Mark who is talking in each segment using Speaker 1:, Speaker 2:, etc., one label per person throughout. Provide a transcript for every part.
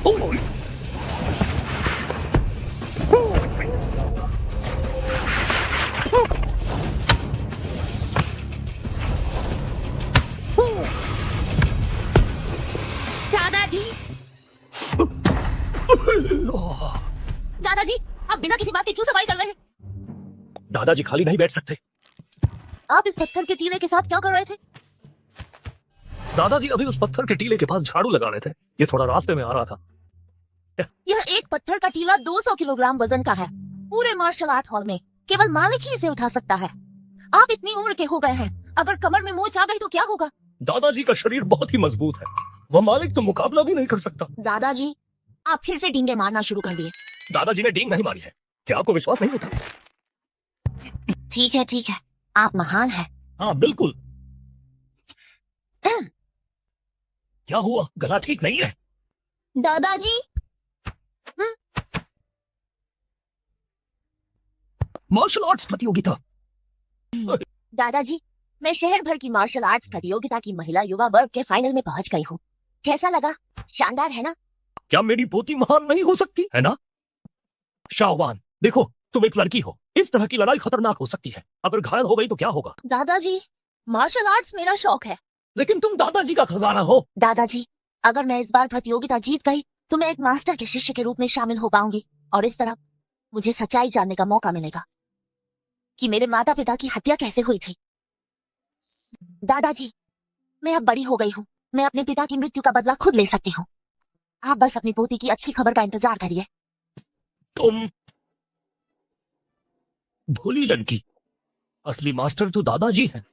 Speaker 1: दादाजी, दादाजी, आप बिना किसी बात के क्यों सफाई कर रहे हैं?
Speaker 2: दादाजी खाली नहीं बैठ सकते।
Speaker 1: आप इस पत्थर के टीले के साथ क्या कर रहे थे?
Speaker 2: दादाजी अभी उस पत्थर के टीले के पास झाड़ू लगा रहे थे। ये थोड़ा रास्ते में आ रहा था।
Speaker 1: यह एक पत्थर का टीला 200 किलोग्राम वजन का है। पूरे मार्शल आर्ट हॉल में केवल मालिक ही इसे उठा सकता है। आप इतनी उम्र के हो गए हैं, अगर कमर में मोच आ गई तो क्या होगा?
Speaker 2: दादाजी का शरीर बहुत ही मजबूत है, वह मालिक तो मुकाबला भी नहीं कर सकता।
Speaker 1: दादाजी, आप फिर से डींगे मारना शुरू कर दिए।
Speaker 2: दादाजी ने डींग नहीं मारी है, क्या आपको विश्वास नहीं होता?
Speaker 1: ठीक है, आप महान हैं।
Speaker 2: हाँ बिल्कुल। क्या हुआ, गला ठीक नहीं है?
Speaker 1: दादाजी,
Speaker 2: मार्शल आर्ट्स प्रतियोगिता।
Speaker 1: दादाजी, मैं शहर भर की मार्शल आर्ट्स प्रतियोगिता की महिला युवा वर्ग के फाइनल में पहुंच गई हूँ। कैसा लगा? शानदार है ना?
Speaker 2: क्या मेरी पोती महान नहीं हो सकती है ना? शाहवान, देखो तुम एक लड़की हो, इस तरह की लड़ाई खतरनाक हो सकती है। अगर घायल हो गई तो क्या होगा?
Speaker 1: दादाजी, मार्शल आर्ट्स मेरा शौक है।
Speaker 2: लेकिन तुम दादाजी का खजाना हो।
Speaker 1: दादाजी, अगर मैं इस बार प्रतियोगिता जीत गई तो मैं एक मास्टर के शिष्य के रूप में शामिल हो पाऊंगी और इस तरह मुझे सच्चाई जानने का मौका मिलेगा कि मेरे माता पिता की हत्या कैसे हुई थी। दादाजी, मैं अब बड़ी हो गई हूँ, मैं अपने पिता की मृत्यु का बदला खुद ले सकती हूँ। आप बस अपनी पोती की अच्छी खबर का इंतजार करिए।
Speaker 2: तुम भोली लड़की, असली मास्टर तो दादाजी हैं।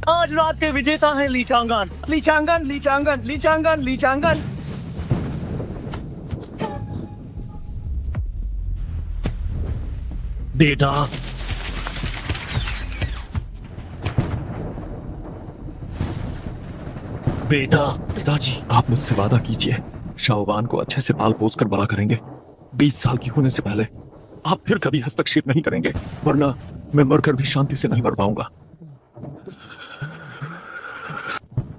Speaker 3: आज रात के विजेता हैं लीचांगन, लीचांगन, लीचांगन, लीचांगन, लीचांगन।
Speaker 2: बेटा, बेटा।
Speaker 4: पिताजी, आप मुझसे वादा कीजिए, शाहवान को अच्छे से पाल पोस कर बड़ा करेंगे। 20 साल की होने से पहले आप फिर कभी हस्तक्षेप नहीं करेंगे, वरना मैं मरकर भी शांति से नहीं मर पाऊंगा।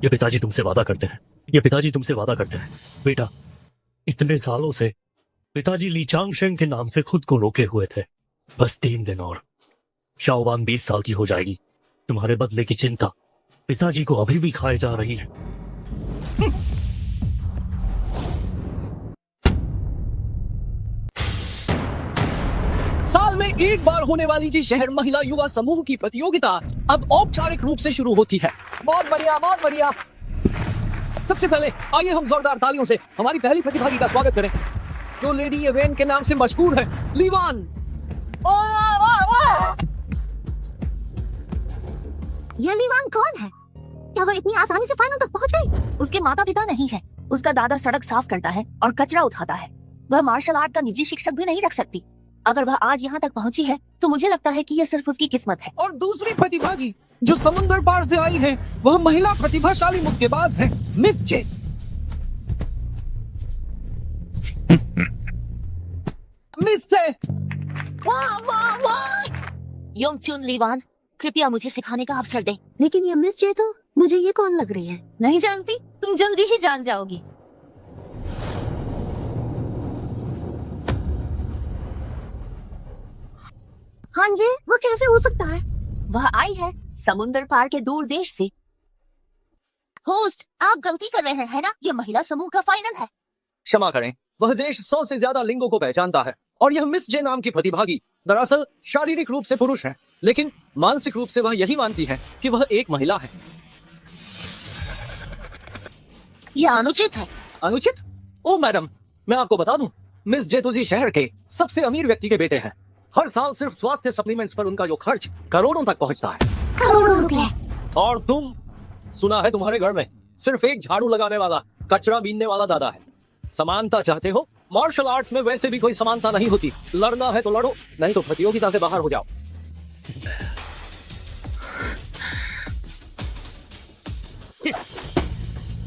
Speaker 2: ये पिताजी तुमसे वादा करते हैं, ये पिताजी तुमसे वादा करते हैं। बेटा, इतने सालों से पिताजी लीचांग शेंग के नाम से खुद को रोके हुए थे। बस 3 दिन और, शाहवान 20 साल की हो जाएगी। तुम्हारे बदले की चिंता पिताजी को अभी भी खाए जा रही है।
Speaker 3: साल में एक बार होने वाली जी शहर महिला युवा समूह की प्रतियोगिता अब औपचारिक रूप से शुरू होती है। बहुत बढ़िया, बहुत बढ़िया। सबसे पहले आइए हम जोरदार तालियों से हमारी पहली प्रतिभागी का स्वागत करें, जो लेडी इवेंट के नाम से मशहूर है, लीवान।
Speaker 1: यह लीवान कौन है? क्या वह इतनी आसानी से फाइनल तक पहुंच गई? उसके माता पिता नहीं है, उसका दादा सड़क साफ करता है और कचरा उठाता है। वह मार्शल आर्ट का निजी शिक्षक भी नहीं रख सकती। अगर वह आज यहाँ तक पहुँची है तो मुझे लगता है कि यह सिर्फ उसकी किस्मत है।
Speaker 3: और दूसरी प्रतिभागी जो समुद्र पार से आई है, वह महिला प्रतिभाशाली मुक्केबाज है, मिस जे। मिस जे। वाह वाह वाह।
Speaker 1: योंगचुन लीवान, कृपया मुझे सिखाने का अवसर दें।
Speaker 5: लेकिन ये मिस जे तो मुझे ये कौन लग रही है?
Speaker 1: नहीं जानती, तुम जल्दी ही जान जाओगी।
Speaker 5: हाँ जी, वो कैसे हो सकता है?
Speaker 1: वह आई है समुद्र पार के दूर देश से। होस्ट, आप गलती कर रहे हैं ना? यह महिला समूह का फाइनल है।
Speaker 3: क्षमा करें, वह देश 100 से ज्यादा लिंगों को पहचानता है और यह मिस जे नाम की प्रतिभागी दरअसल शारीरिक रूप से पुरुष है, लेकिन मानसिक रूप से वह यही मानती है कि वह एक महिला है।
Speaker 1: यह अनुचित है।
Speaker 3: अनुचित? ओ मैडम, मैं आपको बता दूं, मिस जेतुजी शहर के सबसे अमीर व्यक्ति के बेटे हैं। हर साल सिर्फ स्वास्थ्य सप्लीमेंट्स पर उनका जो खर्च करोड़ों तक पहुंचता है।
Speaker 5: करोड़ों रुपए।
Speaker 3: और तुम, सुना है तुम्हारे घर में सिर्फ एक झाड़ू लगाने वाला, कचरा बीनने वाला दादा है। समानता चाहते हो? मार्शल आर्ट्स में वैसे भी कोई समानता नहीं होती। लड़ना है तो लड़ो, नहीं तो प्रतियोगिता से बाहर हो जाओ।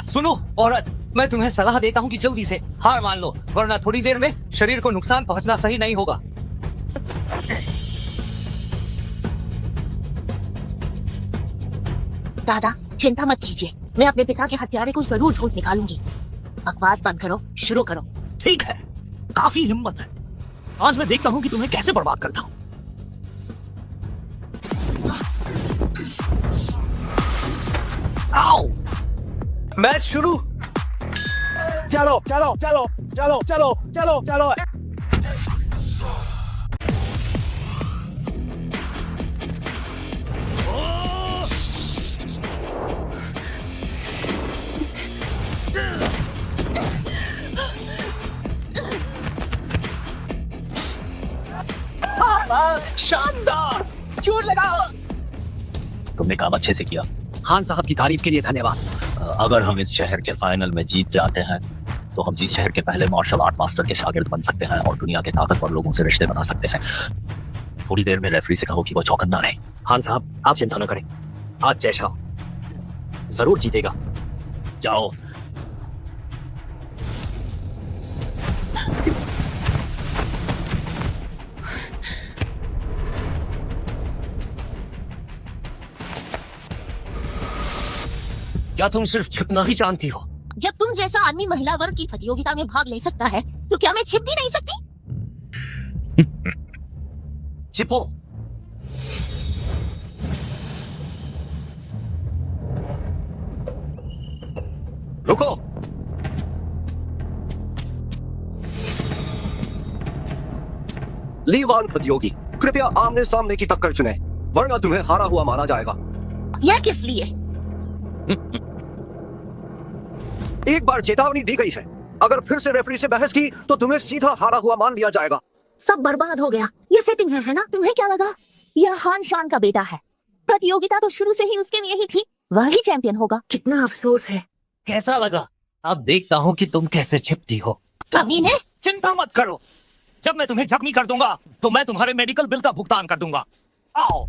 Speaker 3: सुनो औरत, मैं तुम्हें सलाह देता हूँ कि जल्दी से हार मान लो, वरना थोड़ी देर में शरीर को नुकसान पहुंचना सही नहीं होगा।
Speaker 1: दादा चिंता मत कीजिए, मैं अपने पिता के हत्यारे को जरूर ढूंढ निकालूंगी। बकवास बंद करो, शुरू करो।
Speaker 2: ठीक है, काफी हिम्मत है। आज मैं देखता हूँ कि तुम्हें कैसे बर्बाद करता हूँ।
Speaker 3: आओ, मैच शुरू। चलो चलो चलो चलो चलो चलो चलो। शानदार, जोर लगाओ।
Speaker 6: तुमने काम अच्छे से किया।
Speaker 3: खान साहब की तारीफ के लिए धन्यवाद।
Speaker 6: अगर हम इस शहर के फाइनल में जीत जाते हैं तो हम इस शहर के पहले मार्शल आर्ट मास्टर के शागिर्द बन सकते हैं और दुनिया के ताकतवर लोगों से रिश्ते बना सकते हैं। थोड़ी देर में रेफरी से कहो कि वो चौकन्ना रहे।
Speaker 2: खान साहब आप चिंता न करें, आज जैसा हो जरूर जीतेगा।
Speaker 6: जाओ।
Speaker 2: क्या तुम सिर्फ छिपना ही जानती हो?
Speaker 1: जब तुम जैसा आदमी महिला वर्ग की प्रतियोगिता में भाग ले सकता है तो क्या मैं छिप भी नहीं सकती?
Speaker 3: छिपो। रुको।
Speaker 7: ली वान प्रतियोगी, कृपया आमने सामने की टक्कर चुने, वरना तुम्हें हारा हुआ माना जाएगा।
Speaker 1: यह किस लिए?
Speaker 7: एक बार चेतावनी दी गई है, अगर फिर से रेफरी से बहस की तो तुम्हें सीधा हारा हुआ मान लिया जाएगा।
Speaker 5: सब बर्बाद हो गया। ये सेटिंग है ना?
Speaker 1: तुम्हें क्या लगा यह हान शान का बेटा है? प्रतियोगिता तो शुरू से ही उसके लिए ही थी, वह ही चैंपियन होगा।
Speaker 5: कितना अफसोस है।
Speaker 3: कैसा लगा? अब देखता हूँ कि तुम कैसे छिपती हो।
Speaker 1: कमीने,
Speaker 2: चिंता मत करो, जब मैं तुम्हें जख्मी कर दूंगा तो मैं तुम्हारे मेडिकल बिल का भुगतान कर दूंगा। आओ।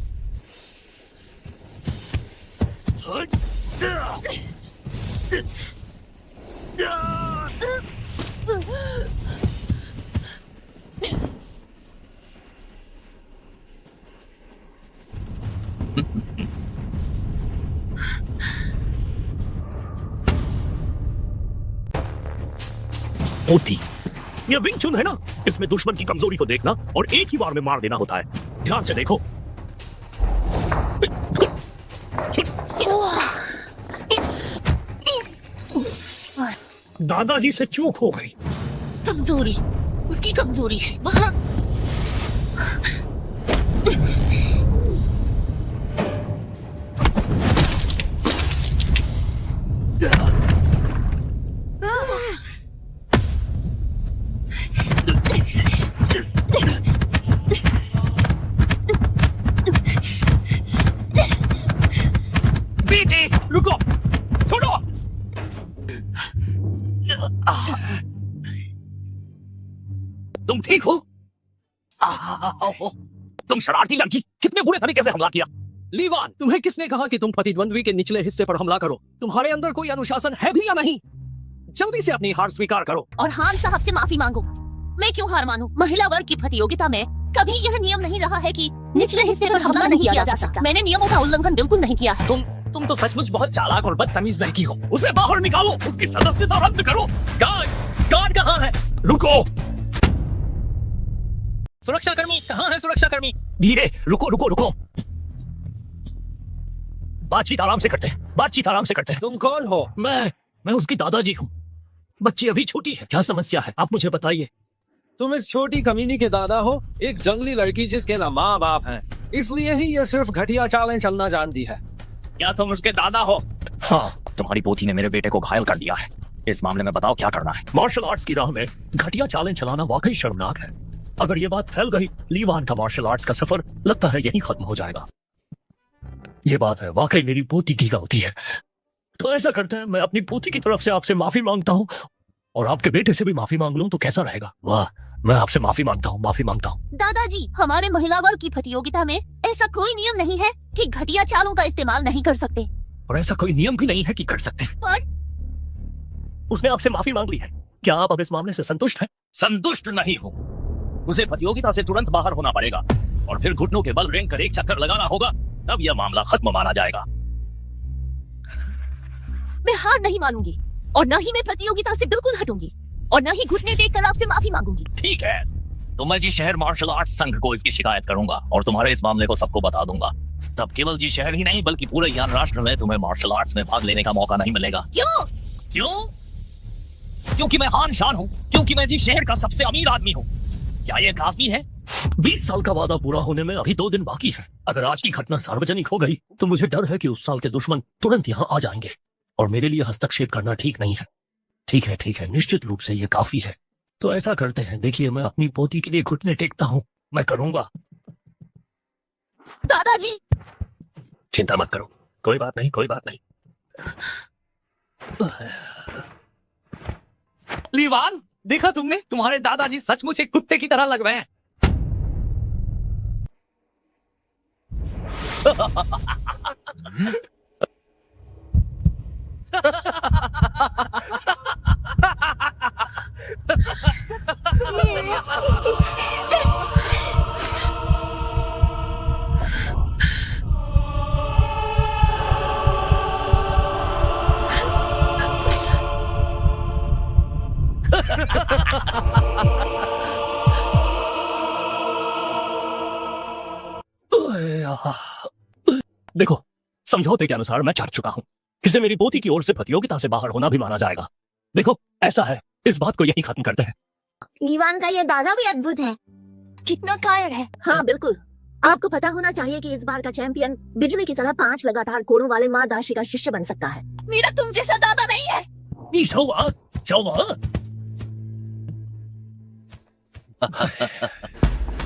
Speaker 2: होती ये विंग चुन है ना, इसमें दुश्मन की कमजोरी को देखना और एक ही बार में मार देना होता है। ध्यान से देखो। दादाजी से चूक हो गई।
Speaker 1: कमजोरी उसकी कमजोरी है। वहाँ
Speaker 2: बेटे रुको, छोड़ो। तुम ठीक हो? तुम शरारती लड़की, कितने बुरे तरीके से हमला किया।
Speaker 3: लीवान, तुम्हें किसने कहा कि तुम प्रतिद्वंद्वी के निचले हिस्से पर हमला करो? तुम्हारे अंदर कोई अनुशासन है भी या नहीं? जल्दी से अपनी हार स्वीकार करो
Speaker 1: और हान साहब से माफी मांगो। मैं क्यों हार मानूं? महिला वर्ग की प्रतियोगिता में कभी यह नियम नहीं रहा है कि निचले हिस्से पर हमला नहीं किया जा सकता। मैंने नियमों का उल्लंघन बिल्कुल नहीं किया है।
Speaker 2: तुम तो सचमुच बहुत चालाक और बदतमीज लड़की हो। उसे बाहर निकालो, उसकी सदस्यता रद्द करो। गार्ड कहाँ है? रुको।
Speaker 3: सुरक्षाकर्मी कहाँ है? सुरक्षाकर्मी
Speaker 2: धीरे, रुको रुको रुको। बातचीत आराम से करते हैं, बातचीत आराम से करते हैं।
Speaker 3: तुम कौन हो?
Speaker 2: मैं उसकी दादाजी हूँ। बच्ची अभी छोटी है, क्या समस्या है आप मुझे बताइए।
Speaker 3: तुम इस छोटी कमीनी के दादा हो, एक जंगली लड़की जिसके ना माँ बाप हैं, इसलिए ही ये सिर्फ घटिया चालें चलना जानती है।
Speaker 2: क्या तुम उसके दादा हो?
Speaker 6: हाँ, तुम्हारी पोती ने मेरे बेटे को घायल कर दिया है। इस मामले में बताओ क्या करना है।
Speaker 2: मार्शल आर्ट्स की राह में घटिया चालें चलाना वाकई शर्मनाक है। अगर ये बात फैल गई, लीवान का मार्शल आर्ट्स का सफर लगता है यहीं खत्म हो जाएगा। ये बात है, वाकई मेरी पोती की गलती है। तो ऐसा करते हैं, मैं अपनी पोती की तरफ से आपसे माफी मांगता हूँ और आपके बेटे से भी माफी मांग लूं तो कैसा रहेगा? वाह, मैं आपसे माफी मांगता हूँ, माफी मांगता हूँ।
Speaker 1: दादाजी, हमारे महिला वर्ग की प्रतियोगिता में ऐसा कोई नियम नहीं है कि घटिया चालों का इस्तेमाल नहीं कर सकते।
Speaker 2: और ऐसा कोई नियम भी नहीं है कि कर सकते।
Speaker 1: पर
Speaker 2: उसने आपसे माफी मांग ली है। क्या आप अब इस मामले से संतुष्ट हैं?
Speaker 6: संतुष्ट नहीं हूँ। उसे प्रतियोगिता से तुरंत बाहर होना पड़ेगा और फिर घुटनों के बल रिंग कर एक चक्कर लगाना होगा, तब यह मामला खत्म माना जाएगा।
Speaker 1: मैं हार नहीं मानूंगी और न ही मैं प्रतियोगिता से बिल्कुल हटूंगी और न ही घुटने टेक कर आपसे माफी मांगूंगी।
Speaker 6: ठीक है, तो मैं जी शहर मार्शल आर्ट संघ को इसकी शिकायत करूंगा और तुम्हारे इस मामले को सबको बता दूंगा। तब केवल जी शहर ही नहीं बल्कि पूरे ज्ञान राष्ट्र में तुम्हें मार्शल आर्ट्स में भाग लेने का मौका नहीं मिलेगा।
Speaker 1: क्यों?
Speaker 6: क्यों? क्योंकि मैं हान शान हूँ, क्योंकि मैं जी शहर का सबसे अमीर आदमी हूँ। क्या ये काफी है?
Speaker 2: 20 साल का वादा पूरा होने में अभी 2 दिन बाकी है। अगर आज की घटना सार्वजनिक हो गई तो मुझे डर है कि उस साल के दुश्मन तुरंत यहाँ आ जाएंगे और मेरे लिए हस्तक्षेप करना ठीक नहीं है। ठीक है, निश्चित रूप से ये काफी है। तो ऐसा करते हैं, देखिए मैं अपनी पोती के लिए घुटने टेकता हूँ, मैं करूंगा।
Speaker 1: दादाजी,
Speaker 2: चिंता मत करो, कोई बात नहीं।
Speaker 3: लीवान, देखा तुमने? तुम्हारे दादाजी सचमुच एक कुत्ते की तरह लग रहे हैं।
Speaker 2: देखो, समझौते के अनुसार मैं चाट चुका हूँ। किसी मेरी पोती की ओर से प्रतियोगिता से बाहर होना भी माना जाएगा। देखो, ऐसा है, इस बात को यही खत्म करते हैं।
Speaker 5: लीवान का ये दादा भी अद्भुत है।
Speaker 1: कितना कायर है।
Speaker 5: हाँ बिल्कुल, आपको पता होना चाहिए कि इस बार का चैंपियन बिजली की तरह 5 लगातार कोड़ों वाले माँ दाशी का शिष्य बन सकता है।
Speaker 1: मेरा तुम जैसा दादा नहीं है।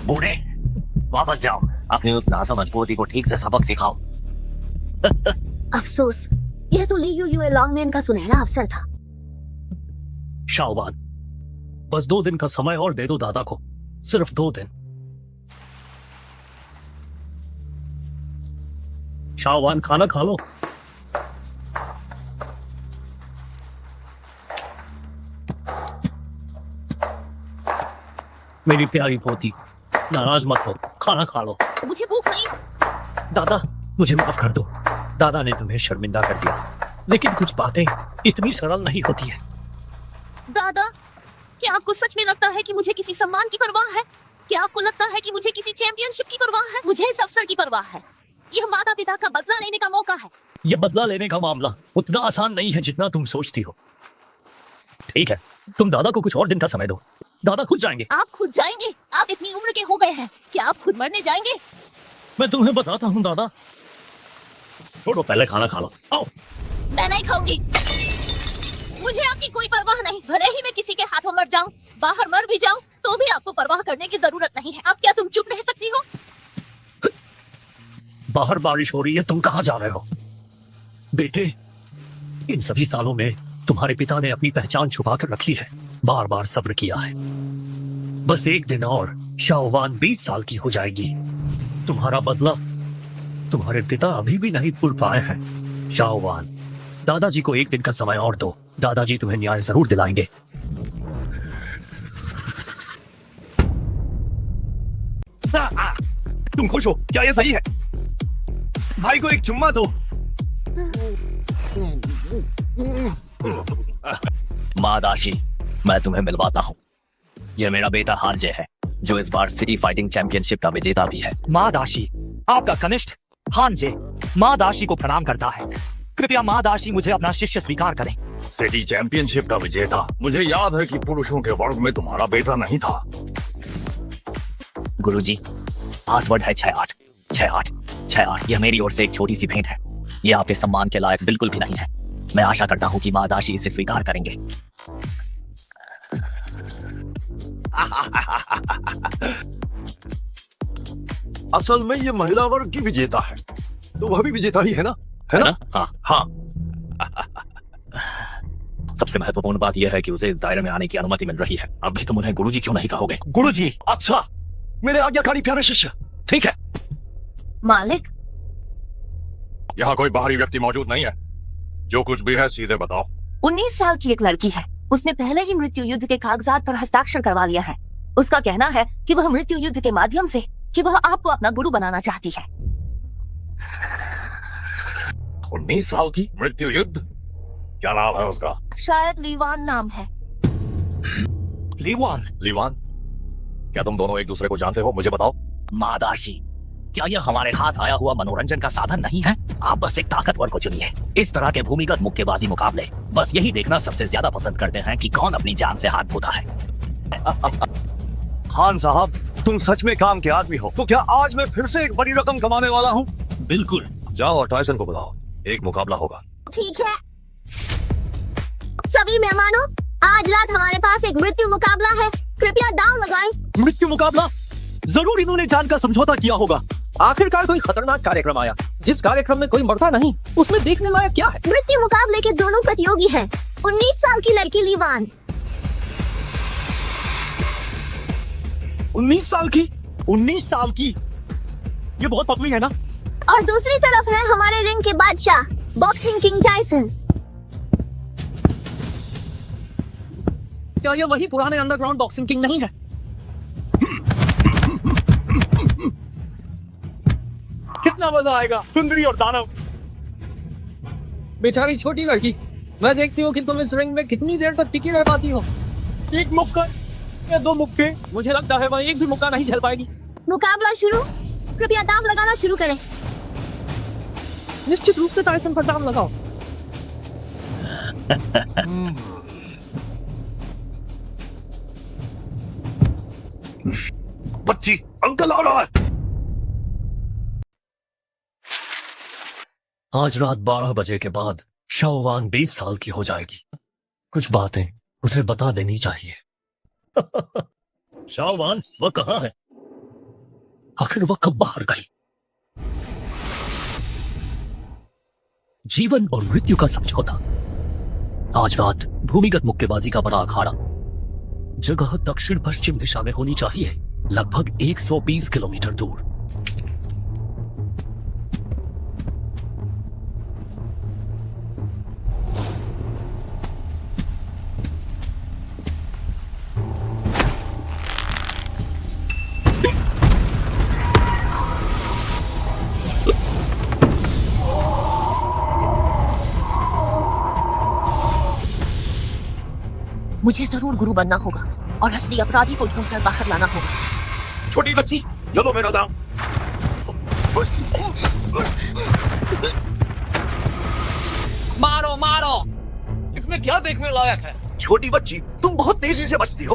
Speaker 6: बूढ़े, वापस जाओ, अपनी उस नासमझ पोती को ठीक से सबक सिखाओ।
Speaker 5: अफसोस, यह तो ली यू लॉन्गमैन का सुनहरा अवसर था।
Speaker 2: शाओवान, बस 2 दिन का समय और दे दो दादा को, सिर्फ 2 दिन। शाओवान, खाना खा लो। मेरी प्यारी पोती, नाराज मत हो, खाना खा लो।
Speaker 1: मुझे भूख नहीं।
Speaker 2: दादा, मुझे माफ कर दो। दादा ने तुम्हें शर्मिंदा कर दिया, लेकिन कुछ बातें इतनी सरल नहीं होती है।
Speaker 1: दादा, क्या आपको सच में लगता है कि मुझे किसी सम्मान की परवाह है? क्या आपको लगता है कि मुझे किसी चैंपियनशिप की परवाह है? मुझे इस अवसर की परवाह है। यह माता पिता का बदला लेने का मौका है।
Speaker 2: यह बदला लेने का मामला उतना आसान नहीं है जितना तुम सोचती हो। ठीक है, तुम दादा को कुछ और दिन का समय दो, दादा खुद जाएंगे।
Speaker 1: आप खुद जाएंगे? आप इतनी उम्र के हो गए हैं, क्या आप खुद मरने जाएंगे?
Speaker 2: मैं तुम्हें बताता हूँ दादा। छोड़ो, पहले खाना खा लो। आओ।
Speaker 1: मैं नहीं खाऊंगी। मुझे आपकी कोई परवाह नहीं, भले ही मैं किसी के हाथों मर जाऊं, बाहर मर भी जाऊं, तो भी आपको परवाह करने की जरूरत नहीं है। अब क्या तुम चुप रह सकती हो?
Speaker 2: बाहर बारिश हो रही है, तुम कहाँ जा रहे हो? बेटे, इन सभी सालों में तुम्हारे पिता ने अपनी पहचान छुपा कर रखी है, बार बार सब्र किया है। बस 1 दिन और, शाओवान 20 साल की हो जाएगी। तुम्हारा बदला तुम्हारे पिता अभी भी नहीं भूल पाए हैं। शाओवान, दादाजी को 1 दिन का समय और दो, दादाजी तुम्हें न्याय जरूर दिलाएंगे।
Speaker 7: तुम खुश हो? क्या ये सही है? भाई को एक चुम्मा दो।
Speaker 6: माँ दाशी, मैं तुम्हें मिलवाता हूँ। यह मेरा बेटा हानजे है, जो इस बार सिटी फाइटिंग चैंपियनशिप का विजेता भी है।
Speaker 3: माँ दाशी, आपका कनिष्ठ हानजे माँ दाशी को प्रणाम करता है। कृपया माँ दाशी मुझे अपना शिष्य स्वीकार करें।
Speaker 8: सिटी चैंपियनशिप का विजेता, मुझे याद है कि पुरुषों के वर्ग में तुम्हारा बेटा नहीं था।
Speaker 6: गुरुजी, पासवर्ड है 68 68 68। यह मेरी ओर से एक छोटी सी भेंट है। यह आपके सम्मान के लायक बिल्कुल भी नहीं है। मैं आशा करता हूँ कि माँ दाशी इसे स्वीकार करेंगे।
Speaker 7: असल में ये महिला वर्ग की विजेता है, तो वह भी विजेता ही है ना? है ना?
Speaker 6: हाँ। सबसे महत्वपूर्ण बात यह है कि उसे इस दायरे में आने की अनुमति मिल रही है। अब भी तुम उन्हें गुरुजी क्यों नहीं कहोगे?
Speaker 7: गुरुजी, अच्छा, मेरे आज्ञाकारी प्यारे शिष्य। ठीक है।
Speaker 1: मालिक,
Speaker 8: यहाँ कोई बाहरी व्यक्ति मौजूद नहीं है। जो कुछ भी है सीधे बताओ।
Speaker 1: 19 साल की एक लड़की है। उसने पहले ही मृत्यु युद्ध के कागजात पर हस्ताक्षर करवा लिया है। उसका कहना है कि वह मृत्यु युद्ध के माध्यम से कि वह आपको अपना गुरु बनाना चाहती है।
Speaker 8: 19 साल की मृत्यु युद्ध, क्या नाम है उसका?
Speaker 1: शायद लीवान नाम है।
Speaker 3: लीवान,
Speaker 6: लीवान, क्या तुम दोनों एक दूसरे को जानते हो? मुझे बताओ। मादाशी, क्या यह हमारे हाथ आया हुआ मनोरंजन का साधन नहीं है? आप बस एक ताकतवर को चुनिए। इस तरह के भूमिगत मुक्केबाजी मुकाबले बस यही देखना सबसे ज्यादा पसंद करते हैं कि कौन अपनी जान से हाथ धोता है।
Speaker 7: खान साहब, तुम सच में काम के आदमी हो। तो क्या आज मैं फिर से एक बड़ी रकम कमाने वाला हूँ?
Speaker 6: बिल्कुल।
Speaker 8: जाओ और टायसन को बुलाओ, एक मुकाबला होगा।
Speaker 5: ठीक है सभी मेहमानों, आज रात हमारे पास एक मृत्यु मुकाबला है। कृपया दांव लगाएं।
Speaker 3: मृत्यु मुकाबला? जरूर इन्होंने जान का समझौता किया होगा। आखिरकार कोई खतरनाक कार्यक्रम आया, जिस कार्यक्रम में कोई मरता नहीं, उसमें देखने लायक क्या है?
Speaker 5: मृत्यु मुकाबले के दोनों प्रतियोगी हैं। 19 साल की लड़की लीवान।
Speaker 3: 19 साल की? 19 साल की? ये बहुत पतली है ना?
Speaker 5: और दूसरी तरफ है हमारे रिंग के बादशाह, बॉक्सिंग किंग टायसन।
Speaker 3: क्या ये वही पुराने अंडरग्राउंड बॉक्सिंग किंग नहीं है? कितना मजा आएगा, सुंदरी और दानव। बेचारी छोटी लड़की, मैं देखती हूँ कि तुम इस रिंग में कितनी देर तक टिकी रह पाती हो। एक मुक्का या 2 मुक्के? मुझे लगता है वह एक भी मुक्का नहीं झेल पाएगी।
Speaker 5: मुकाबला शुरू। कृपया दांव लगाना शुरू करें।
Speaker 3: निश्चित रूप से टायसन पर दांव लगाओ।
Speaker 8: बच्ची, अंकल आ रहा है।
Speaker 2: आज रात 12 बजे के बाद शाओवान 20 साल की हो जाएगी। कुछ बातें उसे बता देनी चाहिए।
Speaker 6: शाओवान, वह कहाँ है?
Speaker 2: आखिर वह कब बाहर गई? जीवन और मृत्यु का समझौता। आज रात भूमिगत मुक्केबाजी का बड़ा अखाड़ा। जगह दक्षिण पश्चिम दिशा में होनी चाहिए, लगभग 120 किलोमीटर दूर।
Speaker 1: मुझे जरूर गुरु बनना होगा और असली अपराधी को ढूंढकर बाहर लाना होगा।
Speaker 8: छोटी बच्ची, ये लो मेरा दांव।
Speaker 3: मारो मारो, इसमें क्या देखने लायक है?
Speaker 8: छोटी बच्ची, तुम बहुत तेजी से बचती हो।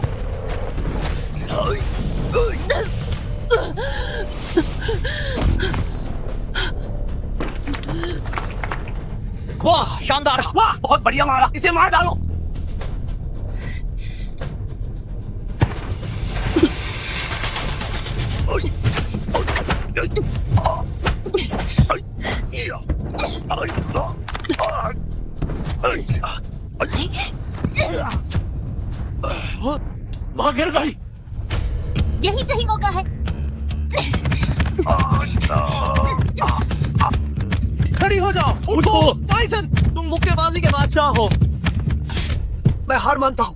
Speaker 3: वाह, शानदार! वाह, बहुत बढ़िया मारा। इसे मार डालो।
Speaker 2: वहां गिर गई।
Speaker 1: यही सही मौका है।
Speaker 3: खड़ी हो जाओ, उठो। टायसन, तुम मुक्केबाजी के बादशाह हो।
Speaker 7: मैं हार मानता हूँ।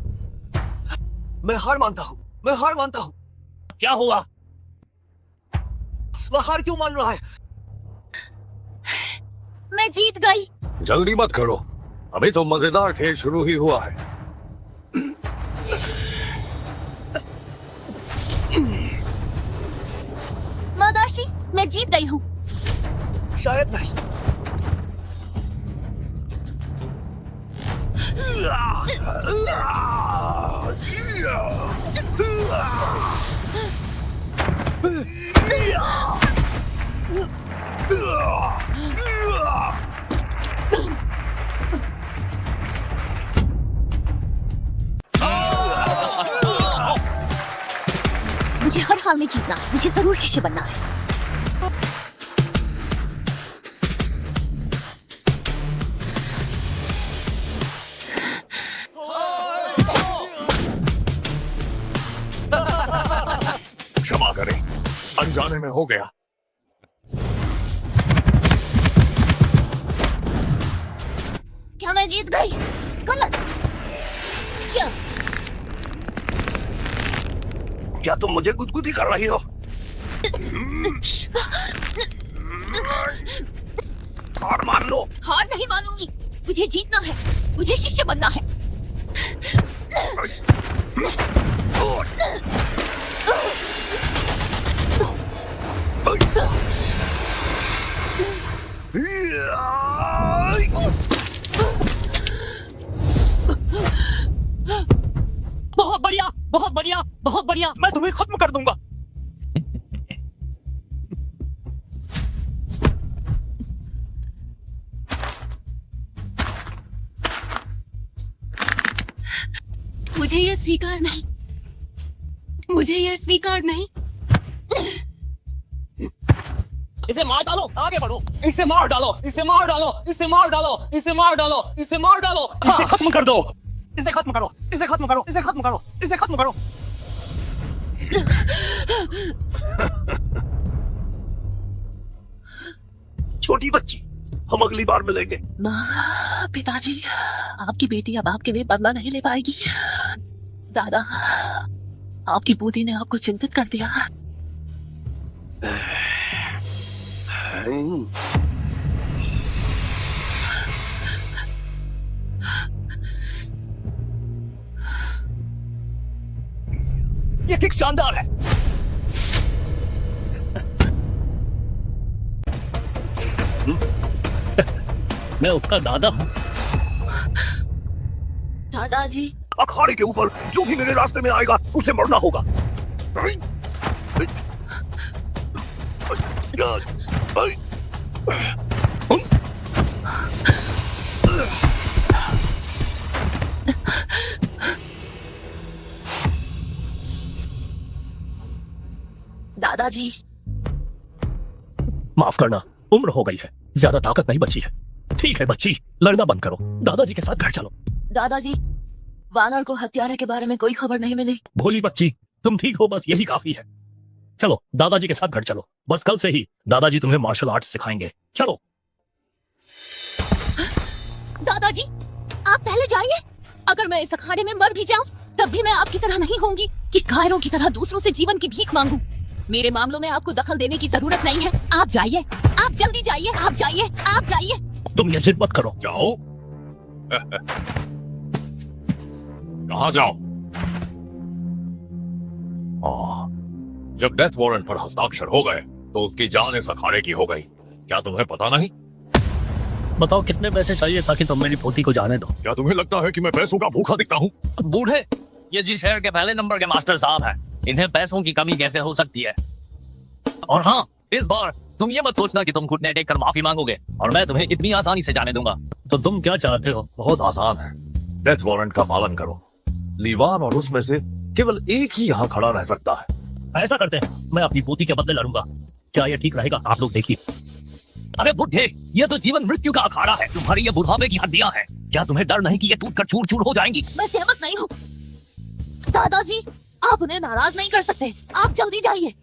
Speaker 7: मैं हार मानता हूँ। मैं हार मानता हूँ।
Speaker 3: क्या हुआ? वह हार क्यों मान रहा है?
Speaker 1: मैं जीत गई।
Speaker 8: जल्दी मत करो, अभी तो मजेदार खेल शुरू ही हुआ है।
Speaker 1: मादाशी, मैं जीत गई हूँ।
Speaker 7: शायद नहीं।
Speaker 1: मुझे हर हाल में जीतना, मुझे जरूर शिष्य बनना है।
Speaker 8: क्षमा करें, अनजाने में हो गया।
Speaker 1: क्या मैं जीत गई? गलत। क्या?
Speaker 6: क्या तुम मुझे गुदगुदी कर रही हो? हार मान लो।
Speaker 1: हार नहीं मानूंगी, मुझे जीतना है, मुझे शिष्य बनना है।
Speaker 3: बहुत बढ़िया, बहुत बढ़िया, बहुत बढ़िया। मैं तुम्हें खत्म कर दूंगा।
Speaker 1: मुझे ये स्वीकार नहीं, मुझे ये स्वीकार नहीं।
Speaker 3: इसे मार डालो, आगे बढ़ो। इसे मार डालो, इसे मार डालो, इसे मार डालो, इसे मार डालो, इसे मार डालो। इसे खत्म कर दो। इसे खत्म करो, इसे खत्म करो, इसे खत्म करो, इसे खत्म करो।
Speaker 6: छोटी बच्ची, हम अगली बार मिलेंगे।
Speaker 1: पिताजी, आपकी बेटी अब आपके लिए बदला नहीं ले पाएगी। दादा, आपकी पोती ने आपको चिंतित कर दिया।
Speaker 3: ये किक शानदार है।
Speaker 2: मैं उसका दादा हूँ।
Speaker 1: दादाजी,
Speaker 6: अखाड़े के ऊपर जो भी मेरे रास्ते में आएगा उसे मरना होगा।
Speaker 1: दादाजी,
Speaker 2: माफ करना, उम्र हो गई है, ज्यादा ताकत नहीं बची है। ठीक है बच्ची, लड़ना बंद करो, दादाजी के साथ घर चलो।
Speaker 1: दादाजी, वानर को हत्यारे के बारे में कोई खबर नहीं मिली।
Speaker 2: भोली बच्ची, तुम ठीक हो, बस यही काफी है। चलो दादाजी के साथ घर चलो, बस कल से ही दादाजी तुम्हें मार्शल आर्ट्स सिखाएंगे। चलो।
Speaker 1: दादाजी, आप पहले जाइए। अगर मैं इस अखाड़े में मर भी जाऊं, तब भी मैं आपकी तरह नहीं होंगी कि कायरों की तरह दूसरों से जीवन की भीख मांगूं। मेरे मामलों में आपको दखल देने की जरूरत नहीं है। आप जाइए, आप जल्दी जाइए, आप जाइए, आप जाइए।
Speaker 2: तुम ये जिद मत करो।
Speaker 8: जाओ। कहाँ जाओ? जब डेथ वारंट पर हस्ताक्षर हो गए तो उसकी जान इस अखाड़े की हो गई। क्या तुम्हें पता नहीं?
Speaker 2: बताओ कितने पैसे चाहिए ताकि तुम मेरी पोती को जाने दो।
Speaker 8: क्या तुम्हें लगता है कि मैं पैसों का भूखा दिखता हूँ?
Speaker 6: बूढ़े, ये जिस शहर के पहले नंबर के मास्टर साहब हैं, इन्हें पैसों की कमी कैसे हो सकती है? और हाँ, इस बार तुम ये मत सोचना कि तुम घुटने टेक कर माफी मांगोगे और मैं तुम्हें इतनी आसानी से जाने दूंगा।
Speaker 2: तो तुम क्या चाहते हो?
Speaker 8: बहुत आसान है, डेथ वारंट का पालन करो। लीवान और उसमें से केवल एक ही यहाँ खड़ा रह सकता है।
Speaker 2: ऐसा करते हैं, मैं अपनी पोती के बदले लड़ूंगा। क्या ये ठीक रहेगा? आप लोग देखिए।
Speaker 6: अरे बुढ़े, ये तो जीवन मृत्यु का अखाड़ा है। तुम्हारी ये बुढ़ापे की हड्डियां हैं। क्या तुम्हें डर नहीं कि ये टूट कर चूर चूर हो जाएंगी?
Speaker 1: मैं सहमत नहीं हूँ। दादाजी, आप उन्हें नाराज नहीं कर सकते। आप जल्दी जाइए।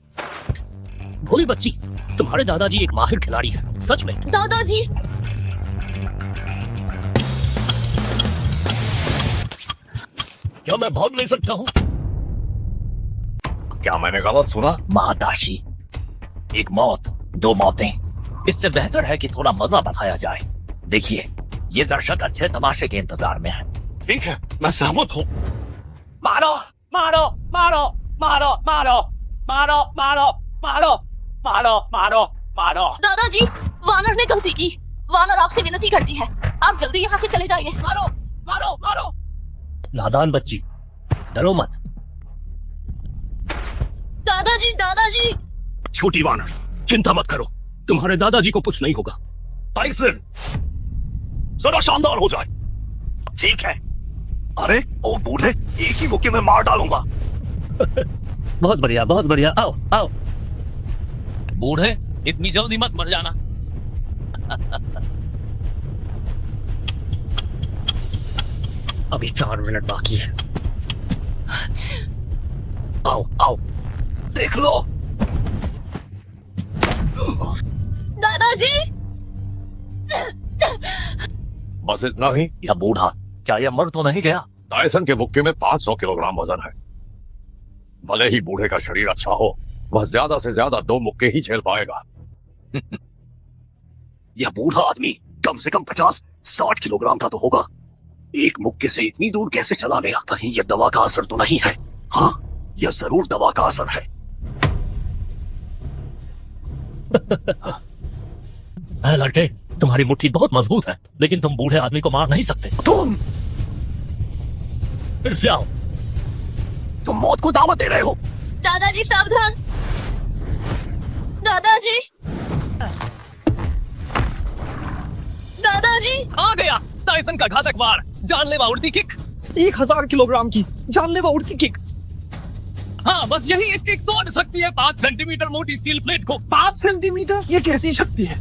Speaker 2: भोली बच्ची, तुम्हारे दादाजी एक माहिर खिलाड़ी है, सच में।
Speaker 1: दादाजी,
Speaker 2: क्या मैं भाग नहीं सकता हूँ?
Speaker 8: क्या मैंने गलत सुना?
Speaker 6: महादाशी, एक मौत, दो मौतें। इससे बेहतर है कि थोड़ा मजा बताया जाए। देखिए, ये दर्शक अच्छे तमाशे के इंतजार में हैं।
Speaker 8: ठीक है, मैं सहमत हूँ।
Speaker 3: मारो, मारो, मारो, मारो, मारो, मारो, मारो, मारो, मारो, मारो, मारो।
Speaker 1: दादाजी, वानर ने गलती की। वानर आपसे विनती करती है, आप जल्दी यहाँ से चले जाइए।
Speaker 3: मारो, मारो, मारो।
Speaker 2: नादान बच्ची, डरो मत।
Speaker 1: दादाजी, दादाजी।
Speaker 2: छोटी वानर, चिंता मत करो, तुम्हारे दादाजी को कुछ नहीं होगा।
Speaker 8: टाइसन, जरा शानदार हो जाए।
Speaker 6: ठीक है। अरे ओ बूढ़े, एक ही मुक्के में मार डालूंगा।
Speaker 2: बहुत बढ़िया, बहुत बढ़िया। आओ आओ।
Speaker 6: बूढ़े, इतनी जल्दी मत मर जाना।
Speaker 2: अभी 4 मिनट बाकी है। आओ आओ।
Speaker 6: देख लो।
Speaker 1: दादाजी,
Speaker 8: बस इतना ही?
Speaker 6: यह बूढ़ा
Speaker 2: क्या यह मर तो नहीं गया?
Speaker 8: टायसन के मुक्के में 500 किलोग्राम वजन है। भले ही बूढ़े का शरीर अच्छा हो, वह ज्यादा से ज्यादा 2 मुक्के ही झेल पाएगा।
Speaker 6: यह बूढ़ा आदमी कम से कम 50-60 किलोग्राम का तो होगा। एक मुक्के से इतनी दूर कैसे चला गया? कहीं यह दवा का असर तो नहीं है? हाँ, यह जरूर दवा का असर है।
Speaker 2: लड़के, तुम्हारी मुट्ठी बहुत मजबूत है, लेकिन तुम बूढ़े आदमी को मार नहीं सकते।
Speaker 6: तुम
Speaker 2: फिर से आओ।
Speaker 6: मौत को दावत दे रहे हो।
Speaker 1: दादाजी सावधान। दादाजी, दादाजी।
Speaker 3: आ गया टायसन का घातक वार, जानलेवा उड़ती किक। 1000 किलोग्राम की जानलेवा उड़ती किक। हाँ, बस यही एक किक तोड़ सकती है 5 सेंटीमीटर मोटी स्टील प्लेट को। 5 सेंटीमीटर? ये कैसी शक्ति है?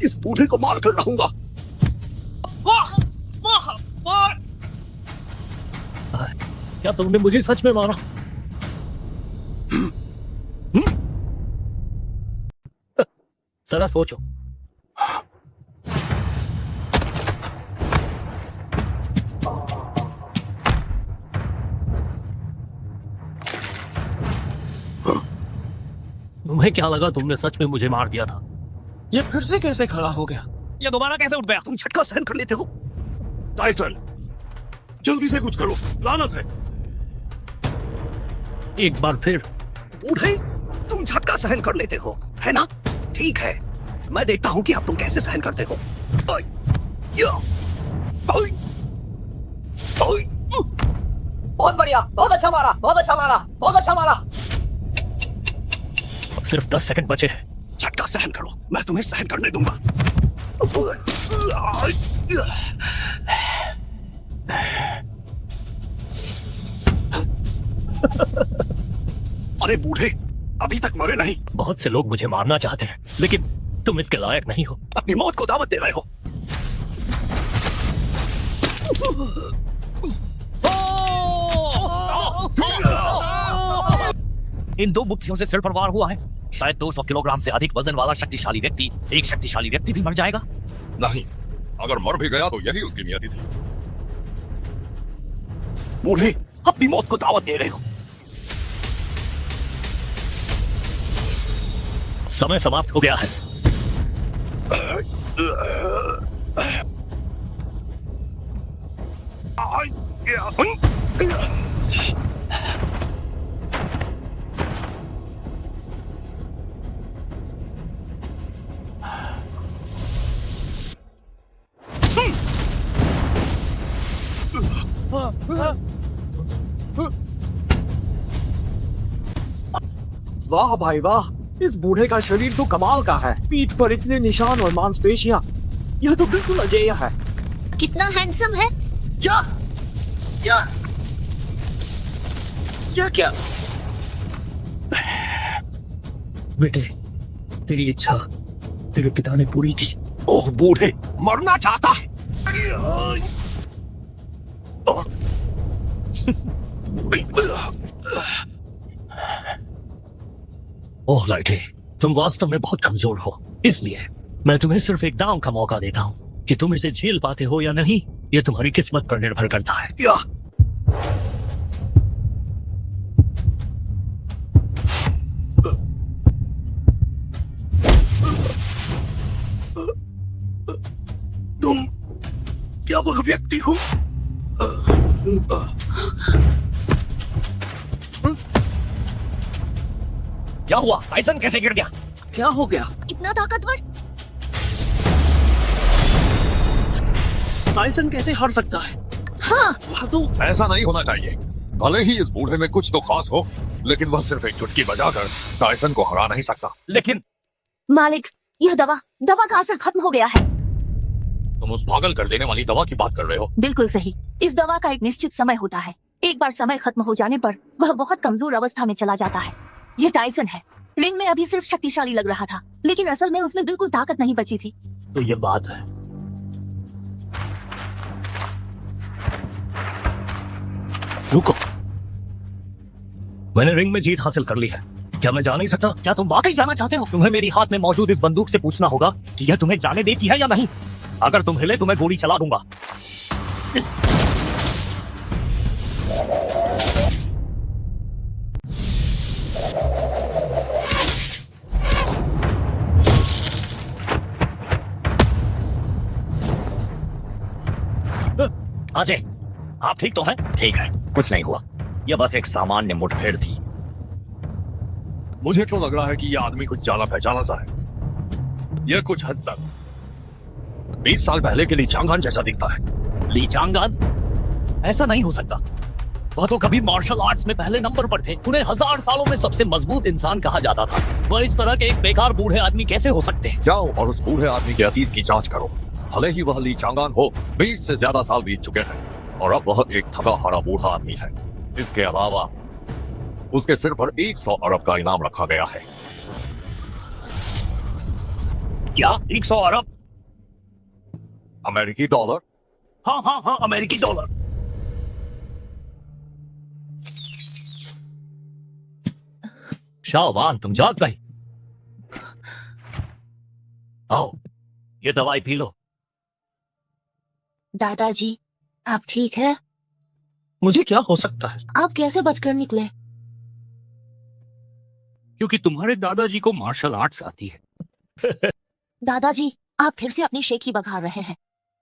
Speaker 6: इस बूढ़े को मार कर रहूंगा।
Speaker 3: वाह, वाह, वाह।
Speaker 2: क्या तुमने मुझे सच में मारा? जरा सोचो। तुम्हें क्या लगा तुमने सच में मुझे मार दिया था?
Speaker 3: ये फिर से कैसे खड़ा हो गया? ये दोबारा कैसे उठ गया?
Speaker 6: तुम झटका सहन कर लेते हो। टायसन, जल्दी से कुछ करो, लानत है।
Speaker 2: एक बार फिर।
Speaker 6: बूढ़े, तुम झटका सहन कर लेते हो, है ना? ठीक है, मैं देखता हूँ कि अब तुम कैसे सहन करते हो।
Speaker 3: बहुत बढ़िया, बहुत अच्छा मारा, बहुत अच्छा मारा, बहुत अच्छा मारा।
Speaker 2: सिर्फ 10 सेकंड बचे हैं।
Speaker 6: झटका सहन करो, मैं तुम्हें सहन करने दूंगा। अरे बूढ़े, अभी तक मरे नहीं।
Speaker 2: बहुत से लोग मुझे मारना चाहते हैं, लेकिन तुम इसके लायक नहीं हो।
Speaker 6: अपनी मौत को दावत दे रहे हो। इन 2 मुट्ठियों से सिर पर वार हुआ है। शायद 200 किलोग्राम से अधिक वजन वाला शक्तिशाली व्यक्ति, एक शक्तिशाली व्यक्ति भी मर जाएगा।
Speaker 8: नहीं, अगर मर भी गया तो यही उसकी नियति थी।
Speaker 6: बूढ़े, अपनी मौत को दावत दे रहे हो।
Speaker 2: समय समाप्त हो गया है।
Speaker 3: वाह भाई वाह, इस बूढ़े का शरीर तो कमाल का है। पीठ पर इतने निशान और मांसपेशियां, यह तो बिल्कुल अजेय है।
Speaker 1: कितना हैंडसम है।
Speaker 6: क्या?
Speaker 2: बेटे, तेरी इच्छा तेरे पिता ने पूरी की।
Speaker 6: ओह बूढ़े, मरना चाहता है।
Speaker 2: ओह लड़के, तुम वास्तव में बहुत कमजोर हो। इसलिए मैं तुम्हें सिर्फ एक दांव का मौका देता हूँ कि तुम इसे झेल पाते हो या नहीं, ये तुम्हारी किस्मत पर निर्भर करता है।
Speaker 6: तुम क्या वह व्यक्ति हो?
Speaker 3: क्या हुआ? टायसन कैसे गिर गया? क्या हो गया?
Speaker 1: इतना ताकतवर।
Speaker 3: टायसन कैसे हार सकता है?
Speaker 1: हाँ,
Speaker 3: वह तो
Speaker 8: ऐसा नहीं होना चाहिए। भले ही इस बूढ़े में कुछ तो खास हो, लेकिन वह सिर्फ एक चुटकी बजाकर टायसन को हरा नहीं सकता।
Speaker 6: लेकिन
Speaker 1: मालिक, यह दवा का असर खत्म हो गया है।
Speaker 8: तुम उस पागल कर देने वाली दवा की बात कर रहे हो?
Speaker 1: बिल्कुल सही। इस दवा का एक निश्चित समय होता है। एक बार समय खत्म हो जाने पर वह बहुत कमजोर अवस्था में चला जाता है। यह टायसन है। रिंग में अभी सिर्फ शक्तिशाली लग रहा था, लेकिन असल में उसमें बिल्कुल ताकत नहीं बची थी।
Speaker 2: तो ये बात है। रुको, मैंने रिंग में जीत हासिल कर ली है। क्या मैं जा नहीं सकता?
Speaker 6: क्या तुम वाकई जाना चाहते हो? तुम्हें मेरी हाथ में मौजूद इस बंदूक से पूछना होगा कि यह तुम्हें जाने देती है या नहीं। अगर तुम हिले तो मैं गोली चला दूंगा। अजय, आप ठीक तो हैं? ठीक है, कुछ नहीं हुआ। यह बस एक सामान्य मुठभेड़ थी।
Speaker 8: मुझे क्यों लग रहा है कि यह आदमी कुछ जाना पहचाना सा है। यह कुछ हद तक 20 साल पहले के ली चांगान जैसा दिखता है।
Speaker 6: ली चांगान? ऐसा नहीं हो सकता। वह तो कभी मार्शल आर्ट्स में पहले नंबर पर थे। उन्हें 1000 सालों में सबसे मजबूत इंसान कहा जाता था। वह इस तरह के एक बेकार बूढ़े आदमी कैसे हो सकते हैं?
Speaker 8: जाओ और उस बूढ़े आदमी के अतीत की जांच करो। भले ही वह ली चांगान हो, 20 से ज्यादा साल बीत चुके हैं और अब वह एक थका हारा बूढ़ा आदमी है। इसके अलावा उसके सिर पर 100 अरब का इनाम रखा गया है।
Speaker 6: क्या 100 अरब?
Speaker 8: अमेरिकी डॉलर।
Speaker 6: हाँ हाँ हाँ, अमेरिकी डॉलर। शाहबान, तुम जाग गई। आओ, ये दवाई पी लो।
Speaker 1: दादाजी, आप ठीक है?
Speaker 2: मुझे क्या हो सकता है,
Speaker 1: आप कैसे बचकर निकले?
Speaker 2: क्योंकि तुम्हारे दादाजी को मार्शल आर्ट्स आती है।
Speaker 1: दादाजी, आप फिर से अपनी शेखी बघार रहे हैं।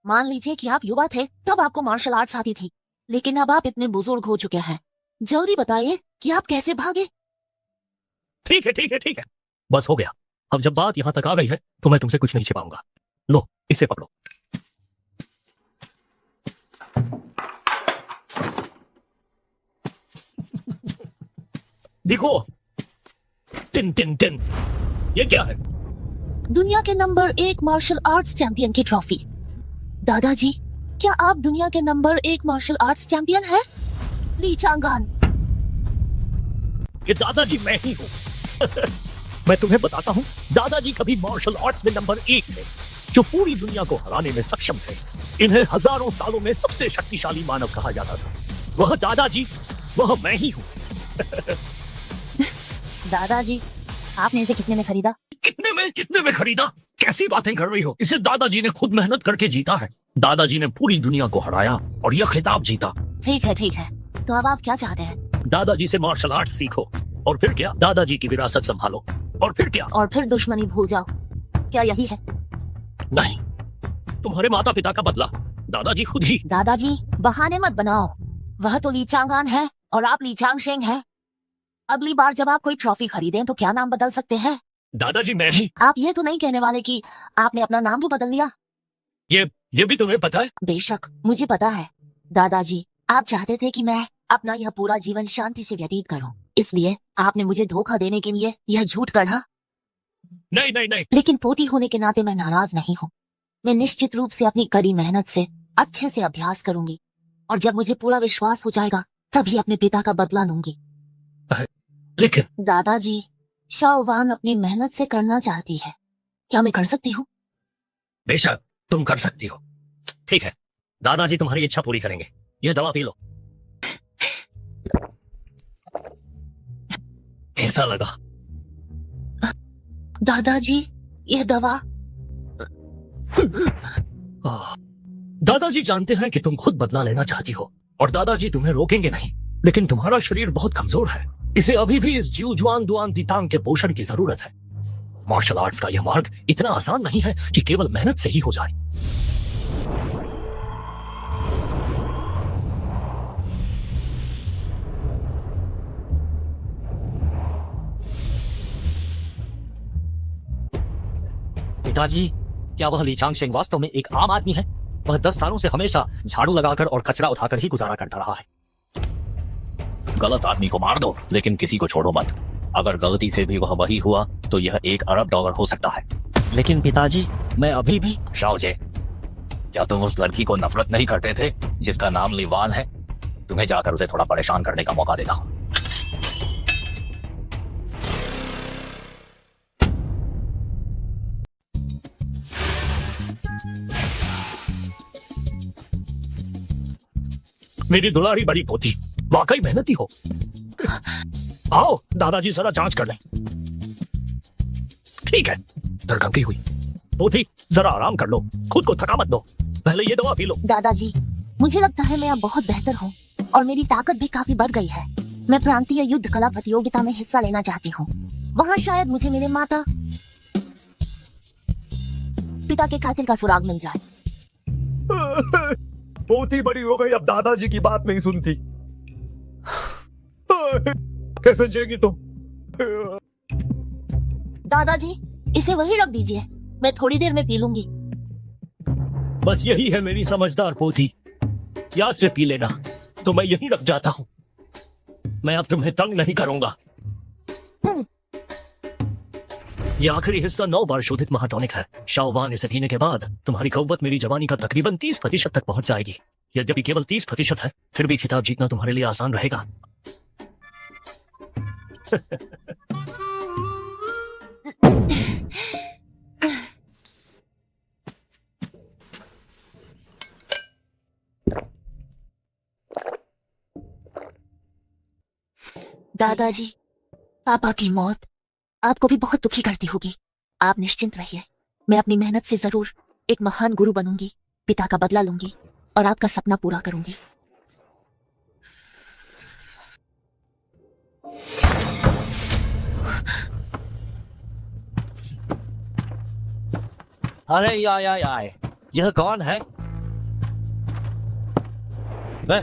Speaker 1: मान लीजिए कि आप युवा थे तब आपको मार्शल आर्ट्स आती थी, लेकिन अब आप इतने बुजुर्ग हो चुके हैं। जल्दी बताइए कि आप कैसे भागे?
Speaker 2: ठीक है ठीक है ठीक है, बस हो गया। अब जब बात यहाँ तक आ गई है तो मैं तुमसे कुछ नहीं छिपाऊंगा। लो, इसे पकड़ो। देखो, टिन टिन टिन, ये क्या है?
Speaker 1: दुनिया के नंबर 1 मार्शल आर्ट्स चैंपियन की ट्रॉफी। दादाजी, क्या आप दुनिया के नंबर 1 मार्शल आर्ट्स चैंपियन हैं? ली चांगान।
Speaker 2: ये दादाजी मैं ही हूँ। मैं तुम्हें बताता हूँ, दादाजी कभी मार्शल आर्ट्स में नंबर 1 थे, जो पूरी दुनिया को हराने में सक्षम थे। इन्हें हजारों सालों में सबसे शक्तिशाली मानव कहा जाता था। वह दादाजी, वह मैं ही हूँ।
Speaker 1: दादाजी, आपने इसे कितने में खरीदा?
Speaker 2: कितने में खरीदा? कैसी बातें कर रही हो? इसे दादाजी ने खुद मेहनत करके जीता है। दादाजी ने पूरी दुनिया को हराया और यह खिताब जीता।
Speaker 1: ठीक है ठीक है, तो अब आप क्या चाहते हैं?
Speaker 2: दादाजी से मार्शल आर्ट्स सीखो, और फिर क्या, दादाजी की विरासत संभालो, और फिर क्या?
Speaker 1: और फिर दुश्मनी भूल जाओ। क्या यही है?
Speaker 2: नहीं, तुम्हारे माता पिता का बदला दादाजी खुद ही।
Speaker 1: दादाजी, बहाने मत बनाओ। वह तो ली चांगान है और आप ली चांगशेंग हैं। अगली बार जब आप कोई ट्रॉफी खरीदें तो क्या नाम बदल सकते हैं?
Speaker 2: दादाजी मैं ही।
Speaker 1: आप ये तो नहीं कहने वाले कि आपने अपना नाम भी बदल लिया?
Speaker 2: ये भी तुम्हें पता है?
Speaker 1: बेशक, मुझे पता है। दादाजी, आप चाहते थे कि मैं अपना यह पूरा जीवन शांति से व्यतीत करूं, इसलिए आपने मुझे धोखा देने के लिए यह झूठ गढ़ा।
Speaker 2: नहीं नहीं नहीं,
Speaker 1: लेकिन पोती होने के नाते मैं नाराज नहीं हूँ। मैं निश्चित रूप से अपनी कड़ी मेहनत से अच्छे से अभ्यास करूंगी, और जब मुझे पूरा विश्वास हो जाएगा तभी अपने पिता का बदला लूंगी।
Speaker 2: लेकिन
Speaker 1: दादाजी, शाओवान अपनी मेहनत से करना चाहती है, क्या मैं कर सकती हूँ?
Speaker 2: बेशक तुम कर सकती हो। ठीक है, दादाजी तुम्हारी इच्छा पूरी करेंगे। यह दवा पी लो। कैसा लगा?
Speaker 1: दादाजी, यह दवा।
Speaker 2: दादाजी जानते हैं कि तुम खुद बदला लेना चाहती हो, और दादाजी तुम्हें रोकेंगे नहीं। लेकिन तुम्हारा शरीर बहुत कमजोर है, इसे अभी भी इस जीव जुआन दुआन तितांग के पोषण की जरूरत है। मार्शल आर्ट्स का यह मार्ग इतना आसान नहीं है कि केवल मेहनत से ही हो जाए।
Speaker 6: पिताजी, क्या वह ली चांगशेंग वास्तव में एक आम आदमी है? वह 10 सालों से हमेशा झाड़ू लगाकर और कचरा उठाकर ही गुजारा करता रहा है। गलत आदमी को मार दो, लेकिन किसी को छोड़ो मत। अगर गलती से भी वह वही हुआ तो यह 1 अरब डॉलर हो सकता है।
Speaker 3: लेकिन पिताजी, मैं अभी भी।
Speaker 6: शाओजे, क्या तुम उस लड़की को नफरत नहीं करते थे जिसका नाम लीवान है? तुम्हें जाकर उसे थोड़ा परेशान करने का मौका देता हूं।
Speaker 2: मेरी दुलारी बड़ी पोती, वाकई मेहनती हो। आओ दादाजी जरा जांच कर लें। ठीक है, धड़कती हुई। पोती जरा आराम कर लो, खुद को थका मत दो। पहले ये दवा पी लो।
Speaker 1: दादाजी, मुझे लगता है मैं अब बहुत बेहतर हूँ और मेरी ताकत भी काफी बढ़ गई है। मैं प्रांतीय युद्ध कला प्रतियोगिता में हिस्सा लेना चाहती हूँ। वहाँ शायद मुझे मेरे माता पिता के कातिल का सुराग मिल जाए।
Speaker 4: बहुत ही बड़ी हो गई, अब दादाजी की बात नहीं सुनती। कैसे जिएगी तुम?
Speaker 1: दादाजी, इसे वही रख दीजिए, मैं थोड़ी देर में पी लूंगी।
Speaker 2: बस यही है मेरी समझदार पोथी, याद से पी लेना। तो मैं यहीं रख जाता हूँ, मैं अब तुम्हें तंग नहीं करूंगा। यह आखिरी हिस्सा 9 बार शोधित महाटॉनिक है। शाओवान इसे पीने के बाद तुम्हारी कौवत मेरी जवानी का तकरीबन 30% तक पहुंच जाएगी। यद्यपि केवल 30% है, फिर भी खिताब जीतना तुम्हारे लिए आसान रहेगा।
Speaker 1: दादाजी, पापा की मौत आपको भी बहुत दुखी करती होगी। आप निश्चिंत रहिए, मैं अपनी मेहनत से जरूर एक महान गुरु बनूंगी, पिता का बदला लूंगी और आपका सपना पूरा करूंगी।
Speaker 6: अरे याय, यह कौन है? वह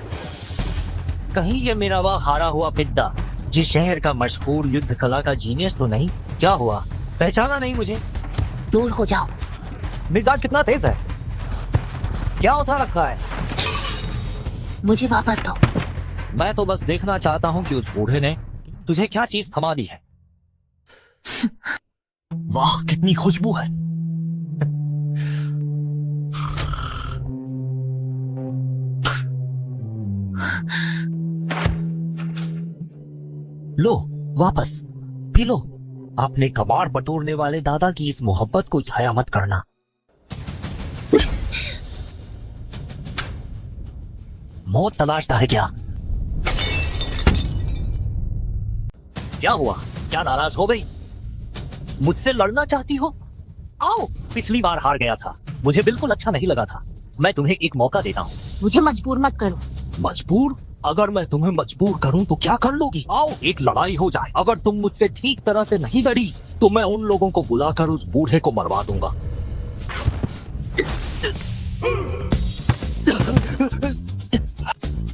Speaker 6: कहीं ये मेरा वह हारा हुआ पिद्दा जिस शहर का मशहूर युद्ध कला का जीनियस तो नहीं? क्या हुआ, पहचाना नहीं मुझे?
Speaker 1: दूर हो जाओ।
Speaker 3: मिजाज कितना तेज है, क्या उठा रखा है?
Speaker 1: मुझे वापस दो।
Speaker 6: मैं तो बस देखना चाहता हूँ कि उस बूढ़े ने तुझे क्या चीज थमा दी है।
Speaker 2: वाह, कितनी खुशबू है।
Speaker 6: लो, वापस पी लो। अपने कबाड़ बटोरने वाले दादा की इस मोहब्बत को जाया मत करना। मौत तलाशता है क्या? क्या हुआ, क्या नाराज हो गई? मुझसे लड़ना चाहती हो? आओ, पिछली बार हार गया था, मुझे बिल्कुल अच्छा नहीं लगा था। मैं तुम्हें एक मौका देता हूँ।
Speaker 1: मुझे मजबूर मत करो।
Speaker 6: मजबूर? अगर मैं तुम्हें मजबूर करूं तो क्या कर लोगी? आओ, एक लड़ाई हो जाए। अगर तुम मुझसे ठीक तरह से नहीं लड़ी तो मैं उन लोगों को बुलाकर उस बूढ़े को मरवा दूंगा।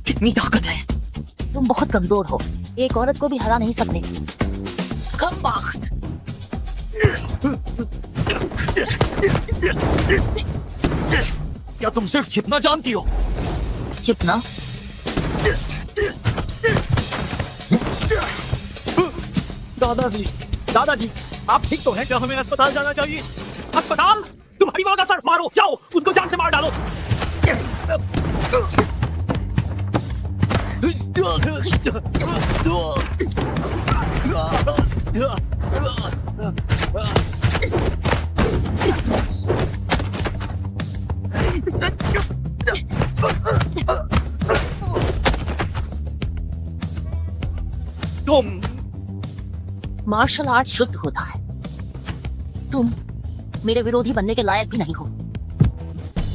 Speaker 1: कितनी ताकत है? तुम बहुत कमजोर हो, एक औरत को भी हरा नहीं सकते।
Speaker 6: कम वक्त।
Speaker 2: क्या तुम सिर्फ छिपना जानती हो?
Speaker 1: छिपना?
Speaker 3: दादाजी, आप ठीक तो हैं? क्या हमें अस्पताल जाना चाहिए? अस्पताल? तुम्हारी माँ का सर मारो, जाओ उसको जान से मार डालो। तुम
Speaker 1: मार्शल आर्ट शुद्ध होता है। तुम मेरे विरोधी बनने के लायक भी नहीं हो।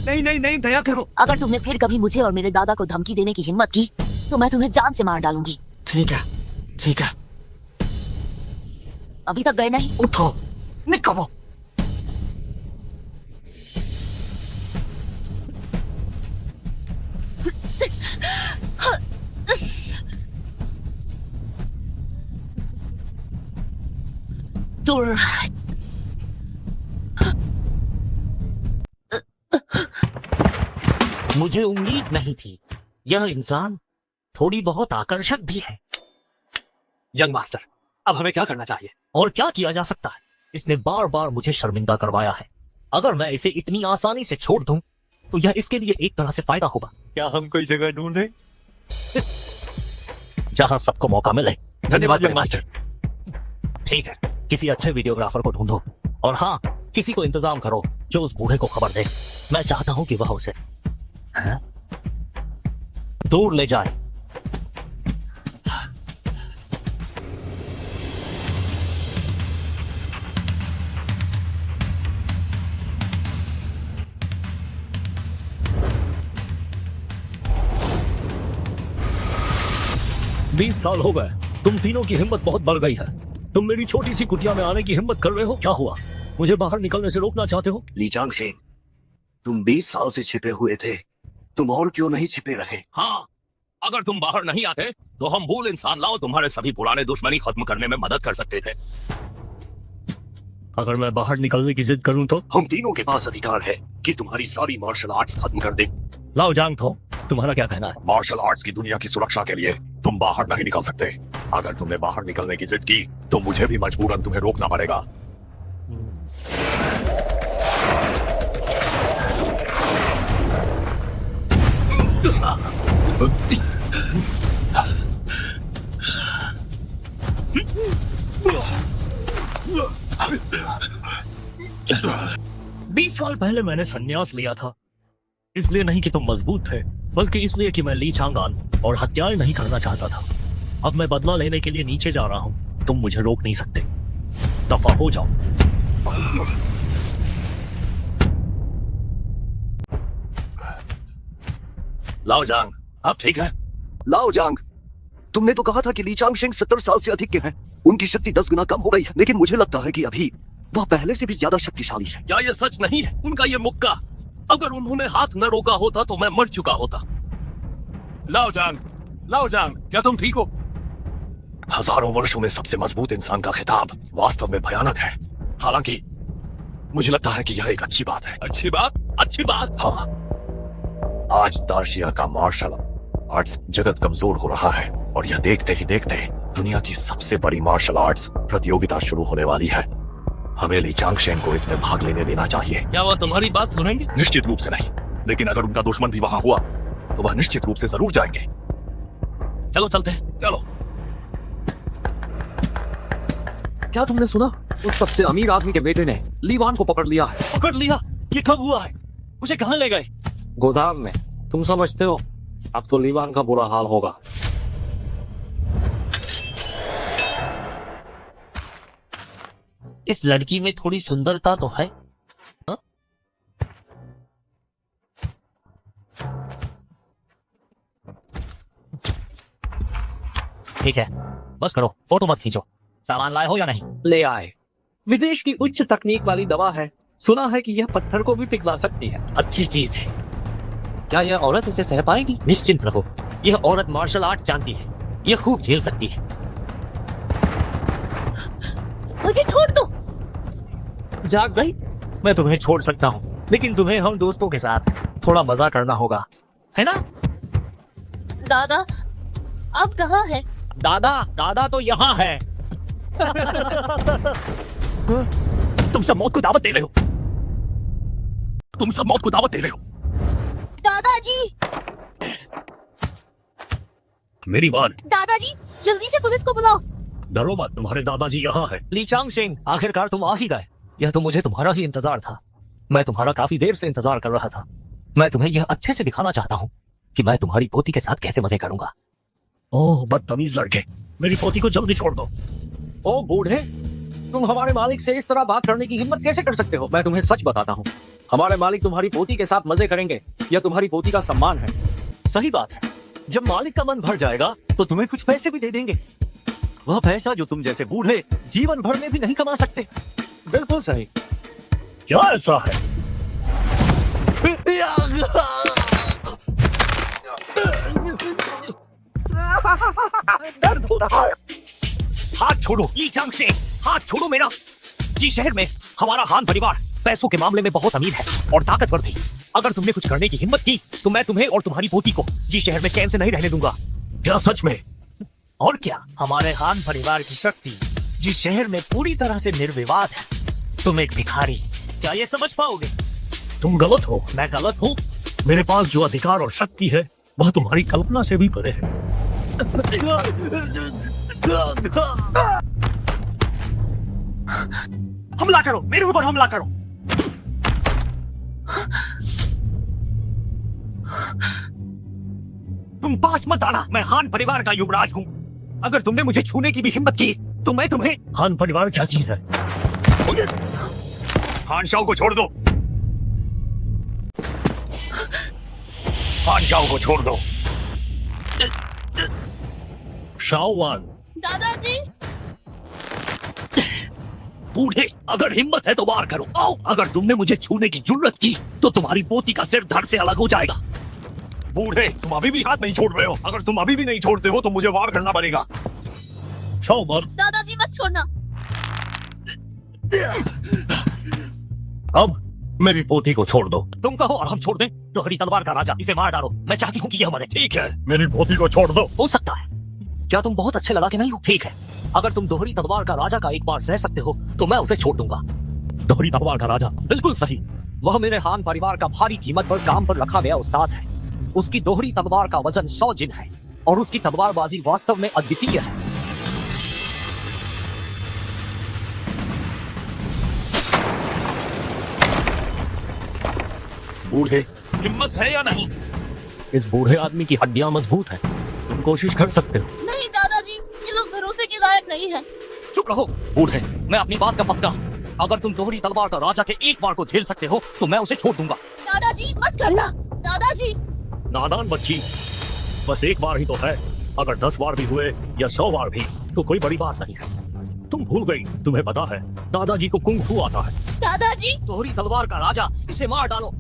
Speaker 3: नहीं, दया करो।
Speaker 1: अगर तुमने फिर कभी मुझे और मेरे दादा को धमकी देने की हिम्मत की तो मैं तुम्हें जान से मार डालूंगी।
Speaker 3: ठीक है, ठीक है।
Speaker 1: अभी तक गए नहीं?
Speaker 3: उठो, निकलो।
Speaker 1: दूर।
Speaker 6: मुझे उम्मीद नहीं थी। यह इंसान थोड़ी बहुत आकर्षक भी है।
Speaker 3: यंग मास्टर, अब हमें क्या करना चाहिए?
Speaker 6: और क्या किया जा सकता है? इसने बार बार मुझे शर्मिंदा करवाया है। अगर मैं इसे इतनी आसानी से छोड़ दूं तो यह इसके लिए एक तरह से फायदा होगा।
Speaker 4: क्या हम कोई जगह ढूंढें?
Speaker 6: जहां सबको मौका मिले।
Speaker 4: धन्यवाद यंग मास्टर।
Speaker 6: ठीक है, किसी अच्छे वीडियोग्राफर को ढूंढो और हाँ, किसी को इंतजाम करो जो उस बूढ़े को खबर दे। मैं चाहता हूं कि वह उसे दूर ले जाए।
Speaker 2: 20 साल हो गए, तुम तीनों की हिम्मत बहुत बढ़ गई है। तुम मेरी छोटी सी कुटिया में आने की हिम्मत कर रहे हो, क्या हुआ? मुझे बाहर निकलने से रोकना चाहते हो?
Speaker 7: लीचांग सिंह, तुम 20 साल से छिपे हुए थे, तुम और क्यों नहीं छिपे रहे?
Speaker 6: हाँ, अगर तुम बाहर नहीं आते तो हम भूल इंसान लाओ तुम्हारे सभी पुराने दुश्मनी खत्म करने में मदद कर सकते थे।
Speaker 2: अगर मैं बाहर निकलने की जिद करूं तो?
Speaker 7: हम तीनों के पास अधिकार है कि तुम्हारी सारी मार्शल आर्ट्स खत्म कर दें।
Speaker 2: लाओ जांग थो, तुम्हारा क्या कहना है?
Speaker 8: मार्शल आर्ट्स की दुनिया की सुरक्षा के लिए तुम बाहर नहीं निकल सकते। अगर तुमने बाहर निकलने की जिद की तो मुझे भी मजबूरन तुम्हें रोकना पड़ेगा।
Speaker 2: बीस साल पहले मैंने संन्यास लिया था, इसलिए नहीं कि तुम मजबूत थे, बल्कि इसलिए कि मैं ली चांगान और हत्याएं नहीं करना चाहता था। अब मैं बदला लेने के लिए नीचे जा रहा हूं, तुम मुझे रोक नहीं सकते। दफा हो जाओ।
Speaker 6: लाओ जांग, अब ठीक है?
Speaker 7: लाओ जांग, तुमने तो कहा था कि लीचांग सिंह 70 साल से अधिक के हैं। उनकी शक्ति 10 गुना कम हो गई है, लेकिन मुझे लगता है कि अभी वह पहले से भी ज्यादा शक्तिशाली है।
Speaker 6: क्या ये सच नहीं है? उनका ये मुक्का, अगर उन्होंने हाथ न रोका होता तो मैं मर चुका होता। लाओ जांग, क्या तुम ठीक हो? हजारों वर्षों में सबसे मजबूत इंसान का खिताब वास्तव में भयानक है। हालांकि मुझे लगता है कि यह एक अच्छी बात है। अच्छी बात? हाँ, आज दार्शिया का मार्शल आर्ट्स जगत कमजोर हो रहा है और यह देखते ही देखते दुनिया की सबसे बड़ी मार्शल आर्ट्स प्रतियोगिता शुरू होने वाली है। हमें ली चांगशेन को इसमें भाग लेने देना चाहिए। क्या वह तुम्हारी बात सुनेंगे? निश्चित रूप से नहीं, लेकिन अगर उनका दुश्मन भी वहां हुआ तो वह निश्चित रूप से जरूर जाएंगे। चलो चलते हैं, चलो।
Speaker 3: क्या तुमने सुना? उस सबसे अमीर आदमी के बेटे ने लीवान को पकड़ लिया है।
Speaker 2: पकड़ लिया? ये कब हुआ है? उसे कहाँ ले गए?
Speaker 3: गोदाम में। तुम समझते हो, अब तो लीवान का बुरा हाल होगा।
Speaker 6: इस लड़की में थोड़ी सुंदरता तो है। हा? ठीक है, बस करो, फोटो मत खींचो। सामान लाए हो या नहीं?
Speaker 3: ले आए। विदेश की उच्च तकनीक वाली दवा है। सुना है कि यह पत्थर को भी पिघला सकती है।
Speaker 6: अच्छी चीज है। क्या यह औरत इसे सह पाएगी? निश्चिंत रहो, यह औरत मार्शल आर्ट जानती है, यह खूब झेल सकती है।
Speaker 1: मुझे छोड़ दो।
Speaker 6: जाग गई? मैं तुम्हें छोड़ सकता हूँ, लेकिन तुम्हें हम दोस्तों के साथ थोड़ा मजा करना होगा, है ना?
Speaker 1: दादा, अब कहाँ है?
Speaker 6: दादा तो यहाँ है।
Speaker 2: तुम सब मौत को दावत दे रहे हो।
Speaker 1: दादाजी,
Speaker 2: मेरी बात।
Speaker 1: दादाजी, जल्दी से पुलिस को बुलाओ।
Speaker 2: डरो मत, तुम्हारे दादाजी यहाँ है।
Speaker 6: ली चांगशेन, आखिरकार तुम आ ही गए। यह तो मुझे तुम्हारा ही इंतजार था। मैं तुम्हारा काफी देर से इंतजार कर रहा था। मैं तुम्हें यह अच्छे से दिखाना चाहता हूँ कि मैं तुम्हारी पोती के साथ कैसे मजे करूंगा।
Speaker 2: ओह बदतमीज लड़के, मेरी पोती को जल्दी छोड़ दो।
Speaker 3: ओ बूढ़े, तुम हमारे मालिक से इस तरह बात करने की हिम्मत कैसे कर सकते हो? मैं तुम्हें सच बताता हूँ, हमारे मालिक तुम्हारी पोती के साथ मजे करेंगे। यह तुम्हारी पोती का सम्मान है।
Speaker 2: सही बात है, जब मालिक का मन भर जाएगा तो तुम्हें कुछ पैसे भी दे देंगे। वह पैसा जो तुम जैसे बूढ़े जीवन भर में भी नहीं कमा सकते।
Speaker 3: बिल्कुल सही।
Speaker 2: क्या ऐसा है?
Speaker 7: दर्द हो रहा है।
Speaker 6: हाथ छोड़ो ली चांगशेन, हाथ छोड़ो मेरा। जी शहर में हमारा हान परिवार पैसों के मामले में बहुत अमीर है और ताकतवर भी। अगर तुमने कुछ करने की हिम्मत की तो मैं तुम्हें और तुम्हारी पोती को जी शहर में चैन से नहीं रहने दूंगा।
Speaker 2: क्या सच में?
Speaker 6: और क्या, हमारे हान परिवार की शक्ति जी शहर में पूरी तरह से निर्विवाद है। तुम एक भिखारी, क्या ये समझ पाओगे?
Speaker 2: तुम गलत हो।
Speaker 6: मैं गलत हूँ?
Speaker 2: मेरे पास जो अधिकार और शक्ति है वह तुम्हारी कल्पना से भी परे है।
Speaker 6: हमला करो, मेरे ऊपर हमला करो। तुम पास मत आना, मैं हान परिवार का युवराज हूँ। अगर तुमने मुझे छूने की भी हिम्मत की तो मैं तुम्हें।
Speaker 2: हान परिवार क्या चीज है?
Speaker 8: हान शाओ को छोड़ दो। हान शाओ को छोड़ दो।
Speaker 2: शाओवान,
Speaker 1: दादाजी
Speaker 6: बूढ़े, अगर हिम्मत है तो वार करो। आओ, अगर तुमने मुझे छूने की जुर्रत की तो तुम्हारी पोती का सिर धड़ से अलग हो जाएगा।
Speaker 8: बूढ़े, तुम अभी भी हाथ नहीं छोड़ रहे हो। अगर तुम अभी भी नहीं छोड़ते हो तो मुझे वार करना पड़ेगा।
Speaker 2: शाओवान,
Speaker 1: दादाजी मत छोड़ना।
Speaker 2: अब मेरी पोती को छोड़ दो।
Speaker 6: तुम कहो और हम छोड़ दें। दोहरी तलवार का राजा, इसे मार डालो। मैं चाहती हूँ कि यह मरे।
Speaker 8: ठीक है,
Speaker 2: मेरी पोती को छोड़ दो।
Speaker 6: हो सकता है। क्या तुम बहुत अच्छे लड़ाके नहीं हो? ठीक है, अगर तुम दोहरी तलवार का राजा का एक बार सह सकते हो तो मैं उसे छोड़ दूंगा।
Speaker 2: दोहरी तलवार का राजा,
Speaker 6: बिल्कुल सही। वह मेरे हान परिवार का भारी कीमत पर काम पर रखा गया उस्ताद है। उसकी दोहरी तलवार का वजन 100 जिन है और उसकी तलवारबाजी वास्तव में अद्वितीय है।
Speaker 8: बूढ़े, हिम्मत है या नहीं?
Speaker 2: इस बूढ़े आदमी की हड्डियां मजबूत हैं। तुम कोशिश कर सकते हो।
Speaker 1: नहीं दादाजी, ये लोग भरोसे के लायक नहीं है।
Speaker 6: चुप रहो बूढ़े, मैं अपनी बात का पक्का हूँ। अगर तुम दोहरी तलवार का राजा के एक बार को झेल सकते हो तो मैं उसे छोड़ दूंगा।
Speaker 1: दादाजी मत करना। दादाजी
Speaker 2: नादान बच्ची, बस एक बार ही तो है। अगर 10 बार भी हुए या 100 बार भी तो कोई बड़ी बात नहीं है। तुम भूल गई, तुम्हें पता है दादाजी को कुंग फू आता है।
Speaker 1: दादाजी
Speaker 6: दोहरी तलवार का राजा, इसे मार डालो।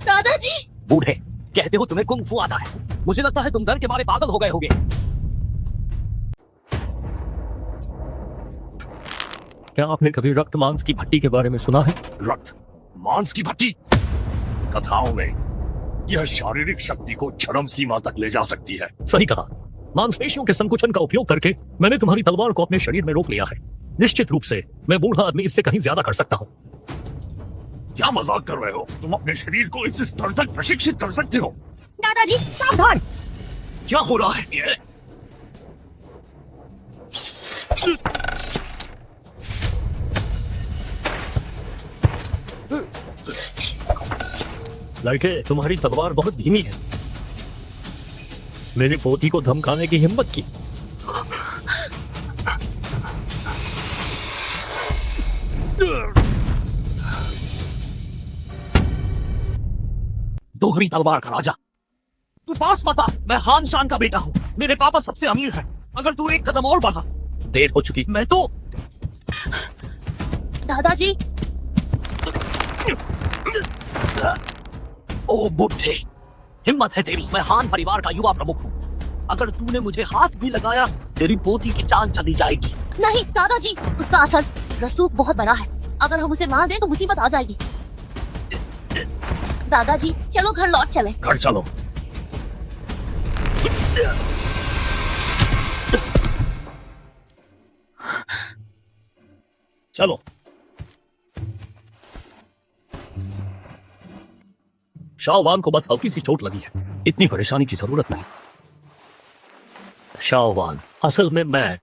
Speaker 1: दादाजी
Speaker 6: बूढ़े, कहते हो तुम्हें कुंग फू आता है। मुझे लगता है तुम डर के मारे पागल हो गए होगे।
Speaker 2: क्या आपने कभी रक्त मांस की भट्टी के बारे में सुना है?
Speaker 8: रक्त मांस की भट्टी? कथाओं में यह शारीरिक शक्ति को चरम सीमा तक ले जा सकती है।
Speaker 2: सही कहा। मांसपेशियों के संकुचन का उपयोग करके मैंने तुम्हारी तलवार को अपने शरीर में रोक लिया है। निश्चित रूप से मैं बूढ़ा आदमी इससे कहीं ज्यादा कर सकता हूँ।
Speaker 8: क्या मजाक कर रहे हो? तुम अपने शरीर को इस स्तर तक प्रशिक्षित कर सकते हो?
Speaker 1: दादाजी सावधान।
Speaker 8: क्या हो रहा है ये?
Speaker 2: लड़के, तुम्हारी तलवार बहुत धीमी है। मेरी पोती को धमकाने की हिम्मत की।
Speaker 6: दोहरी तलवार का राजा, तू पास मत आ। मैं हान शान का बेटा हूँ। मेरे पापा सबसे अमीर हैं। अगर तू एक कदम और बढ़ा,
Speaker 2: देर हो चुकी।
Speaker 6: मैं तो
Speaker 1: दादाजी
Speaker 6: ओ बुढ़े, हिम्मत है तेरी। मैं हान परिवार का युवा प्रमुख हूँ। अगर तूने मुझे हाथ भी लगाया, तेरी पोती की जान चली जाएगी।
Speaker 1: नहीं दादाजी, उसका असर रसूख बहुत बड़ा है। अगर हम उसे मार दें तो मुसीबत आ जाएगी। दादाजी चलो घर लौट चले।
Speaker 2: घर चलो। चलो। शाओवान को बस हल्की सी चोट लगी है। इतनी परेशानी की जरूरत नहीं। शाओवान, असल में मैं।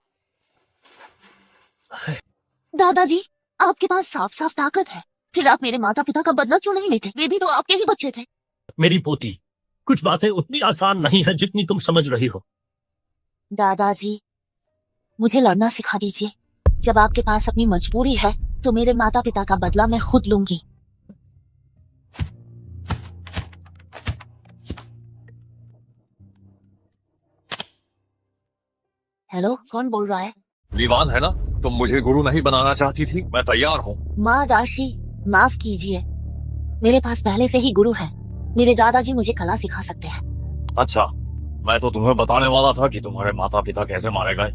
Speaker 1: दादाजी आपके पास साफ साफ ताकत है, फिर आप मेरे माता पिता का बदला क्यों नहीं लेते? वे भी तो आपके ही बच्चे थे।
Speaker 2: मेरी पोती, कुछ बातें उतनी आसान नहीं है जितनी तुम समझ रही हो।
Speaker 1: दादाजी मुझे लड़ना सिखा दीजिए। जब आपके पास अपनी मजबूरी है तो मेरे माता पिता का बदला मैं खुद लूंगी। हेलो, कौन बोल रहा है?
Speaker 8: लीवान है ना? तुम मुझे गुरु नहीं बनाना चाहती थी? मैं तैयार हूँ।
Speaker 1: माँ दाशी माफ कीजिए, मेरे पास पहले से ही गुरु है। मेरे दादाजी मुझे कला सिखा सकते हैं।
Speaker 8: अच्छा, मैं तो तुम्हें बताने वाला था कि तुम्हारे माता पिता कैसे मारे गए।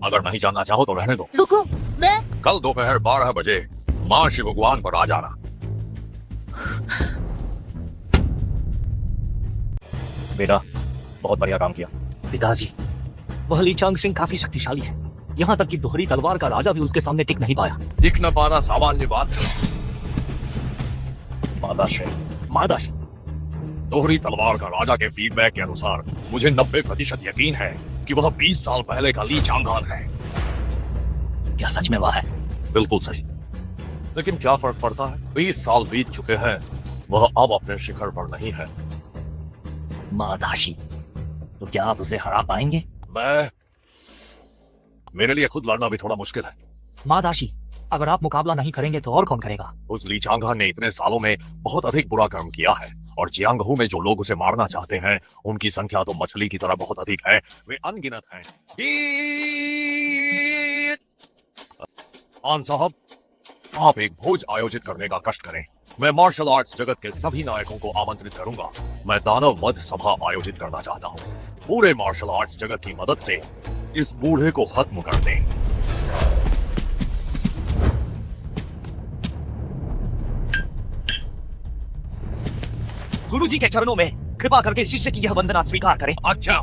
Speaker 8: अगर नहीं जानना चाहो तो रहने दो।
Speaker 1: रुको, मैं
Speaker 8: कल दोपहर 12 बजे माँ शिव भगवान पर आ जाना।
Speaker 6: बेटा, बहुत बढ़िया काम किया। पिताजी, वह ली चांग सिंह काफी शक्तिशाली है। यहाँ तक कि दोहरी तलवार का राजा भी उसके सामने टिक नहीं पाया।
Speaker 8: टिक न पाना सामान्य बात है।
Speaker 6: मादाश,
Speaker 8: दोहरी तलवार का राजा के फीडबैक के अनुसार मुझे 90% यकीन है कि वह 20 साल पहले का ली चांगान है।
Speaker 6: क्या सच में वह है?
Speaker 8: बिल्कुल सही। लेकिन क्या फर्क पड़ता है? 20 साल बीत चुके हैं, वह अब अपने शिखर पर नहीं है।
Speaker 6: मादाशी, तो क्या आप उसे हरा पाएंगे?
Speaker 8: मेरे लिए खुद लड़ना भी थोड़ा मुश्किल है।
Speaker 6: मादाशी, अगर आप मुकाबला नहीं करेंगे तो और कौन करेगा?
Speaker 8: उस ली चांगान ने इतने सालों में बहुत अधिक बुरा कर्म किया है और जियांगहू में जो लोग उसे मारना चाहते हैं उनकी संख्या तो मछली की तरह बहुत अधिक है। वे अनगिनत हैं। खान साहब, आप एक भोज आयोजित करने का कष्ट करें। मैं मार्शल आर्ट्स जगत के सभी नायकों को आमंत्रित करूंगा। मैं दानव वध सभा आयोजित करना चाहता हूँ। पूरे मार्शल आर्ट्स जगत की मदद से इस बूढ़े को खत्म कर दें।
Speaker 6: गुरुजी के चरणों में कृपा करके शिष्य की यह वंदना स्वीकार करें।
Speaker 8: अच्छा।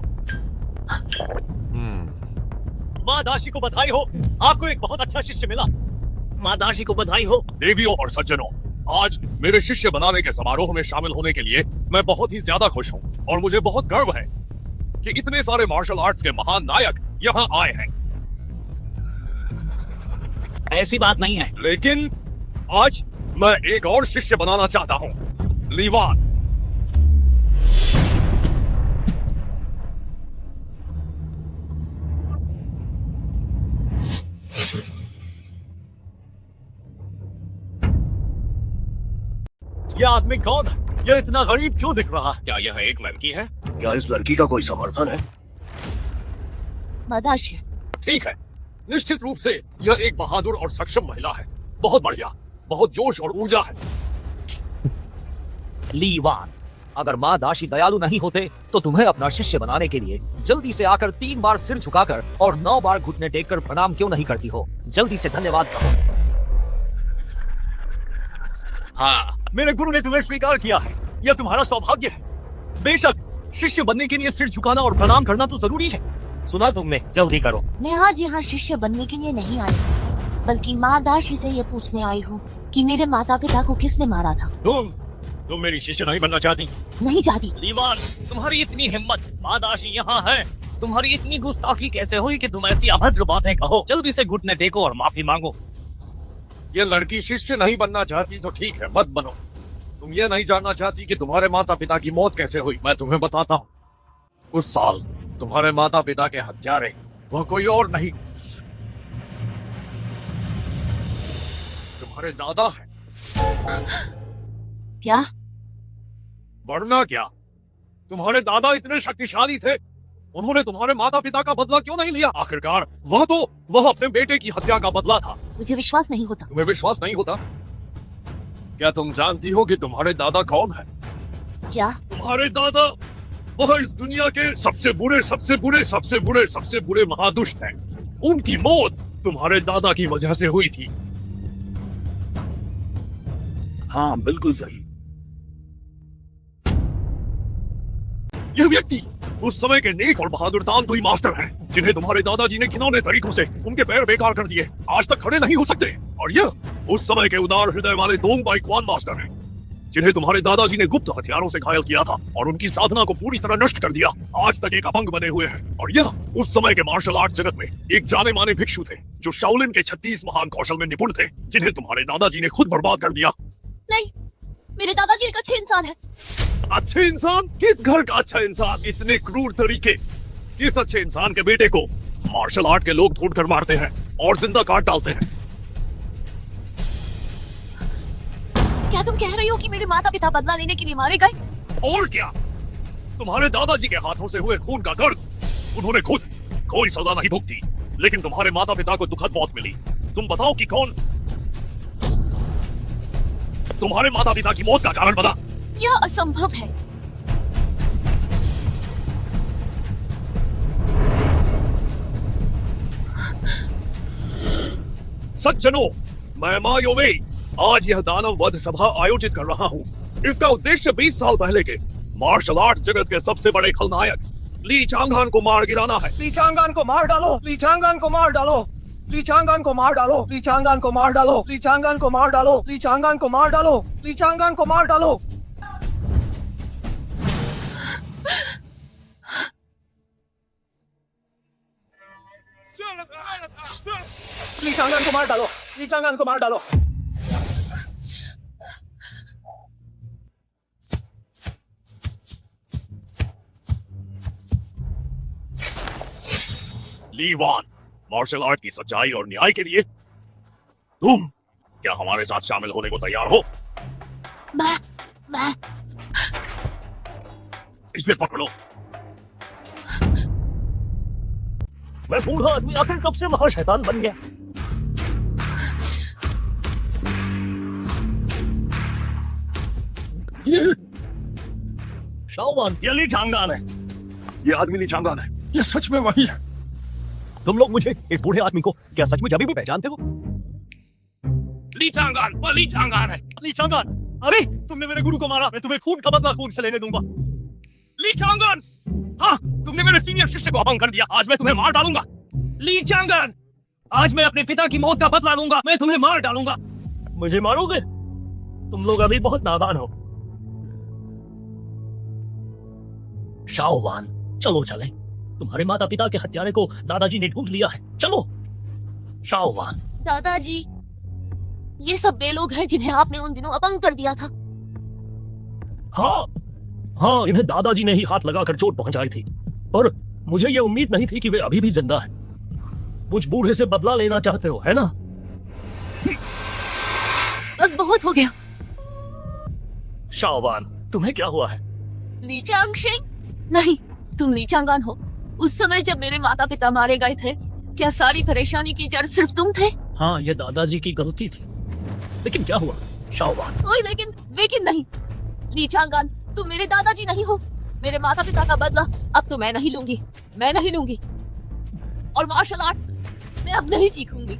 Speaker 3: माँ दासी को बधाई हो, आपको एक बहुत अच्छा शिष्य मिला। माँ दासी को बधाई हो।
Speaker 8: देवियों और सज्जनों, आज मेरे शिष्य बनाने के समारोह में शामिल होने के लिए मैं बहुत ही ज्यादा खुश हूँ और मुझे बहुत गर्व है कि इतने सारे मार्शल आर्ट्स के महान नायक यहाँ आए हैं।
Speaker 3: ऐसी बात नहीं है।
Speaker 8: लेकिन आज मैं एक और शिष्य बनाना चाहता हूँ, ली वान।
Speaker 3: यह आदमी कौन है? यह इतना गरीब क्यों दिख रहा है?
Speaker 8: क्या यह एक लड़की है?
Speaker 7: क्या इस लड़की का कोई समर्थन है?
Speaker 1: मदाशी
Speaker 8: ठीक है, निश्चित रूप से यह एक बहादुर और सक्षम महिला है। बहुत बढ़िया, बहुत जोश और ऊर्जा है।
Speaker 6: ली वान, अगर माँ दासी दयालु नहीं होते तो तुम्हें अपना शिष्य बनाने के लिए जल्दी से आकर 3 बार सिर झुकाकर और 9 बार घुटने टेककर प्रणाम क्यों नहीं करती हो? जल्दी से धन्यवाद कहो।
Speaker 3: हाँ, मेरे गुरु ने तुम्हें स्वीकार किया है। यह तुम्हारा सौभाग्य है। बेशक शिष्य बनने के लिए सिर झुकाना और प्रणाम करना तो जरूरी है।
Speaker 6: सुना तुमने, जल्दी करो।
Speaker 1: मैं आज यहाँ शिष्य बनने के लिए नहीं आई, बल्कि माँ दासी से ये पूछने आई हूँ कि मेरे माता पिता को किसने मारा था।
Speaker 8: तुम मेरी शिष्य नहीं बनना चाहती?
Speaker 1: नहीं चाहती।
Speaker 3: लीवान, तुम्हारी इतनी हिम्मत, माँ दासी यहाँ है। तुम्हारी इतनी गुस्ताखी कैसे हुई कि तुम ऐसी अभद्र बातें कहो? जल्दी से घुटने टेको और माफी मांगो।
Speaker 8: ये लड़की शिष्य नहीं बनना चाहती तो ठीक है, मत बनो। तुम ये नहीं जानना चाहती कि तुम्हारे माता पिता की मौत कैसे हुई? मैं तुम्हें बताता हूँ। उस साल तुम्हारे माता पिता के हत्यारे वह कोई और नहीं, तुम्हारे दादा हैं।
Speaker 1: क्या?
Speaker 8: वरना क्या? तुम्हारे दादा इतने शक्तिशाली थे, उन्होंने तुम्हारे माता पिता का बदला क्यों नहीं लिया? आखिरकार वह अपने बेटे की हत्या का बदला था।
Speaker 1: मुझे विश्वास नहीं होता।
Speaker 8: तुम्हें विश्वास नहीं होता? क्या तुम जानती हो कि तुम्हारे दादा कौन है?
Speaker 1: क्या?
Speaker 8: तुम्हारे दादा वह इस दुनिया के सबसे बुरे महादुष्ट हैं। उनकी मौत तुम्हारे दादा की वजह से हुई थी। हाँ, बिल्कुल सही। यह व्यक्ति उस समय के नेक और बहादुर तानतुई मास्टर हैं, जिन्हें तुम्हारे दादाजी ने घिनौने तरीकों से उनके पैर बेकार कर दिए, आज तक खड़े नहीं हो सकते। और यह उस समय के उदार हृदय वाले दोंग बाई क्वान मास्टर हैं, जिन्हें तुम्हारे दादाजी ने गुप्त हथियारों से घायल किया था और उनकी साधना को पूरी तरह नष्ट कर दिया। आज तक एक अपंग बने हुए हैं। और यह उस समय के मार्शल आर्ट जगत में एक जाने माने भिक्षु थे, जो शाओलिन के 36 महान कौशल में निपुण थे, जिन्हें तुम्हारे दादाजी ने खुद बर्बाद कर दिया।
Speaker 1: नहीं, मेरे दादाजी एक अच्छे इंसान है।
Speaker 8: अच्छे इंसान? किस घर का अच्छा इंसान? इतने क्रूर तरीके? किस अच्छे इंसान के बेटे को मार्शल आर्ट के लोग ढूंढकर मारते हैं और जिंदा काट डालते हैं?
Speaker 1: क्या तुम कह रही हो कि मेरे माता पिता बदला लेने के लिए मारे गए?
Speaker 8: और क्या, तुम्हारे दादाजी के हाथों से हुए खून का कर्ज उन्होंने खुद कोई सजा नहीं भुगती, लेकिन तुम्हारे माता पिता को दुखद मौत मिली। तुम बताओ कि कौन तुम्हारे माता पिता की मौत का कारण बना?
Speaker 1: यह असंभव है।
Speaker 8: सज्जनों, मैं मा योवेई आज यह दानव वध सभा आयोजित कर रहा हूँ। इसका उद्देश्य 20 साल पहले के मार्शल आर्ट जगत के सबसे बड़े खलनायक ली चांगान को मार गिराना है।
Speaker 3: ली चांगान को मार डालो, ली चांगान को मार डालो, ली चांगान को मार डालो, ली चांगान को मार डालो, ली चांगान को मार डालो, ली चांगान को मार डालो, ली चांगान को मार डालो। ली चांगान को मार डालो, ली चांगान को मार डालो।
Speaker 8: ली वान, मार्शल आर्ट की सच्चाई और न्याय के लिए तुम क्या हमारे साथ शामिल होने को तैयार हो?
Speaker 1: मैं
Speaker 8: इसे पकड़ो।
Speaker 2: मैं बूढ़ा आदमी आखिर कब से महाशैतान बन गया? शाओवान, ये ली चांगान है।
Speaker 7: ये आदमी ली चांगान है।
Speaker 4: ये सच में वही है।
Speaker 3: तुम लोग मुझे इस बूढ़े आदमी को क्या सच में अभी भी पहचानते हो?
Speaker 8: ली चांगान, वो ली चांगान है।
Speaker 4: ली चांगान, अरे तुमने मेरे गुरु को मारा, मैं तुम्हें खून का बदला खून से लेने दूंगा।
Speaker 8: ली चांगान, हाँ, तुमने मेरे सीनियर शिष्य को अपमान कर दिया, आज मैं तुम्हें मार डालूंगा। ली चांगान, आज मैं अपने पिता की मौत का बदला लूंगा, मैं तुम्हें मार डालूंगा।
Speaker 2: मुझे मारोगे? तुम लोग अभी बहुत नादान हो। शाओवान, चलो चले। तुम्हारे माता पिता के हत्यारे को दादाजी ने ढूंढ लिया है, चलो। शाओवान,
Speaker 1: दादाजी, ये सब वे लोग हैं जिन्हें आपने उन दिनों अपंग कर दिया था।
Speaker 2: हाँ हाँ, इन्हें दादाजी ने ही हाथ लगाकर चोट पहुंचाई थी, पर मुझे ये उम्मीद नहीं थी कि वे अभी भी जिंदा हैं। मुझ बूढ़े से बदला लेना चाहते हो, है ना?
Speaker 1: बस बहुत हो गया।
Speaker 2: शाओवान, तुम्हें क्या हुआ है?
Speaker 1: ली चांगशिंग? नहीं, तुम ली चांगान हो। उस समय जब मेरे माता पिता मारे गए थे, क्या सारी परेशानी की जड़ सिर्फ तुम थे?
Speaker 2: हाँ, ये दादाजी की गलती थी, लेकिन क्या हुआ शाओवान?
Speaker 1: कोई लेकिन नहीं। ली चांगान, तुम मेरे दादाजी नहीं हो। मेरे माता पिता का बदला अब तो मैं नहीं लूंगी, मैं नहीं लूंगी। और मार्शल आर्ट मैं अब नहीं सीखूंगी।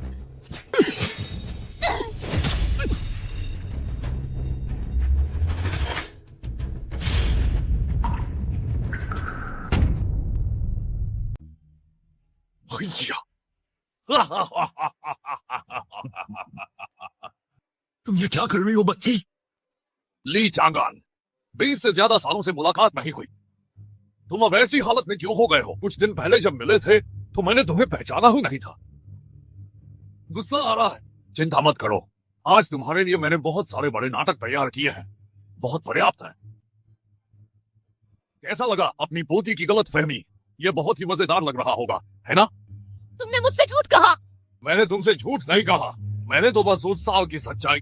Speaker 4: तुम ये क्या कर रही हो बच्ची?
Speaker 8: ली चांगान, 20 से ज्यादा सालों से मुलाकात नहीं हुई, तुम अब ऐसी हालत में क्यों हो गए हो? कुछ दिन पहले जब मिले थे तो मैंने तुम्हें पहचाना ही नहीं था। गुस्सा आ रहा है? चिंता मत करो, आज तुम्हारे लिए मैंने बहुत सारे बड़े नाटक तैयार किए हैं, बहुत पर्याप्त है। कैसा लगा अपनी पोती की गलत फहमी? ये बहुत ही मजेदार लग रहा होगा, है ना?
Speaker 1: तुमने मुझसे झूठ कहा।
Speaker 8: मैंने तुमसे झूठ नहीं कहा, मैंने तो बस उस साल की सच्चाई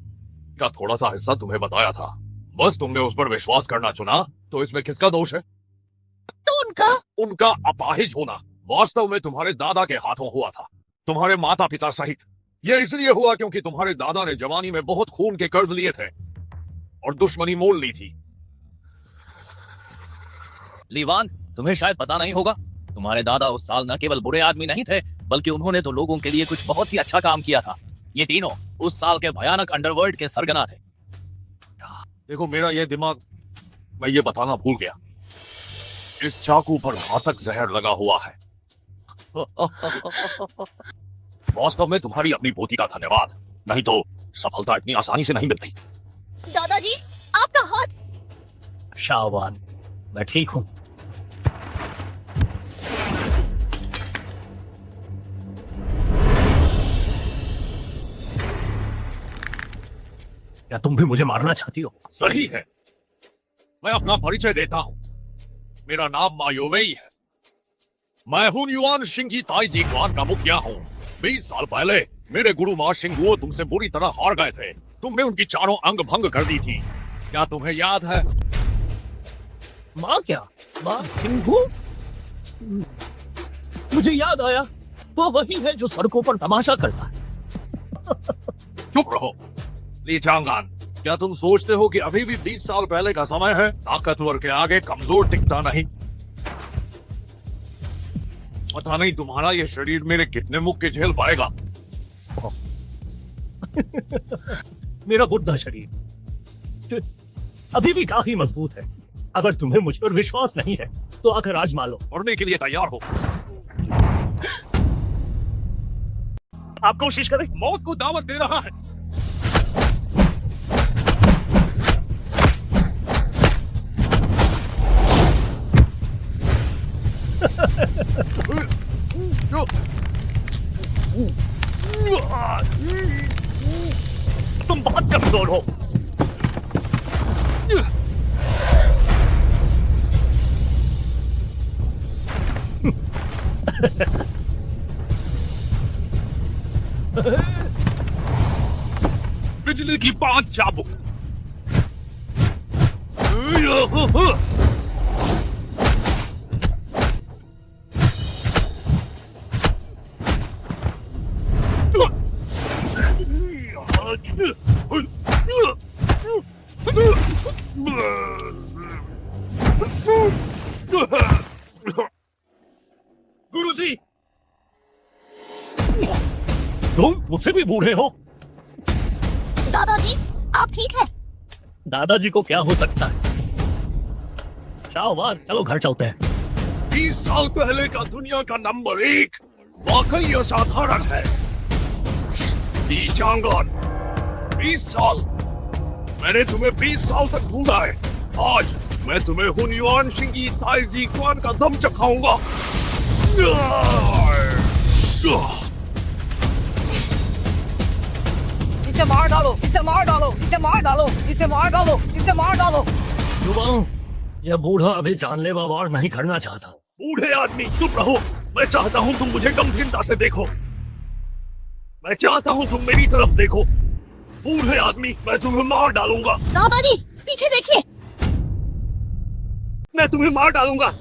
Speaker 8: का थोड़ा सा हिस्सा तुम्हें बताया था। बस तुमने उस पर विश्वास करना चुना, तो इसमें किसका दोष है?
Speaker 1: तो
Speaker 8: उनका अपाहिज होना वास्तव में तुम्हारे दादा के हाथों हुआ था, तुम्हारे माता पिता सहित। यह इसलिए हुआ क्योंकि तुम्हारे दादा ने जवानी में बहुत खून के कर्ज लिए थे और दुश्मनी मोल ली थी।
Speaker 6: लीवान, तुम्हें शायद पता नहीं होगा, तुम्हारे दादा उस साल न केवल बुरे आदमी नहीं थे, बल्कि उन्होंने तो लोगों के लिए कुछ बहुत ही अच्छा काम किया था। ये तीनों उस साल के भयानक अंडरवर्ल्ड के सरगना थे।
Speaker 8: देखो, मेरा यह दिमाग, मैं ये बताना भूल गया, इस चाकू पर घातक जहर लगा हुआ है। वास्तव में तुम्हारी अपनी पोती का धन्यवाद, नहीं तो सफलता इतनी आसानी से नहीं मिलती।
Speaker 1: दादाजी, आपका हाथ।
Speaker 2: शाओवान, मैं ठीक हूं। क्या तुम भी मुझे मारना चाहती हो?
Speaker 8: सही है, मैं अपना परिचय देता हूं। मेरा नाम मायोवेई है। मैं हूं युआन सिंह की ताइजी क्लान का मुखिया हूं। 20 साल पहले मेरे गुरु मां सिंघुओ तुमसे बुरी तरह हार गए थे। तुमने उनकी चारों अंग भंग कर दी थी, क्या तुम्हें याद है?
Speaker 2: माँ क्या? माँ सिंघू? मुझे याद आया, वो वही है जो सड़कों पर तमाशा करता है।
Speaker 8: चुप रहो ली चांगान, क्या तुम सोचते हो कि अभी भी 20 साल पहले का समय है? ताकतवर के आगे कमजोर टिकता नहीं। पता नहीं तुम्हारा ये शरीर मेरे कितने मुक्के झेल पाएगा।
Speaker 2: मेरा बुढ़ा शरीर अभी भी काफी मजबूत है। अगर तुम्हें मुझ पर विश्वास नहीं है तो आकर आजमा लो।
Speaker 8: मरने के लिए तैयार हो।
Speaker 2: आप कोशिश करें।
Speaker 8: मौत को दावत दे रहा है।
Speaker 2: तुम बहुत कमजोर हो।
Speaker 8: बिजली की 5 चाबुक।
Speaker 2: तुम मुझसे भी बूढ़े हो।
Speaker 1: दादाजी आप ठीक है?
Speaker 2: दादाजी को क्या हो सकता है? शाहवान, चलो घर चलते हैं।
Speaker 8: 20 साल पहले का दुनिया का नंबर 1 वाकई असाधारण है। ली चांगान, 20 साल। मैंने तुम्हें 20 साल तक ढूंढा है। आज मैं तुम्हें हुनयुआन शिंगी ताइजी क्वान का दम चखाऊंगा।
Speaker 3: इसे मार डालो, इसे मार डालो, इसे मार डालो, इसे मार डालो, इसे मार डालो।
Speaker 2: युवाओं, यह बूढ़ा अभी जानलेवा वार नहीं करना चाहता।
Speaker 8: बूढ़े आदमी चुप रहो। मैं चाहता हूं तुम मुझे गंभीरता से देखो। मैं चाहता हूं तुम मेरी तरफ देखो। बूढ़े आदमी, मैं तुम्हें मार डालूंगा।
Speaker 1: दादाजी पीछे देखिए।
Speaker 8: मैं तुम्हें मार डालूंगा।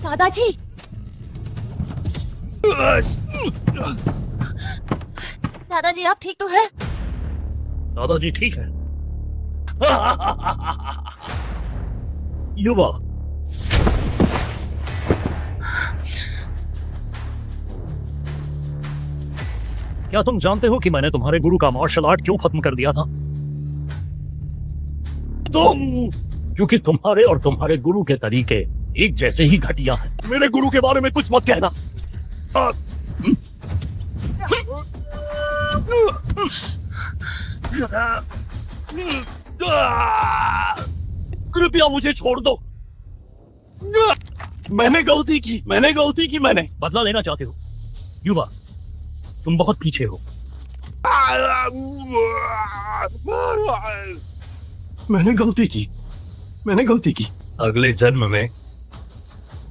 Speaker 1: दादाजी दादाजी आप ठीक तो है?
Speaker 2: दादाजी ठीक है। युवा, क्या तुम जानते हो कि मैंने तुम्हारे गुरु का मार्शल आर्ट क्यों खत्म कर दिया था? क्योंकि तुम्हारे और तुम्हारे गुरु के तरीके एक जैसे ही घटिया हैं।
Speaker 8: मेरे गुरु के बारे में कुछ मत कहना। कृपया मुझे छोड़ दो। मैंने गलती की, मैंने
Speaker 2: बदला लेना चाहते हो? युवा, तुम बहुत पीछे हो।
Speaker 8: मैंने गलती की।
Speaker 2: अगले जन्म में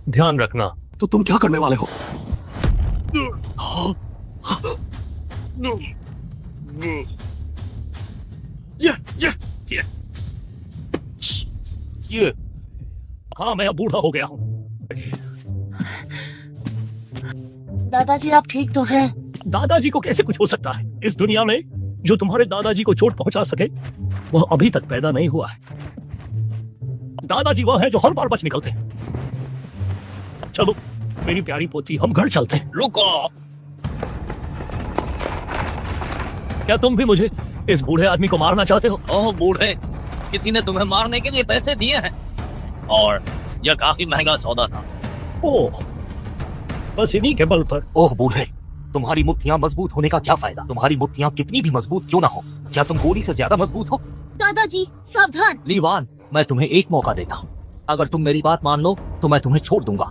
Speaker 2: ध्यान रखना।
Speaker 8: तो तुम क्या करने वाले हो?
Speaker 2: ये हाँ, मैं अब बूढ़ा हो गया हूँ।
Speaker 1: दादाजी आप ठीक तो है?
Speaker 2: दादाजी को कैसे कुछ हो सकता है? इस दुनिया में जो तुम्हारे दादाजी को चोट पहुंचा सके वह अभी तक पैदा नहीं हुआ है। दादाजी वह है जो हर बार बच निकलते हैं। चलो मेरी प्यारी पोती, हम घर चलते हैं।
Speaker 6: रुको।
Speaker 2: क्या तुम भी मुझे इस बूढ़े आदमी को मारना चाहते हो?
Speaker 6: ओह बूढ़े, किसी ने तुम्हें मारने के लिए पैसे दिए हैं और यह काफी महंगा सौदा था।
Speaker 2: ओह, बस इन्हीं के बल पर।
Speaker 6: ओह बूढ़े, तुम्हारी मुट्ठियां मजबूत होने का क्या फायदा? तुम्हारी मुट्ठियां कितनी भी मजबूत क्यों ना हो, क्या तुम गोली से ज्यादा मजबूत हो?
Speaker 1: दादाजी सावधान।
Speaker 6: लीवान, मैं तुम्हें एक मौका देता हूँ। अगर तुम मेरी बात मान लो तो मैं तुम्हें छोड़ दूंगा।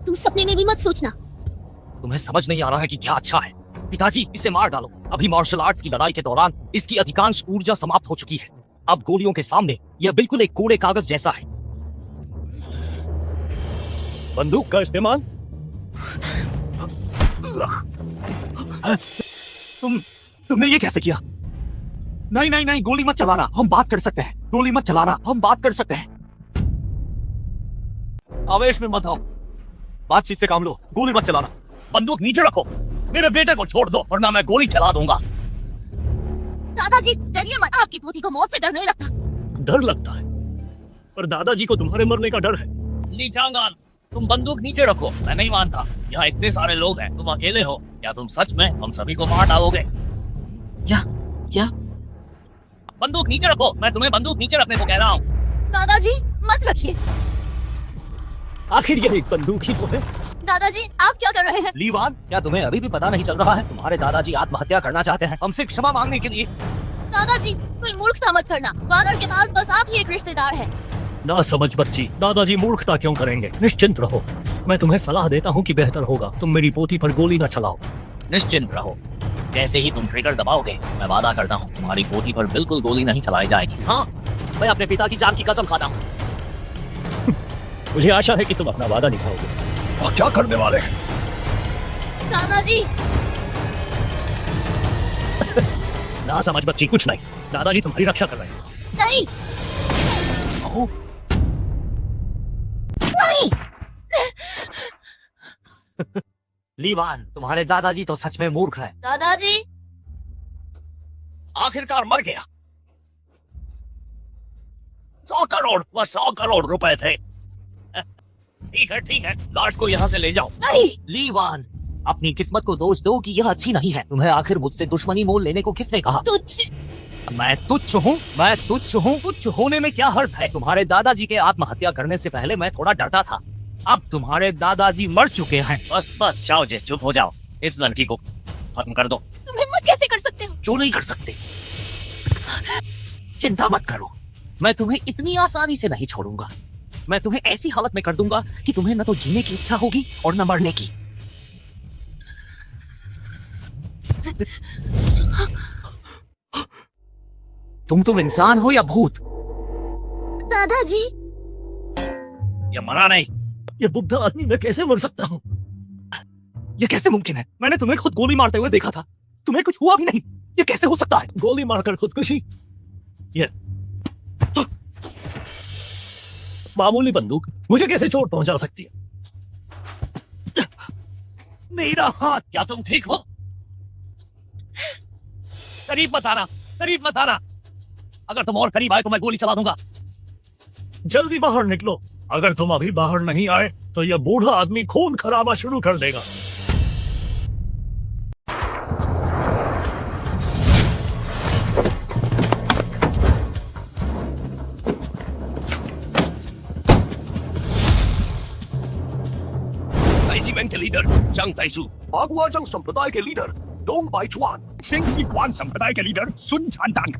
Speaker 1: तुम सपने में भी मत सोचना।
Speaker 6: तुम्हें समझ नहीं आ रहा है कि क्या अच्छा है? पिताजी, इसे मार डालो। अभी मार्शल आर्ट्स की लड़ाई के दौरान इसकी अधिकांश ऊर्जा समाप्त हो चुकी है। अब गोलियों के सामने यह बिल्कुल एक कोड़े कागज जैसा है।
Speaker 2: बंदूक का इस्तेमाल?
Speaker 6: तुमने ये कैसे किया? नहीं नहीं नहीं, गोली मत चलाना, हम बात कर सकते हैं। गोली मत चलाना, हम बात कर सकते हैं। आवेश में मत आओ, बातचीत से काम लो। गोली मत चलाना।
Speaker 2: बंदूक नीचे रखो। मेरे बेटे को छोड़ दो वरना मैं गोली चला दूंगा।
Speaker 1: दादाजी डरिए मत, आपकी पोती को मौत से डर नहीं लगता।
Speaker 2: डर लगता है, पर दादाजी को तुम्हारे मरने का डर है।
Speaker 6: ली चांगान, तुम बंदूक नीचे रखो। मैं नहीं मानता, यहाँ इतने सारे लोग हैं, तुम अकेले हो। क्या तुम सच में हम सभी को मार डालोगे?
Speaker 1: क्या?
Speaker 6: बंदूक नीचे रखो, मैं तुम्हें बंदूक नीचे रखने को कह रहा हूँ।
Speaker 1: दादाजी मत रखिए।
Speaker 2: आखिर ये एक बंदूक ही तो है।
Speaker 1: दादाजी आप क्या कर रहे हैं?
Speaker 6: लीवान, क्या तुम्हें अभी भी पता नहीं चल रहा है? तुम्हारे दादाजी आत्महत्या करना चाहते हैं, हमसे क्षमा मांगने के लिए।
Speaker 1: दादाजी कोई मूर्खता मत करना। फादर के पास बस आप ही एक रिश्तेदार है।
Speaker 2: ना समझ बच्ची, दादाजी मूर्खता क्यों करेंगे? निश्चिंत रहो, मैं तुम्हें सलाह देता हूँ कि बेहतर होगा तुम मेरी पोती पर गोली न चलाओ।
Speaker 6: निश्चिंत रहो, जैसे ही तुम ट्रिगर दबाओगे मैं वादा करता हूँ तुम्हारी पोती पर बिल्कुल गोली नहीं चलाई जाएगी। हाँ, मैं अपने पिता की जान की कसम खाता हूँ।
Speaker 2: मुझे आशा है कि तुम अपना वादा निभाओगे।
Speaker 8: और क्या करने वाले हैं?
Speaker 1: दादाजी
Speaker 2: ना समझ बच्ची, कुछ नहीं, दादाजी तुम्हारी रक्षा कर रहे हैं।
Speaker 1: नहीं।
Speaker 6: लीवान, तुम्हारे दादाजी तो सच में मूर्ख है।
Speaker 1: दादाजी
Speaker 6: आखिरकार मर गया। 100 करोड़, वह 100 करोड़ रुपए थे। ठीक है, लाश को यहाँ से ले जाओ।
Speaker 1: नहीं।
Speaker 6: लीवान, अपनी किस्मत को दोष दो कि यह अच्छी नहीं है। तुम्हें आखिर मुझसे दुश्मनी मोल लेने को किसने कहा?
Speaker 1: तुझ
Speaker 6: मैं तुच्छ हूँ। तुच्छ होने में क्या हर्ज है? तुम्हारे दादाजी के आत्महत्या करने से पहले मैं थोड़ा डरता था। अब तुम्हारे दादाजी मर चुके हैं। बस जाओ जे, चुप हो जाओ। इस लड़की को खत्म कर दो।
Speaker 1: तुम हिम्मत कैसे कर सकते हो?
Speaker 6: क्यों नहीं कर सकते? चिंता मत करो, मैं तुम्हें इतनी आसानी से नहीं छोड़ूंगा। मैं तुम्हें ऐसी हालत में कर दूंगा कि तुम्हें न तो जीने की इच्छा होगी और न मरने की। तुम इंसान हो या भूत?
Speaker 5: दादाजी
Speaker 6: या मरा नहीं?
Speaker 2: ये बुढ़ा आदमी मैं कैसे मर सकता हूँ?
Speaker 6: ये कैसे मुमकिन है? मैंने तुम्हें खुद गोली मारते हुए देखा था। तुम्हें कुछ हुआ भी नहीं। ये कैसे हो सकता है?
Speaker 2: गोली मारकर खुदकुशी? ये मामूली बंदूक मुझे कैसे चोट पहुंचा सकती है?
Speaker 6: मेरा हाथ। क्या तुम ठीक हो? करीब मत आना। अगर तुम और करीब आए तो मैं गोली चला दूंगा।
Speaker 2: जल्दी बाहर निकलो। अगर तुम अभी बाहर नहीं आए तो यह बूढ़ा आदमी खून खराबा शुरू कर देगा।
Speaker 8: ताइजीमेन के लीडर जंग ताइजू, बागुआ जंग संप्रदाय के लीडर डोंग बाइचुआन, शिंग इक्वान संप्रदाय के लीडर सुन झानटांग।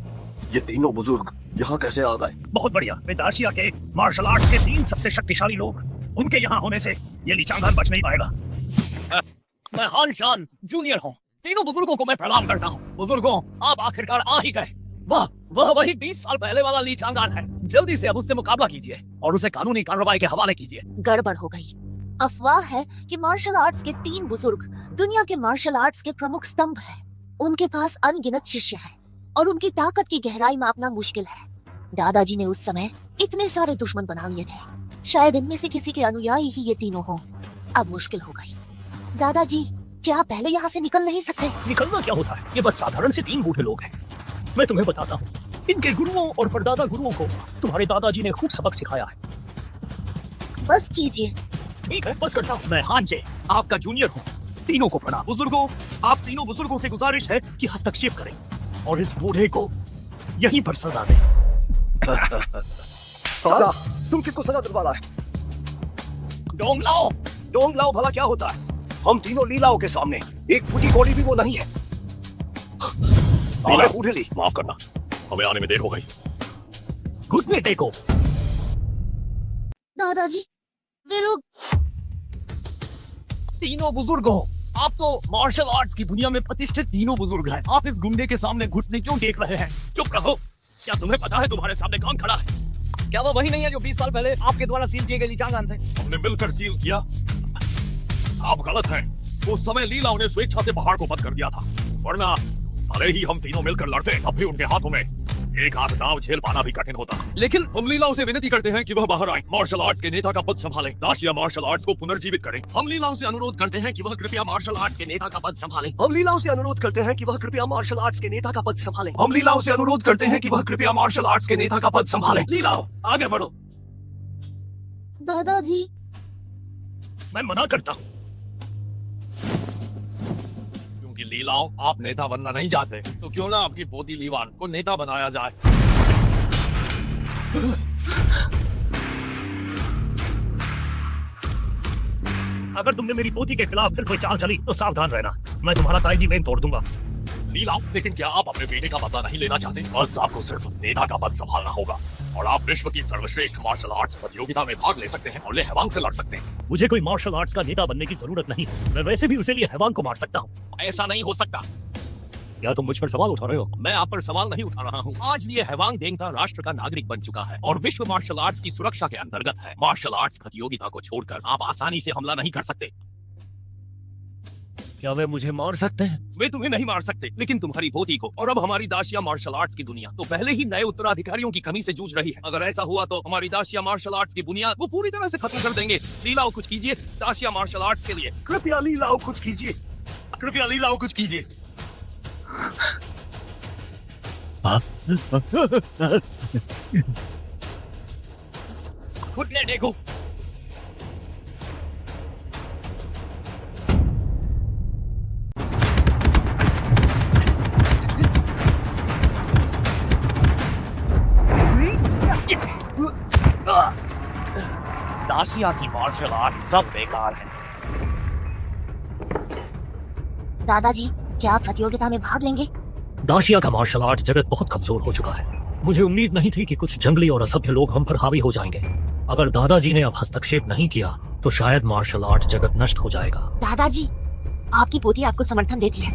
Speaker 7: ये तीनों बुजुर्ग यहाँ कैसे आ गए?
Speaker 8: बहुत बढ़िया। वे दाशिया के मार्शल आर्ट्स के 3 सबसे शक्तिशाली लोग। उनके यहाँ होने से ये लीचांगान बच नहीं पाएगा। मैं हान शान जूनियर हूँ। तीनों बुजुर्गों को मैं प्रणाम करता हूँ। बुजुर्गों, आप आखिरकार आ ही गए। वह वही 20 साल पहले वाला लीचांगान है। जल्दी से अब उससे मुकाबला कीजिए और उसे कानूनी कार्रवाई के हवाले कीजिए।
Speaker 1: गड़बड़ हो गई। अफवाह है कि मार्शल आर्ट्स के 3 बुजुर्ग दुनिया के मार्शल आर्ट्स के प्रमुख स्तंभ हैं। उनके पास अनगिनत शिष्य हैं और उनकी ताकत की गहराई मापना मुश्किल है। दादाजी ने उस समय इतने सारे दुश्मन बना लिए थे। शायद इनमें से किसी के अनुयायी ही ये तीनों हों। अब मुश्किल हो गई। दादाजी, क्या आप पहले यहाँ से निकल नहीं सकते?
Speaker 2: निकलना क्या होता है? ये बस साधारण से 3 बूढ़े लोग हैं। मैं तुम्हें बताता हूँ, इनके गुरुओं और परदादा गुरुओं को तुम्हारे दादाजी ने खूब सबक सिखाया है।
Speaker 1: बस कीजिए।
Speaker 2: ठीक है, बस करता हूँ।
Speaker 6: मैं हानजे, आपका जूनियर हूँ। तीनों को प्रणाम। बुजुर्गों, आप तीनों बुजुर्गों से गुजारिश है कि हस्तक्षेप करें और इस बूढ़े को यहीं पर सजा दें।
Speaker 7: सजा? तुम किसको सजा दिलवा रहा है?
Speaker 6: डोंग लाओ।
Speaker 7: डोंग लाओ भला क्या होता है? हम तीनों लीलाओं के सामने एक फूटी गोली भी वो नहीं है।
Speaker 8: लीला,
Speaker 7: बूढ़े ली,
Speaker 8: माफ करना, हमें आने में देर हो गई।
Speaker 2: घुटने टेको।
Speaker 1: दादाजी, वे लोग।
Speaker 6: तीनों बुजुर्गों, आप तो मार्शल आर्ट्स की दुनिया में प्रतिष्ठित तीनों बुजुर्ग हैं। आप इस गुंडे के सामने घुटने क्यों टेक रहे हैं?
Speaker 8: चुप रहो। क्या तुम्हें पता है तुम्हारे सामने कौन खड़ा है?
Speaker 3: क्या वो वही नहीं है जो 20 साल पहले आपके द्वारा सील किए गए लीचांगान थे?
Speaker 8: हमने मिलकर सील किया। आप गलत हैं। उस समय लीलाओं ने स्वेच्छा से पहाड़ को बंद कर दिया था, वरना भले ही हम तीनों मिलकर लड़ते, तब भी उनके हाथों में एक हाथ दांव झेल पाना भी कठिन होता।
Speaker 3: लेकिन
Speaker 8: हम लीलाओं से विनती करते हैं कि वह बाहर आए, मार्शल आर्ट्स के नेता का पद संभालें, दाशिया मार्शल आर्ट्स को पुनर्जीवित करें।
Speaker 2: हम लीलाओं से अनुरोध करते हैं कि वह कृपया मार्शल आर्ट्स के नेता का पद संभालें।
Speaker 7: हम लीलाओं से अनुरोध करते हैं कि वह कृपया मार्शल आर्ट्स के नेता का पद संभालें।
Speaker 8: हम लीलाओं से अनुरोध करते हैं कि वह कृपया मार्शल आर्ट्स के नेता का पद संभालें। लीलाओं, आगे बढ़ो।
Speaker 1: दादाजी,
Speaker 2: मैं मना करता हूँ।
Speaker 8: क्योंकि लीलाओं, आप नेता बनना नहीं चाहते, तो क्यों ना आपकी पोती लीवान को नेता बनाया जाए।
Speaker 2: अगर तुमने मेरी पोती के खिलाफ फिर कोई चाल चली तो सावधान रहना, मैं तुम्हारा ताइजी वेन तोड़ दूंगा।
Speaker 8: लीलाओं, लेकिन क्या आप अपने बेटे का बदला नहीं लेना चाहते? बस आपको सिर्फ नेता का पद संभालना होगा और आप विश्व की सर्वश्रेष्ठ मार्शल आर्ट्स प्रतियोगिता में भाग ले सकते हैं और ले हैवांग से लड़ सकते हैं।
Speaker 2: मुझे कोई मार्शल आर्ट्स का नेता बनने की जरूरत नहीं, मैं वैसे भी उसे लिए हैवांग को मार सकता हूँ।
Speaker 8: ऐसा नहीं हो सकता।
Speaker 2: क्या तुम मुझ पर सवाल उठा रहे हो?
Speaker 8: मैं आप पर सवाल नहीं उठा रहा हूँ। आज ये हैवांग देंगता राष्ट्र का नागरिक बन चुका है और विश्व मार्शल आर्ट्स की सुरक्षा के अंतर्गत है। मार्शल आर्ट्स प्रतियोगिता को छोड़कर आप आसानी से हमला नहीं कर सकते।
Speaker 2: क्या वे मुझे मार सकते हैं?
Speaker 6: वे तुम्हें नहीं मार सकते, लेकिन तुम्हारी पोती को। और अब हमारी दाशिया मार्शल आर्ट्स की दुनिया तो पहले ही नए उत्तराधिकारियों की कमी से जूझ रही है। अगर ऐसा हुआ तो हमारी दाशिया मार्शल आर्ट्स की बुनियाद वो पूरी तरह से खत्म कर देंगे। लीलाओ कुछ कीजिए दाशिया मार्शल आर्ट्स के लिए।
Speaker 7: कृपया लीलाओ कुछ कीजिए, कृपया लीलाओ कुछ कीजिए।
Speaker 6: घुटने देखो। दाशिया की मार्शल आर्ट सब बेकार है।
Speaker 1: दादाजी, क्या आप प्रतियोगिता में भाग लेंगे?
Speaker 2: दाशिया का मार्शल आर्ट जगत बहुत कमजोर हो चुका है। मुझे उम्मीद नहीं थी कि कुछ जंगली और असभ्य लोग हम पर हावी हो जाएंगे। अगर दादाजी ने अब हस्तक्षेप नहीं किया तो शायद मार्शल आर्ट जगत नष्ट हो जाएगा।
Speaker 1: दादाजी, आपकी पोती आपको समर्थन देती है।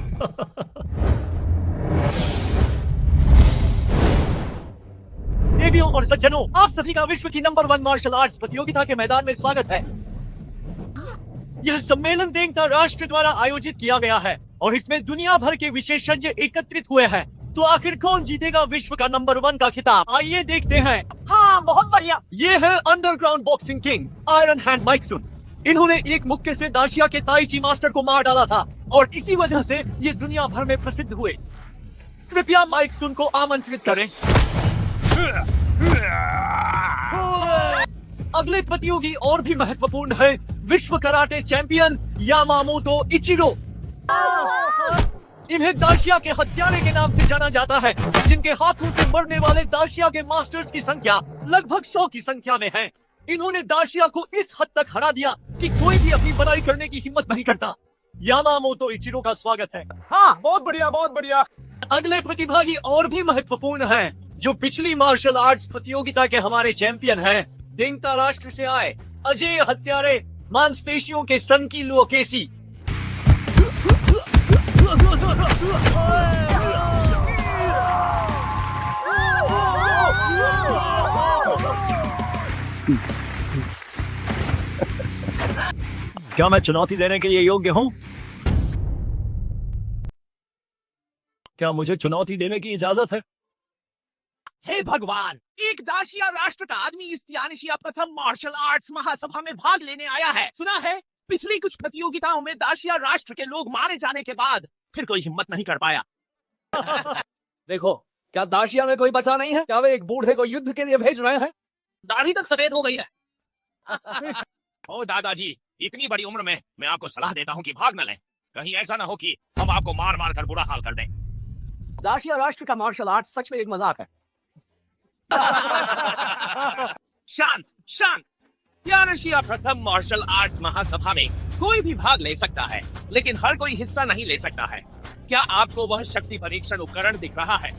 Speaker 9: देवियों और सज्जनों, आप सभी का विश्व की नंबर 1 मार्शल आर्ट्स प्रतियोगिता के मैदान में स्वागत है। यह सम्मेलन देंगता राष्ट्र द्वारा आयोजित किया गया है और इसमें दुनिया भर के विशेषज्ञ एकत्रित हुए हैं। तो आखिर कौन जीतेगा विश्व का नंबर 1 का खिताब? आइए देखते हैं। हाँ, बहुत बढ़िया। ये है underground boxing king iron hand माइकसुन। इन्होंने एक मुक्के से दाशिया के ताइची मास्टर को मार डाला था और इसी वजह से ये दुनिया भर में प्रसिद्ध हुए। कृपया माइकसुन को आमंत्रित करें। अगले प्रतियोगी और भी महत्वपूर्ण है, विश्व कराटे चैंपियन यामामोटो इचिरो। इन्हें दाशिया के हत्यारे के नाम से जाना जाता है, जिनके हाथों से मरने वाले दाशिया के मास्टर्स की संख्या लगभग 100 की संख्या में है। इन्होंने दाशिया को इस हद तक हरा दिया कि कोई भी अपनी बड़ाई करने की हिम्मत नहीं करता। यामामोटो इचिरो का स्वागत है। हाँ, बहुत बढ़िया, बहुत बढ़िया। अगले प्रतिभागी और भी महत्वपूर्ण हैं, जो पिछली मार्शल आर्ट्स प्रतियोगिता के हमारे चैंपियन हैं। देंगता राष्ट्र से आए अजय हत्यारे मांसपेशियों के सनकी लोकेसी।
Speaker 2: क्या मैं चुनौती देने के लिए योग्य हूँ? क्या मुझे चुनौती देने की इजाजत है?
Speaker 6: हे भगवान, एक दाशिया राष्ट्र का आदमी इस तियानिशिया प्रथम मार्शल आर्ट्स महासभा में भाग लेने आया है। सुना है पिछली कुछ प्रतियोगिताओं में दाशिया राष्ट्र के लोग मारे जाने के बाद फिर कोई हिम्मत नहीं कर पाया।
Speaker 3: देखो, क्या दाशिया में कोई बचा नहीं है? क्या वे एक बूढ़े को युद्ध के लिए भेज रहे हैं?
Speaker 6: दाढ़ी तक सफेद हो गई है। ओ दादाजी, इतनी बड़ी उम्र में मैं आपको सलाह देता हूँ कि भाग न लें। कहीं ऐसा ना हो कि हम आपको मार मार कर बुरा हाल कर दें।
Speaker 3: दाशिया राष्ट्र का मार्शल आर्ट सच में एक मजाक है।
Speaker 6: शांत शांत। तियानिशिया प्रथम मार्शल आर्ट्स महासभा में कोई भी भाग ले सकता है, लेकिन हर कोई हिस्सा नहीं ले सकता है। क्या आपको वह शक्ति परीक्षण उपकरण दिख रहा है?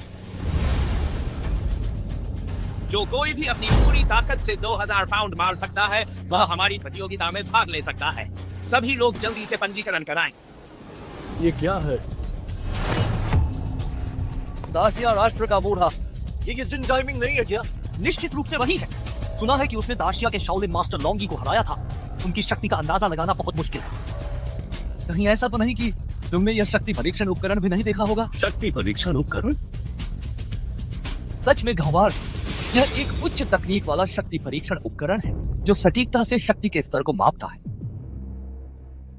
Speaker 6: जो कोई भी अपनी पूरी ताकत से 2000 पाउंड मार सकता है, वह हमारी प्रतियोगिता में भाग ले सकता है। सभी लोग जल्दी से पंजीकरण कराएं।
Speaker 2: ये क्या है?
Speaker 3: दाशिया राष्ट्र का बूढ़ा।
Speaker 9: ये जिन टाइमिंग नहीं है क्या?
Speaker 3: निश्चित रूप से वही है। सुना है कि उसने दाशिया के शाओलिन मास्टर लोंगी को हराया था। उनकी शक्ति का अंदाजा लगाना बहुत मुश्किल है। कहीं ऐसा तो नहीं कि तुमने यह शक्ति परीक्षण उपकरण भी नहीं देखा होगा?
Speaker 2: शक्ति परीक्षण उपकरण?
Speaker 3: सच में गंवार, यह एक उच्च तकनीक वाला शक्ति परीक्षण उपकरण है जो सटीकता से शक्ति के स्तर को मापता है।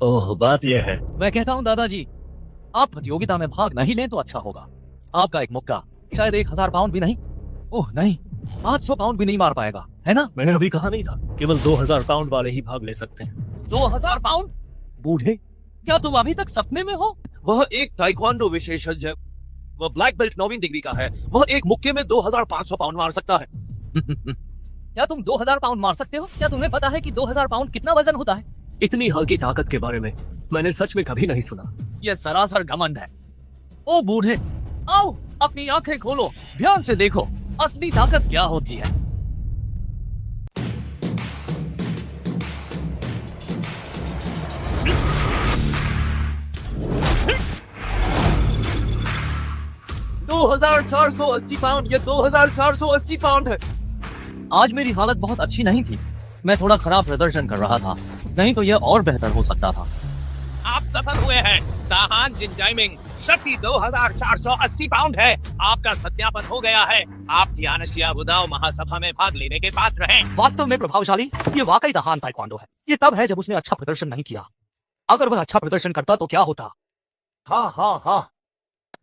Speaker 2: ओह, बात यह है।
Speaker 3: मैं कहता हूँ दादाजी, आप प्रतियोगिता में भाग नहीं लें तो अच्छा होगा। आपका एक मुक्का शायद 1000 पाउंड भी नहीं, ओह नहीं, 500 पाउंड भी नहीं मार पाएगा, है ना?
Speaker 2: मैंने अभी कहा नहीं था, केवल 2000 पाउंड वाले ही भाग ले सकते हैं।
Speaker 3: 2000 पाउंड? बूढ़े, क्या तुम अभी तक सपने में हो?
Speaker 7: वह एक ताइक्वांडो विशेषज्ञ है। वह ब्लैक बेल्ट 9वीं डिग्री का है। वह एक मुक्के में 2500 पाउंड मार सकता है।
Speaker 3: क्या तुम 2000 पाउंड मार सकते हो? क्या तुम्हें पता है कि 2000 पाउंड कितना वजन होता है?
Speaker 2: इतनी हल्की ताकत के बारे में मैंने सच में कभी नहीं सुना।
Speaker 3: यह सरासर घमंड है। ओ बूढ़े, आओ अपनी आंखें खोलो, ध्यान से देखो असली ताकत क्या होती है।
Speaker 9: $2480 पाउंड, ये 2480 पाउंड है।
Speaker 3: आज मेरी हालत बहुत अच्छी नहीं थी। मैं थोड़ा खराब प्रदर्शन कर रहा था, नहीं तो यह और बेहतर हो सकता था।
Speaker 6: आप सफल हुए हैं। दाहान जिनजाइमिंग शक्ति 2480 पाउंड है। आपका सत्यापन हो गया है। आप तियानशिया वुदाओ महासभा में भाग लेने के पात्र हैं।
Speaker 9: वास्तव में प्रभावशाली ये वाकई दाहान ताइक्वांडो है। ये तब है जब उसने अच्छा प्रदर्शन नहीं किया। अगर वह अच्छा प्रदर्शन करता तो क्या होता?
Speaker 6: हाँ।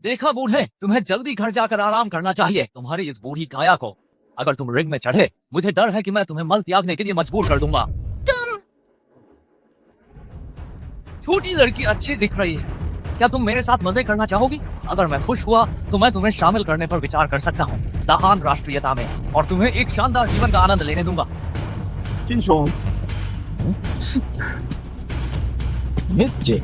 Speaker 6: देखा बूढ़े, तुम्हें जल्दी घर जाकर आराम करना चाहिए। तुम्हारी इस बूढ़ी काया को अगर तुम रिंग में चढ़े, मुझे डर है कि मैं तुम्हें मल त्यागने के लिए मजबूर कर दूंगा। छोटी लड़की अच्छी दिख रही है। क्या तुम मेरे साथ मजे करना चाहोगी? अगर मैं खुश हुआ तो मैं तुम्हें शामिल करने पर विचार कर सकता हूँ दाहान राष्ट्रीयता में, और तुम्हें एक शानदार जीवन का आनंद लेने दूंगा। मिस जे,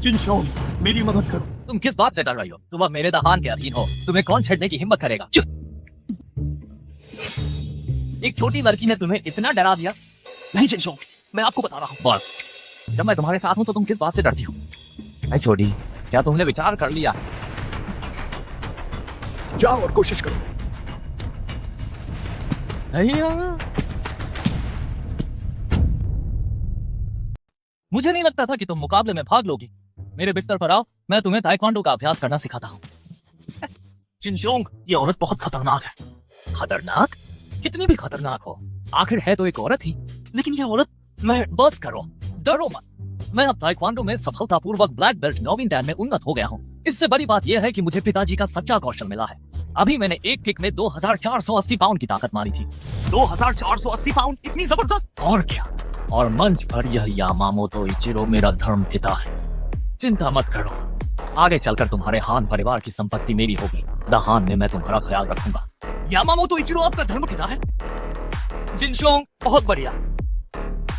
Speaker 4: जिनशोंग, मेरी मदद करो।
Speaker 6: तुम किस बात से डर रही हो? तुम अब मेरे दाहान के अधीन हो। तुम्हें कौन छेड़ने की हिम्मत करेगा? एक छोटी लड़की ने तुम्हें इतना डरा दिया? नहीं जिनशोंग, मैं आपको बता रहा हूँ। बस जब मैं तुम्हारे साथ हूँ तो तुम किस बात से डरती हो? नहीं छोटी, क्या तुमने विचार कर लिया?
Speaker 4: जाओ और कोशिश करो।
Speaker 6: मुझे नहीं लगता था कि तुम मुकाबले में भाग लोगी। मेरे बिस्तर पर आओ, मैं तुम्हें ताइक्वांडो का अभ्यास करना सिखाता हूँ।
Speaker 9: जिनशोंग, ये औरत बहुत खतरनाक है।
Speaker 6: खतरनाक? कितनी भी खतरनाक हो, आखिर है तो एक औरत ही।
Speaker 9: लेकिन ये औरत,
Speaker 6: मैं बस करो, डरो मत। मैं अब ताइक्वांडो में सफलतापूर्वक ब्लैक बेल्ट नौवीं डैन में उन्नत हो गया हूँ। इससे बड़ी बात यह है कि मुझे पिताजी का सच्चा कौशल मिला है। अभी मैंने एक किक में 2480 पाउंड की ताकत मारी थी।
Speaker 9: 2480 पाउंड, इतनी जबरदस्त!
Speaker 6: और क्या, और मंच पर यह यामामोतो इचिरो मेरा धर्म पिता है। चिंता मत करो, आगे चलकर तुम्हारे हान परिवार की संपत्ति मेरी होगी। दाहान में मैं तुम्हारा ख्याल रखूंगा।
Speaker 9: यामामोतो इचिरो आपका धर्म पिता है? जिनशोंग, बहुत बढ़िया।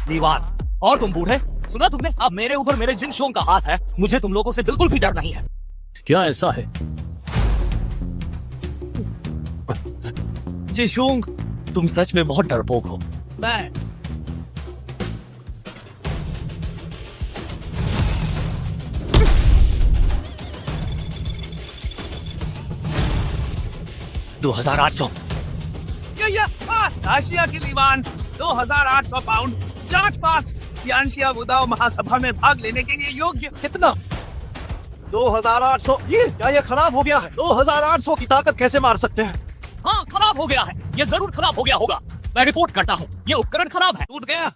Speaker 9: लीवान, और तुम बूढ़े, सुना तुमने? अब मेरे ऊपर मेरे जिनशोंग का हाथ है। मुझे तुम लोगों से बिल्कुल भी डर नहीं है।
Speaker 4: क्या ऐसा है?
Speaker 9: जिनशोंग, तुम सच में बहुत डरपोक हो। मैं
Speaker 6: आशिया की लीवान 2800 पाउंड, जांच पास। तियानशिया वुदाओ महासभा में भाग लेने के लिए योग्य।
Speaker 9: कितना? 2800? ये खराब हो गया है। 2800 की ताकत कैसे मार सकते हैं?
Speaker 6: हाँ, खराब हो गया है। ये जरूर खराब हो गया होगा। मैं रिपोर्ट करता हूँ, ये उपकरण खराब है। टूट गया।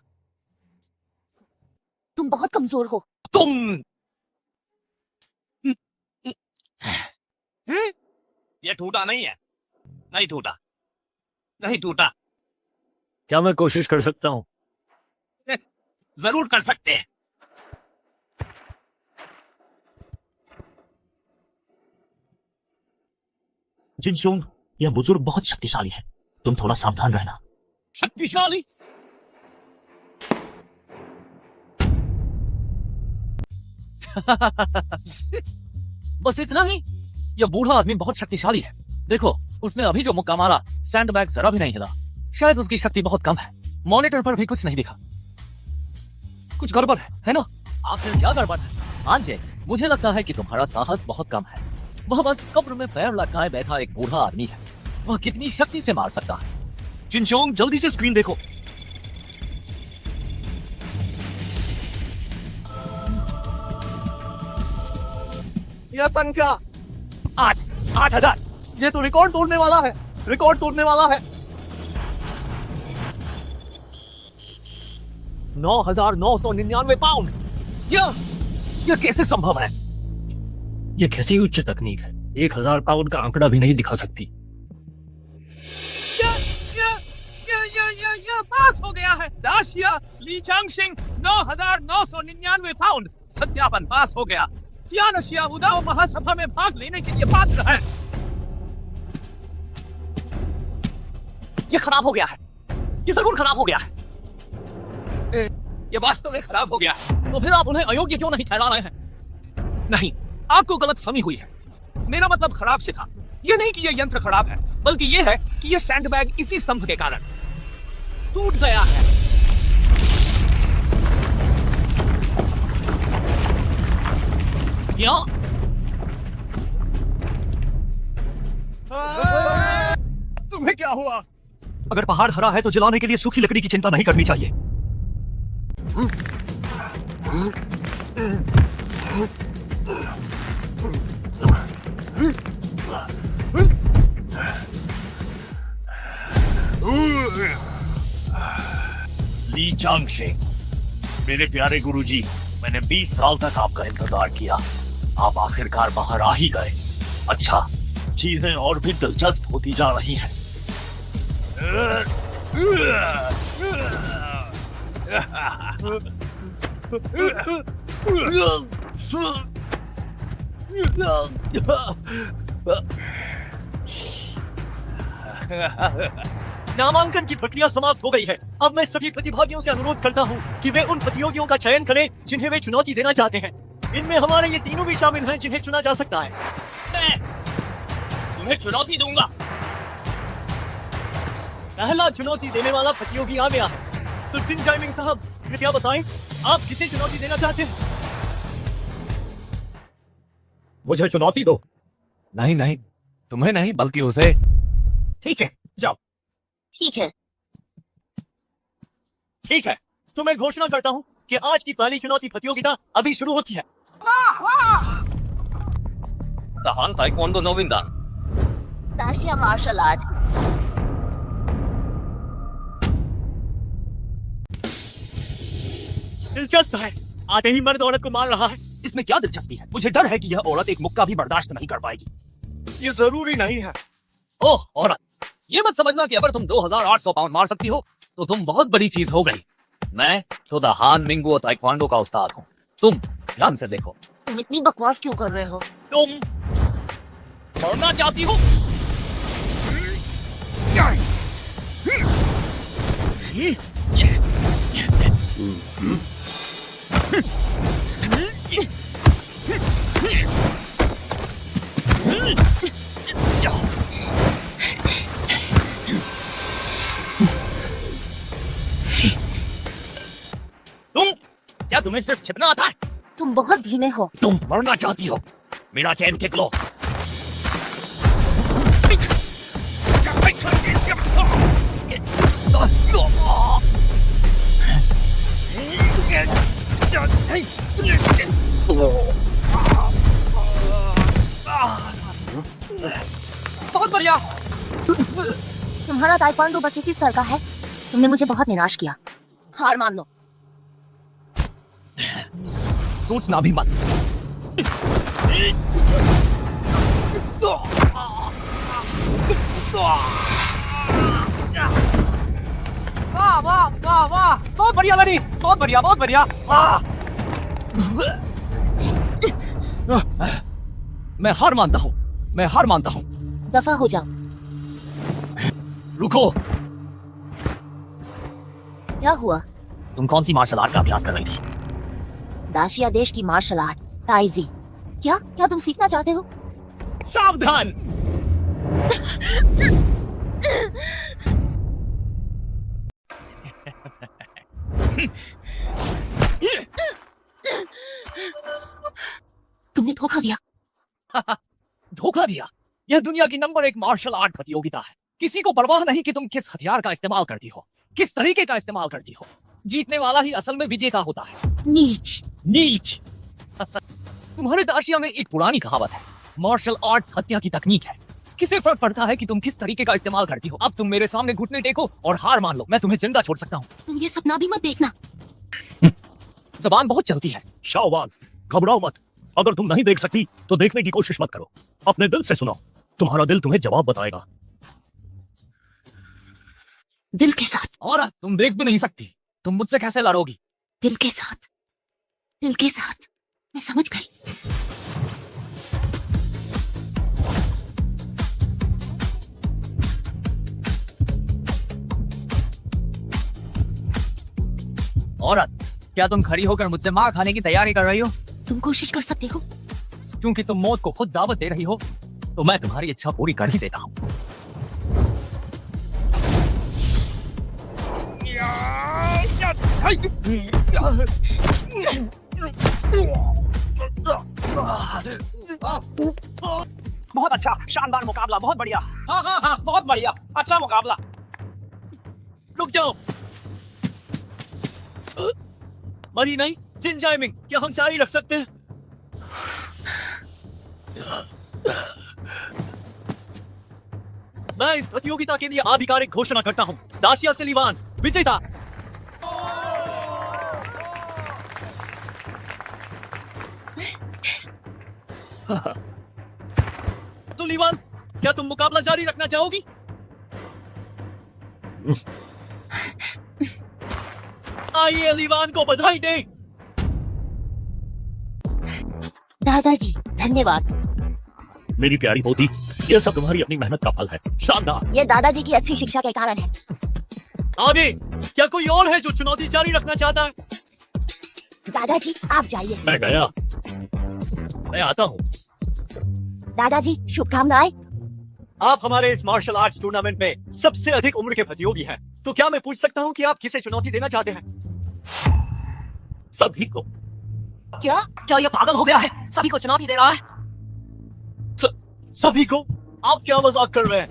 Speaker 1: तुम बहुत कमजोर हो।
Speaker 6: तुम ये टूटा नहीं है। नहीं टूटा, नहीं टूटा।
Speaker 2: क्या मैं कोशिश कर सकता हूँ?
Speaker 6: जरूर कर सकते हैं।
Speaker 9: जिनशोंग, यह बुजुर्ग बहुत शक्तिशाली है। तुम थोड़ा सावधान रहना।
Speaker 6: शक्तिशाली? बस इतना ही? यह बूढ़ा आदमी बहुत शक्तिशाली है। देखो, उसने अभी जो मुक्का मारा, सैंडबैग जरा भी नहीं हिला। शायद उसकी शक्ति बहुत कम है। मॉनिटर पर भी कुछ नहीं दिखा। कुछ गड़बड़ है ना? आखिर क्या गड़बड़ है? आंजे, मुझे लगता है कि तुम्हारा साहस बहुत कम है। वह बस कब्र में पैर लटकाए बैठा एक बूढ़ा आदमी है। वह कितनी शक्ति से मार सकता है?
Speaker 9: जिनशोंग, जल्दी से स्क्रीन देखो। यह संख्या
Speaker 6: 8000।
Speaker 9: ये तो रिकॉर्ड तोड़ने वाला है। रिकॉर्ड तोड़ने वाला है।
Speaker 6: 9999 पाउंड। यह कैसे संभव है?
Speaker 2: ये कैसी उच्च तकनीक है? 1000 पाउंड का आंकड़ा भी नहीं दिखा सकती।
Speaker 6: यह पास हो गया है। दाशिया ली चांगशिंग 9999 पाउंड। सत्यापन पास हो गया। तियानशिया वुदाओ महासभा में भाग लेने के लिए पात्र है। यह खराब हो गया है। यह जरूर खराब हो गया है। यह वास्तव में खराब हो गया है। तो फिर आप उन्हें अयोग्य क्यों नहीं ठहरा रहे हैं? नहीं, आपको गलतफहमी हुई है। मेरा मतलब खराब से था। यह नहीं कि यह यंत्र खराब है, बल्कि यह है कि यह सैंडबैग इसी स्तंभ के कारण टूट गया है। क्या? तुम्हें क्या हुआ?
Speaker 9: अगर पहाड़ हरा है तो जलाने के लिए सूखी लकड़ी की चिंता नहीं करनी चाहिए।
Speaker 6: ली चांगशेंग, मेरे प्यारे गुरुजी, मैंने 20 साल तक आपका इंतजार किया। आप आखिरकार बाहर आ ही गए। अच्छा, चीजें और भी दिलचस्प होती जा रही हैं।
Speaker 9: नामांकन की प्रक्रिया समाप्त हो गई है। अब मैं सभी प्रतिभागियों से अनुरोध करता हूँ कि वे उन प्रतियोगियों का चयन करें जिन्हें वे चुनौती देना चाहते हैं। इनमें हमारे ये तीनों भी शामिल हैं जिन्हें चुना जा सकता है।
Speaker 6: मैं तुम्हें चुनौती दूंगा।
Speaker 9: पहला चुनौती देने वाला प्रतियोगी आ गया है। तो जिन जाइमिंग साहब, कृपया बताएं आप किसे चुनौती देना चाहते हैं?
Speaker 8: मुझे चुनौती दो।
Speaker 3: नहीं नहीं, तुम्हें नहीं बल्कि उसे।
Speaker 6: ठीक है, जाओ।
Speaker 1: ठीक है।
Speaker 9: ठीक है, तो मैं घोषणा करता हूँ कि आज की पहली चुनौती प्रतियोगिता अभी शुरू होती है।
Speaker 6: ताहान ताइक्वांडो नोविंदान।
Speaker 1: दाशिया मार्शल आर्ट।
Speaker 9: दिलचस्प है, आते ही मर्द औरत को मार रहा है।
Speaker 6: इसमें क्या दिलचस्पी है? मुझे डर है कि यह औरत एक मुक्का भी बर्दाश्त नहीं कर पाएगी।
Speaker 9: ये जरूरी नहीं है।
Speaker 6: ओह औरत, ये मत समझना कि अगर तुम 2800 पाउंड मार सकती हो तो तुम बहुत बड़ी चीज हो गई। मैं तो द हान मिंगुओ ताइक्वांडो का उस्ताद हूँ। तुम ध्यान से देखो।
Speaker 1: तुम इतनी बकवास क्यों कर रहे हो?
Speaker 6: तुम मरना चाहती हो? तुम क्या तुम्हें सिर्फ छिपना आता है?
Speaker 1: तुम बहुत धीमे हो।
Speaker 6: तुम मरना चाहती हो? मेरा चैन खींच लो।
Speaker 3: बहुत बढ़िया।
Speaker 1: तुम्हारा ताइक्वांडो बस इसी स्तर का है। तुमने मुझे बहुत निराश किया। हार मान लो।
Speaker 3: सोचना भी मत। वाह वाह वाह वाह, बहुत बढ़िया लड़ी, बहुत बढ़िया, बहुत बढ़िया। मैं हार मानता हूँ, मैं हार मानता हूँ।
Speaker 1: दफा हो जाओ।
Speaker 6: रुको।
Speaker 1: क्या हुआ?
Speaker 6: तुम कौन सी मार्शल आर्ट का अभ्यास कर रही थी?
Speaker 1: दाशिया देश की मार्शल आर्ट ताइजी। क्या क्या तुम सीखना चाहते हो?
Speaker 6: सावधान।
Speaker 1: तुमने धोखा दिया।
Speaker 3: धोखा दिया? यह दुनिया की नंबर 1 मार्शल आर्ट प्रतियोगिता है। किसी को परवाह नहीं कि तुम किस हथियार का इस्तेमाल करती हो, किस तरीके का इस्तेमाल करती हो। जीतने वाला ही असल में विजेता होता है।
Speaker 1: नीच।
Speaker 3: नीच। तुम्हारे दाशिया में एक पुरानी कहावत है, मार्शल आर्ट्स हत्या की तकनीक है। किसे फर्क पड़ता है कि तुम किस तरीके का इस्तेमाल करती हो? अब तुम मेरे सामने घुटने टेको और हार मान लो, मैं तुम्हें जिंदा छोड़ सकता हूँ।
Speaker 1: तुम ये सपना भी मत देखना।
Speaker 3: जबान बहुत चलती है।
Speaker 2: शाओवान, घबराओ मत। अगर तुम नहीं देख सकती तो देखने की कोशिश मत करो। अपने दिल से सुनो, तुम्हारा दिल तुम्हें जवाब बताएगा।
Speaker 1: दिल के साथ।
Speaker 3: और तुम देख भी नहीं सकती, तुम मुझसे कैसे लड़ोगी?
Speaker 1: दिल के साथ। दिल के साथ। मैं समझ गई।
Speaker 3: औरत, क्या तुम खड़ी होकर मुझसे मार खाने की तैयारी कर रही हो?
Speaker 1: तुम कोशिश कर सकते हो।
Speaker 3: क्योंकि तुम मौत को खुद दावत दे रही हो, तो मैं तुम्हारी इच्छा पूरी कर ही देता हूँ। बहुत अच्छा, शानदार मुकाबला, बहुत बढ़िया। हाँ हाँ हाँ, बहुत बढ़िया, अच्छा मुकाबला।
Speaker 9: रुक जाओ। मरी नहीं जिन जाइमिंग, क्या हम जारी रख सकते हैं? मैं इस प्रतियोगिता के लिए आधिकारिक घोषणा करता हूँ, दाशिया सलीवान विजेता। तो लीवान, क्या तुम मुकाबला जारी रखना चाहोगी? आइए लीवान को बधाई दें।
Speaker 1: दादाजी धन्यवाद।
Speaker 2: मेरी प्यारी पोती, यह सब तुम्हारी अपनी मेहनत का फल है। शानदार।
Speaker 1: ये दादाजी की अच्छी शिक्षा के कारण है।
Speaker 9: आगे क्या कोई और है जो चुनौती जारी रखना चाहता है?
Speaker 1: दादाजी आप जाइए।
Speaker 2: मैं गया, मैं आता हूँ।
Speaker 1: दादाजी शुभकामनाएं।
Speaker 9: आप हमारे इस मार्शल आर्ट्स टूर्नामेंट में सबसे अधिक उम्र के प्रतियोगी हैं, तो क्या मैं पूछ सकता हूँ कि आप किसे चुनौती देना चाहते हैं?
Speaker 2: सभी को।
Speaker 1: क्या क्या ये पागल हो गया है? सभी को चुनौती दे रहा है।
Speaker 9: सभी को? आप क्या मजाक कर रहे हैं?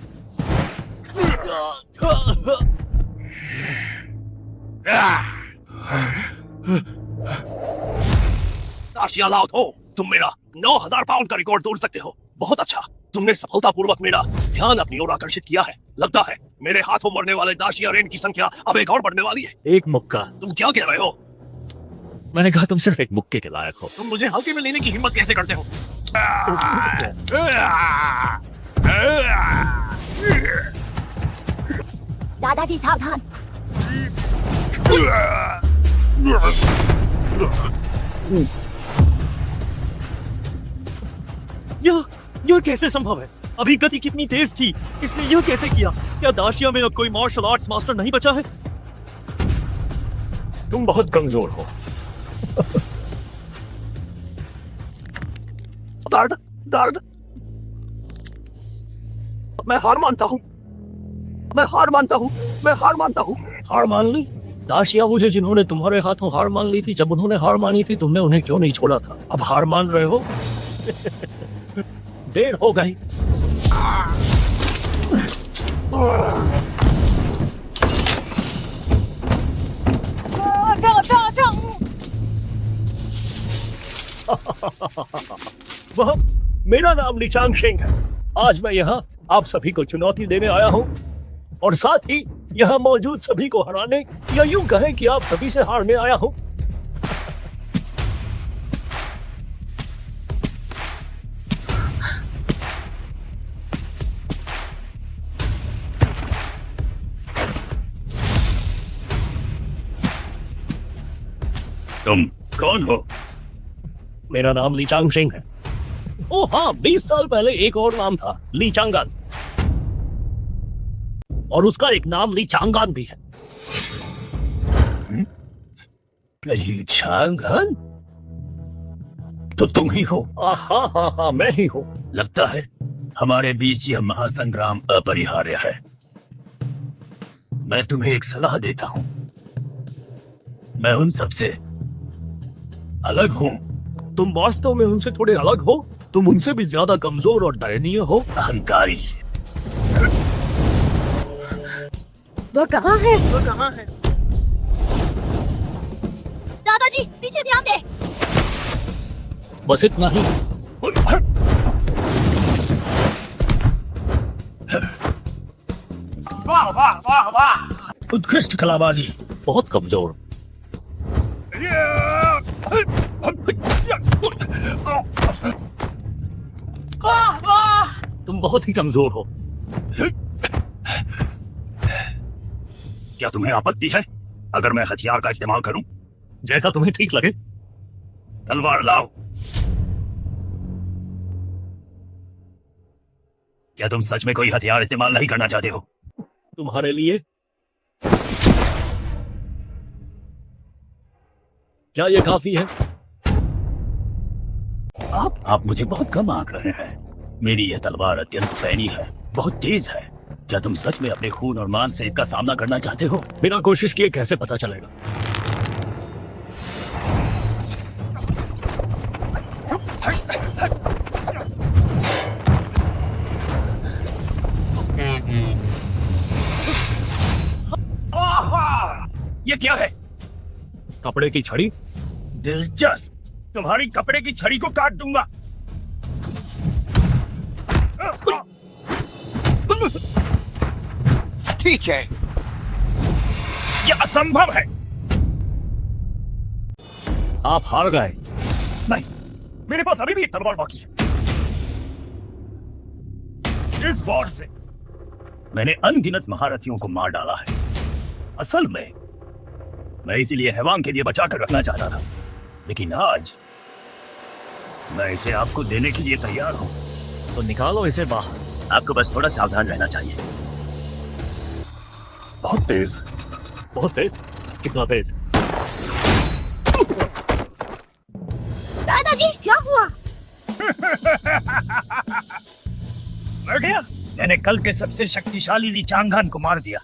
Speaker 6: दाशिया लाउड हो, तुम मेरा 9000 पाउंड का रिकॉर्ड तोड़ सकते हो। बहुत अच्छा, तुमने सफलतापूर्वक मेरा ध्यान अपनी ओर आकर्षित किया है। लगता है मेरे हाथों मरने वाले दाशिया रेन की संख्या अब एक और बढ़ने वाली है।
Speaker 2: एक मुक्का।
Speaker 6: तुम क्या कह रहे हो?
Speaker 2: मैंने कहा तुम सिर्फ एक मुक्के के लायक हो।
Speaker 6: तुम मुझे हल्के में लेने की हिम्मत कैसे करते हो?
Speaker 1: दादाजी सावधान।
Speaker 9: यह कैसे संभव है? अभी गति कितनी तेज थी, इसने यह कैसे किया? क्या दाशिया में अब कोई मार्शल आर्ट्स मास्टर नहीं बचा है?
Speaker 2: तुम बहुत कमजोर हो।
Speaker 6: दर्द दर्द, मैं हार मानता हूँ, मैं हार मानता हूँ, मैं हार मानता हूँ।
Speaker 2: हार मान ली? दाशिया मुझे जिन्होंने तुम्हारे हाथों हार मान ली थी, जब उन्होंने हार मानी थी तुमने उन्हें क्यों नहीं छोड़ा था? अब हार मान रहे हो? देर हो गई। वह मेरा नाम लीचांग शेंग है। आज मैं यहाँ आप सभी को चुनौती देने आया हूँ और साथ ही यहाँ मौजूद सभी को हराने, या यूं कहें कि आप सभी से हारने आया हूँ।
Speaker 6: तुम कौन हो?
Speaker 2: मेरा नाम लीचांग शेंग है। ओ हाँ, 20 साल पहले एक और नाम था, लीचांगन, और उसका एक नाम लीचांगन भी है।
Speaker 6: लीचांगन? तो तुम ही हो?
Speaker 2: हाँ, मैं ही हूँ।
Speaker 6: लगता है हमारे बीच यह महासंग्राम अपरिहार्य है। मैं तुम्हें एक सलाह देता हूँ। मैं उन सबसे अलग हूँ।
Speaker 2: तुम वास्तव में उनसे थोड़े अलग हो। तुम उनसे भी ज्यादा कमजोर और दयनीय हो।
Speaker 6: अहंकारी।
Speaker 1: वो कहाँ है? वो कहाँ है? दादाजी पीछे ध्यान दे।
Speaker 2: बस इतना ही।
Speaker 6: वाह वाह वाह वाह,
Speaker 2: उत्कृष्ट कलाबाजी। बहुत कमजोर। तुम बहुत ही कमजोर हो।
Speaker 6: क्या तुम्हें आपत्ति है अगर मैं हथियार का इस्तेमाल करूं?
Speaker 2: जैसा तुम्हें ठीक लगे।
Speaker 6: तलवार लाओ। क्या तुम सच में कोई हथियार इस्तेमाल नहीं करना चाहते हो?
Speaker 2: तुम्हारे लिए क्या ये काफी है?
Speaker 6: आप मुझे बहुत कम आंक रहे हैं। मेरी यह तलवार अत्यंत पैनी है, बहुत तेज है। क्या तुम सच में अपने खून और मान से इसका सामना करना चाहते हो?
Speaker 2: बिना कोशिश किए कैसे पता चलेगा?
Speaker 6: ये क्या है?
Speaker 2: कपड़े की छड़ी।
Speaker 6: दिलचस्प, तुम्हारी कपड़े की छड़ी को काट दूंगा। ठीक है, यह असंभव है।
Speaker 2: आप हार गए।
Speaker 6: नहीं, मेरे पास अभी भी एक तलवार बाकी है। इस वार से मैंने अनगिनत महारथियों को मार डाला है। असल में मैं इसीलिए हैवान के लिए बचा कर रखना चाहता था, लेकिन आज मैं इसे आपको देने के लिए तैयार हूं।
Speaker 2: तो निकालो इसे बाहर।
Speaker 6: आपको बस थोड़ा सावधान रहना चाहिए।
Speaker 2: बहुत तेज, बहुत तेज। कितना तेज?
Speaker 5: दादाजी क्या हुआ?
Speaker 6: मर गया? मैंने कल के सबसे शक्तिशाली ली चांगान को मार दिया।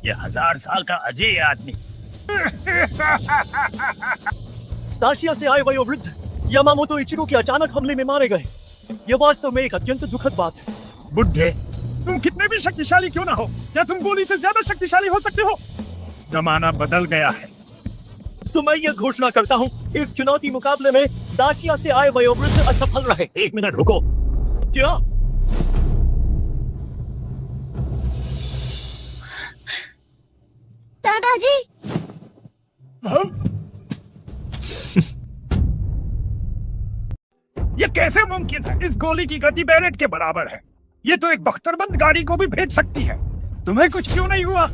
Speaker 6: यह 1000 साल का अजय आदमी।
Speaker 9: दाशिया से आए वयोवृद्ध यामामोतो इचिरो के अचानक हमले में मारे गए। यह वास्तव में एक अत्यंत दुखद बात है।
Speaker 6: बुड्ढे, तुम कितने भी शक्तिशाली क्यों ना हो, क्या तुम गोली से ज्यादा शक्तिशाली हो सकते हो? जमाना बदल गया है।
Speaker 9: तो मैं यह घोषणा करता हूँ, इस चुनौती मुकाबले में दाशिया से आए वयोवृद्ध असफल रहे।
Speaker 2: 1 मिनट रुको।
Speaker 9: क्या?
Speaker 5: दादाजी
Speaker 6: ये कैसे मुमकिन है? इस गोली की गति बैरेट के बराबर है। ये तो एक बख्तरबंद गाड़ी को भी भेज सकती है। तुम्हें कुछ क्यों नहीं हुआ?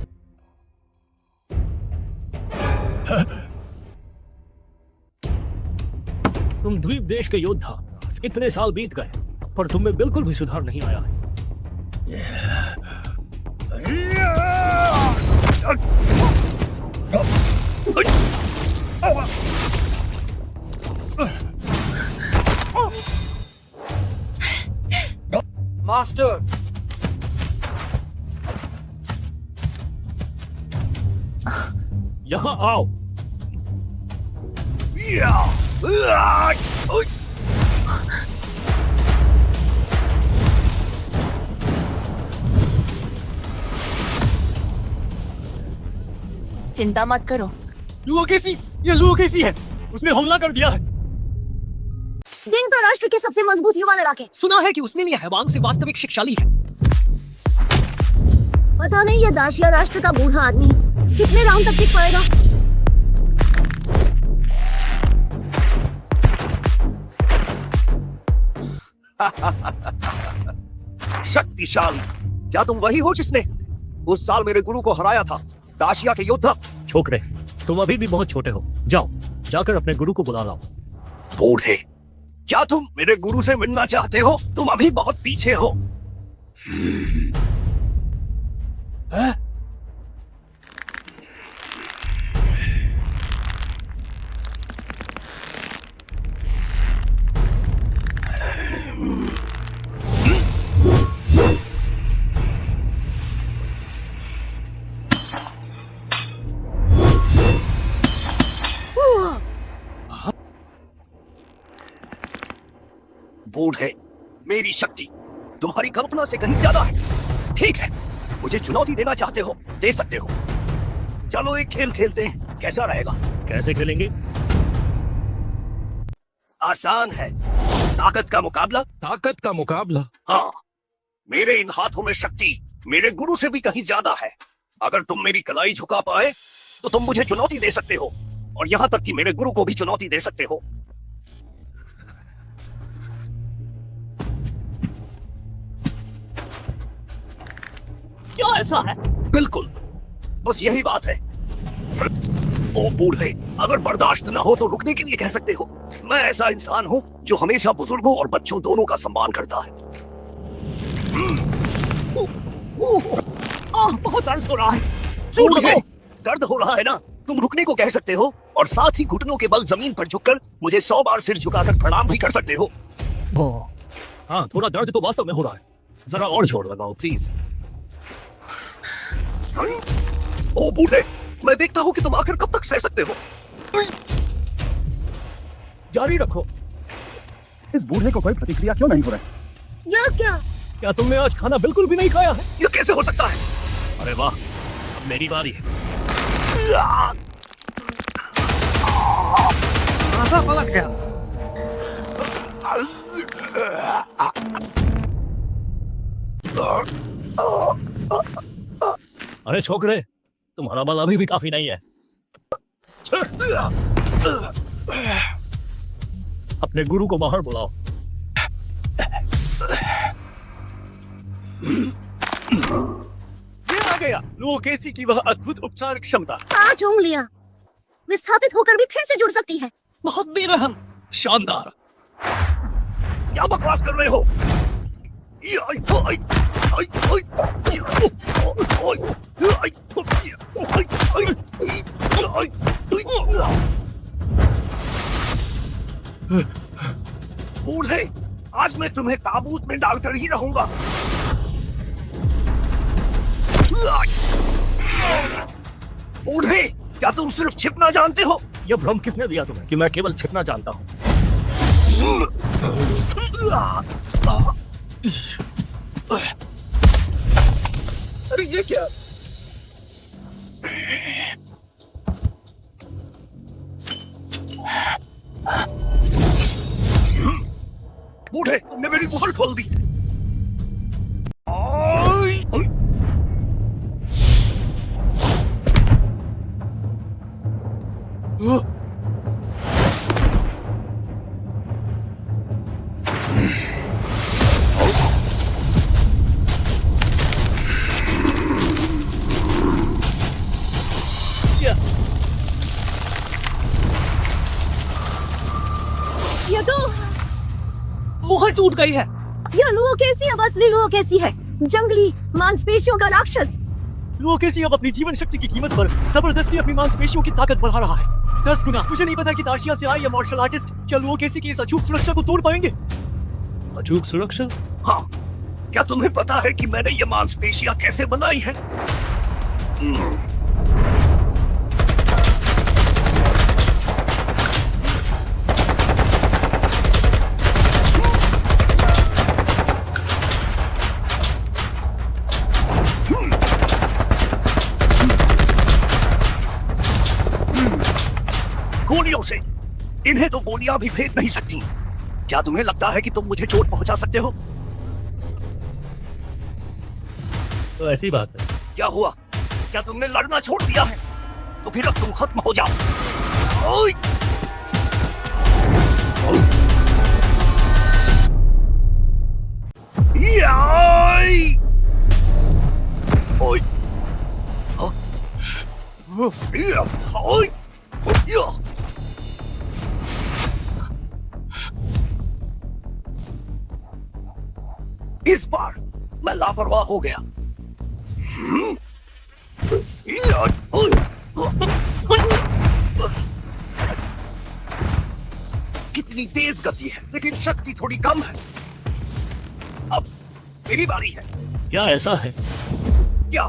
Speaker 2: तुम द्वीप देश के योद्धा, इतने साल बीत गए पर तुम में बिल्कुल भी सुधार नहीं आया है।
Speaker 9: मास्टर,
Speaker 2: यहाँ आओ।
Speaker 1: चिंता मत करो।
Speaker 9: लुओकेसी, ये लुओकेसी है। उसने हमला कर दिया है।
Speaker 5: दिंगता राष्ट्र के सबसे मजबूत युवा लड़ाके।
Speaker 3: सुना है कि उसमें लिए हैवान से वास्तविक शिक्षाली है।
Speaker 5: पता नहीं ये दाशिया राष्ट्र का बूढ़ा आदमी कितने राउंड तक टिक पाएगा।
Speaker 7: शक्तिशाली। क्या तुम वही हो जिसने उस साल मेरे गुरु को हराया था? दाशिया के योद्धा।
Speaker 2: छोकरे, तुम अभी भी बहुत छोटे हो। जाओ, जाकर अपने गुरु को बुला लाओ।
Speaker 7: बूढ़े, क्या तुम मेरे गुरु से मिलना चाहते हो? तुम अभी बहुत पीछे हो। बूढ़े, मेरी शक्ति तुम्हारी कल्पना से कहीं ज्यादा है। ठीक है, मुझे चुनौती देना चाहते हो, दे सकते हो। चलो एक खेल खेलते हैं, कैसा रहेगा?
Speaker 2: कैसे खेलेंगे?
Speaker 7: आसान है। ताकत का मुकाबला।
Speaker 2: ताकत का मुकाबला?
Speaker 7: हाँ, मेरे इन हाथों में शक्ति मेरे गुरु से भी कहीं ज्यादा है। अगर तुम मेरी कलाई झुका पाए तो तुम मुझे चुनौती दे सकते हो, और यहाँ तक कि मेरे गुरु को भी चुनौती दे सकते हो।
Speaker 2: क्या ऐसा है?
Speaker 7: बिल्कुल, बस यही बात है। ओ बूढ़े, अगर बर्दाश्त न हो तो रुकने के लिए कह सकते हो। मैं ऐसा इंसान हूँ जो हमेशा बुजुर्गों और बच्चों दोनों का सम्मान करता है।
Speaker 2: बहुत दर्द हो रहा है।
Speaker 7: बूढ़े, दर्द हो रहा है ना? तुम रुकने को कह सकते हो, और साथ ही घुटनों के बल जमीन पर झुककर मुझे 100 बार सिर झुकाकर प्रणाम भी कर सकते हो।
Speaker 2: हाँ, थोड़ा दर्द तो वास्तव में हो रहा है। जरा और जोर लगाओ प्लीज।
Speaker 7: ओ बूढ़े, मैं देखता हूँ कि तुम आखिर कब तक सह सकते हो।
Speaker 2: जारी रखो।
Speaker 3: इस बूढ़े को कोई प्रतिक्रिया क्यों नहीं हो रही?
Speaker 5: ये क्या?
Speaker 2: क्या तुमने आज खाना बिल्कुल भी नहीं खाया है?
Speaker 7: ये कैसे हो सकता है?
Speaker 2: अरे वाह, अब मेरी बारी है।
Speaker 3: आशा पलट गया।
Speaker 2: अरे छोकरे, तुम्हारा बल अभी भी काफी नहीं है। अपने गुरु को बाहर बुलाओ।
Speaker 9: ये आ गया लुओकेसी की वह अद्भुत उपचार क्षमता।
Speaker 5: 5 उंगलियां विस्थापित होकर भी फिर से जुड़ सकती है।
Speaker 3: बहुत बेरहम। शानदार।
Speaker 7: क्या बकवास कर रहे हो? बूढ़े, आज मैं तुम्हें ताबूत में डालकर ही रहूंगा। बूढ़े, क्या तुम सिर्फ छिपना जानते हो?
Speaker 2: यह भ्रम किसने दिया तुम्हें कि मैं केवल छिपना जानता हूँ?
Speaker 3: अरे ये क्या?
Speaker 7: बूढ़े, तुमने मेरी मुहर खोल दी।
Speaker 5: ये तो
Speaker 3: मुहर टूट गई है।
Speaker 5: यह लुओकेसी अब असली लुओकेसी है, जंगली मांसपेशियों का राक्षस।
Speaker 9: लुओकेसी अब अपनी जीवन शक्ति की कीमत पर जबरदस्ती अपनी मांसपेशियों की ताकत बढ़ा रहा है 10 गुना। मुझे नहीं पता कि दाशिया से आए ये मार्शल आर्टिस्ट क्या लुओकेसी की इस अचूक सुरक्षा को तोड़ पाएंगे।
Speaker 2: अचूक सुरक्षा?
Speaker 7: हाँ, क्या तुम्हें पता है कि मैंने ये मांसपेशियां कैसे बनाई हैं? गोलियों से। इन्हें तो गोलियां भी फेंक नहीं सकती। क्या तुम्हें लगता है कि तुम मुझे चोट पहुंचा सकते हो?
Speaker 2: तो ऐसी बात है।
Speaker 7: क्या हुआ? क्या तुमने लड़ना छोड़ दिया है? तो फिर अब तुम खत्म हो जाओ। ओए! याई! ओए! ओए! या! इस बार मैं लापरवाह हो गया। कितनी तेज गति है, लेकिन शक्ति थोड़ी कम है। अब मेरी बारी है।
Speaker 2: क्या ऐसा है?
Speaker 7: क्या?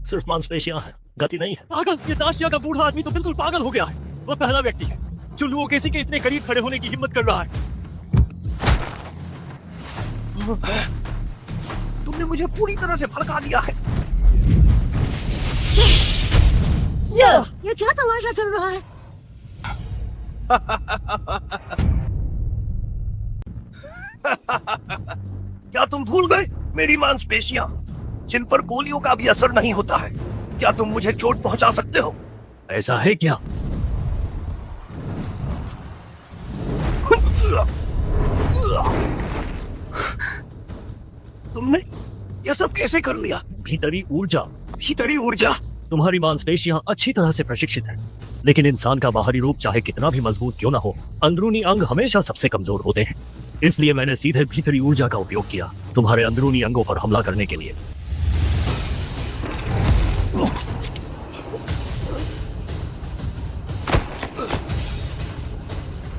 Speaker 2: सिर्फ मांसपेशियां हैं, गति नहीं है।
Speaker 9: पागल, ये दाशिया का बूढ़ा आदमी तो बिल्कुल पागल हो गया है। वह पहला व्यक्ति है जो लुओकेसी के इतने करीब खड़े होने की हिम्मत कर रहा है।
Speaker 7: तुमने मुझे पूरी तरह से भड़का दिया है।
Speaker 5: ये क्या तमाशा चल रहा है?
Speaker 7: क्या तुम भूल गए मेरी मांसपेशियां, जिन पर गोलियों का भी असर नहीं होता है? क्या तुम मुझे चोट पहुंचा सकते हो?
Speaker 2: ऐसा है क्या?
Speaker 7: तुमने यह सब कैसे कर लिया?
Speaker 2: भीतरी ऊर्जा।
Speaker 7: भीतरी ऊर्जा?
Speaker 2: तुम्हारी मांसपेशियां अच्छी तरह से प्रशिक्षित हैं, लेकिन इंसान का बाहरी रूप चाहे कितना भी मजबूत क्यों ना हो, अंदरूनी अंग हमेशा सबसे कमजोर होते हैं। इसलिए मैंने सीधे भीतरी ऊर्जा का उपयोग किया तुम्हारे अंदरूनी अंगों पर हमला करने के लिए।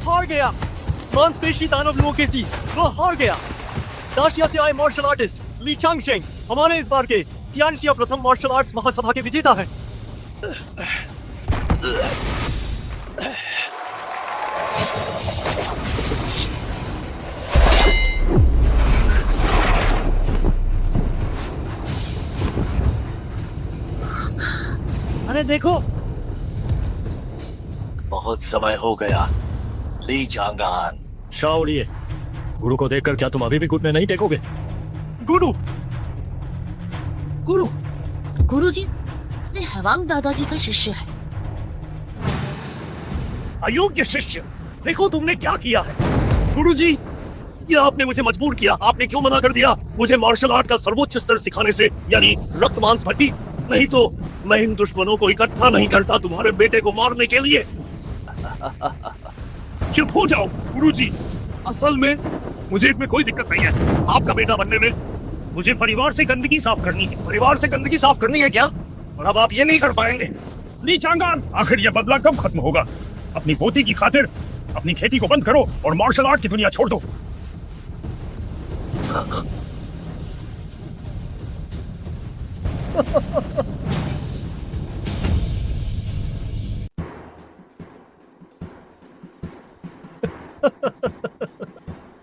Speaker 9: हार गया। मांसपेशी दानव लुओकेसी, वह हार गया। दाशिया से आए मार्शल आर्टिस्ट ली चांगशेंग हमारे इस बार के तियानशिया प्रथम मार्शल आर्ट्स महासभा के विजेता हैं।
Speaker 3: अरे देखो,
Speaker 6: बहुत समय हो गया ली चांगान।
Speaker 2: शाओलिए, गुरु को देखकर क्या तुम अभी भी घुटने नहीं टेकोगे?
Speaker 9: गुरु,
Speaker 3: गुरु
Speaker 1: गुरुजी, ये हैवांग दादाजी का शिष्य है।
Speaker 7: अयोग्य शिष्य, देखो तुमने क्या किया है। गुरुजी, ये आपने मुझे मजबूर किया। आपने क्यों मना कर दिया मुझे मार्शल आर्ट का सर्वोच्च स्तर सिखाने से, यानी रक्त मांस भट्टी? नहीं तो मैं इन दुश्मनों को इकट्ठा नहीं करता तुम्हारे बेटे को मारने के लिए। चुप हो जाओ गुरुजी, असल में मुझे इसमें कोई दिक्कत नहीं है आपका बेटा बनने में। मुझे परिवार से गंदगी साफ करनी है। परिवार से गंदगी साफ करनी है क्या? और अब आप ये नहीं कर पाएंगे।
Speaker 10: ली चांगान, आखिर यह बदला कब खत्म होगा? अपनी पोती की खातिर अपनी खेती को बंद करो और मार्शल आर्ट की दुनिया छोड़ दो।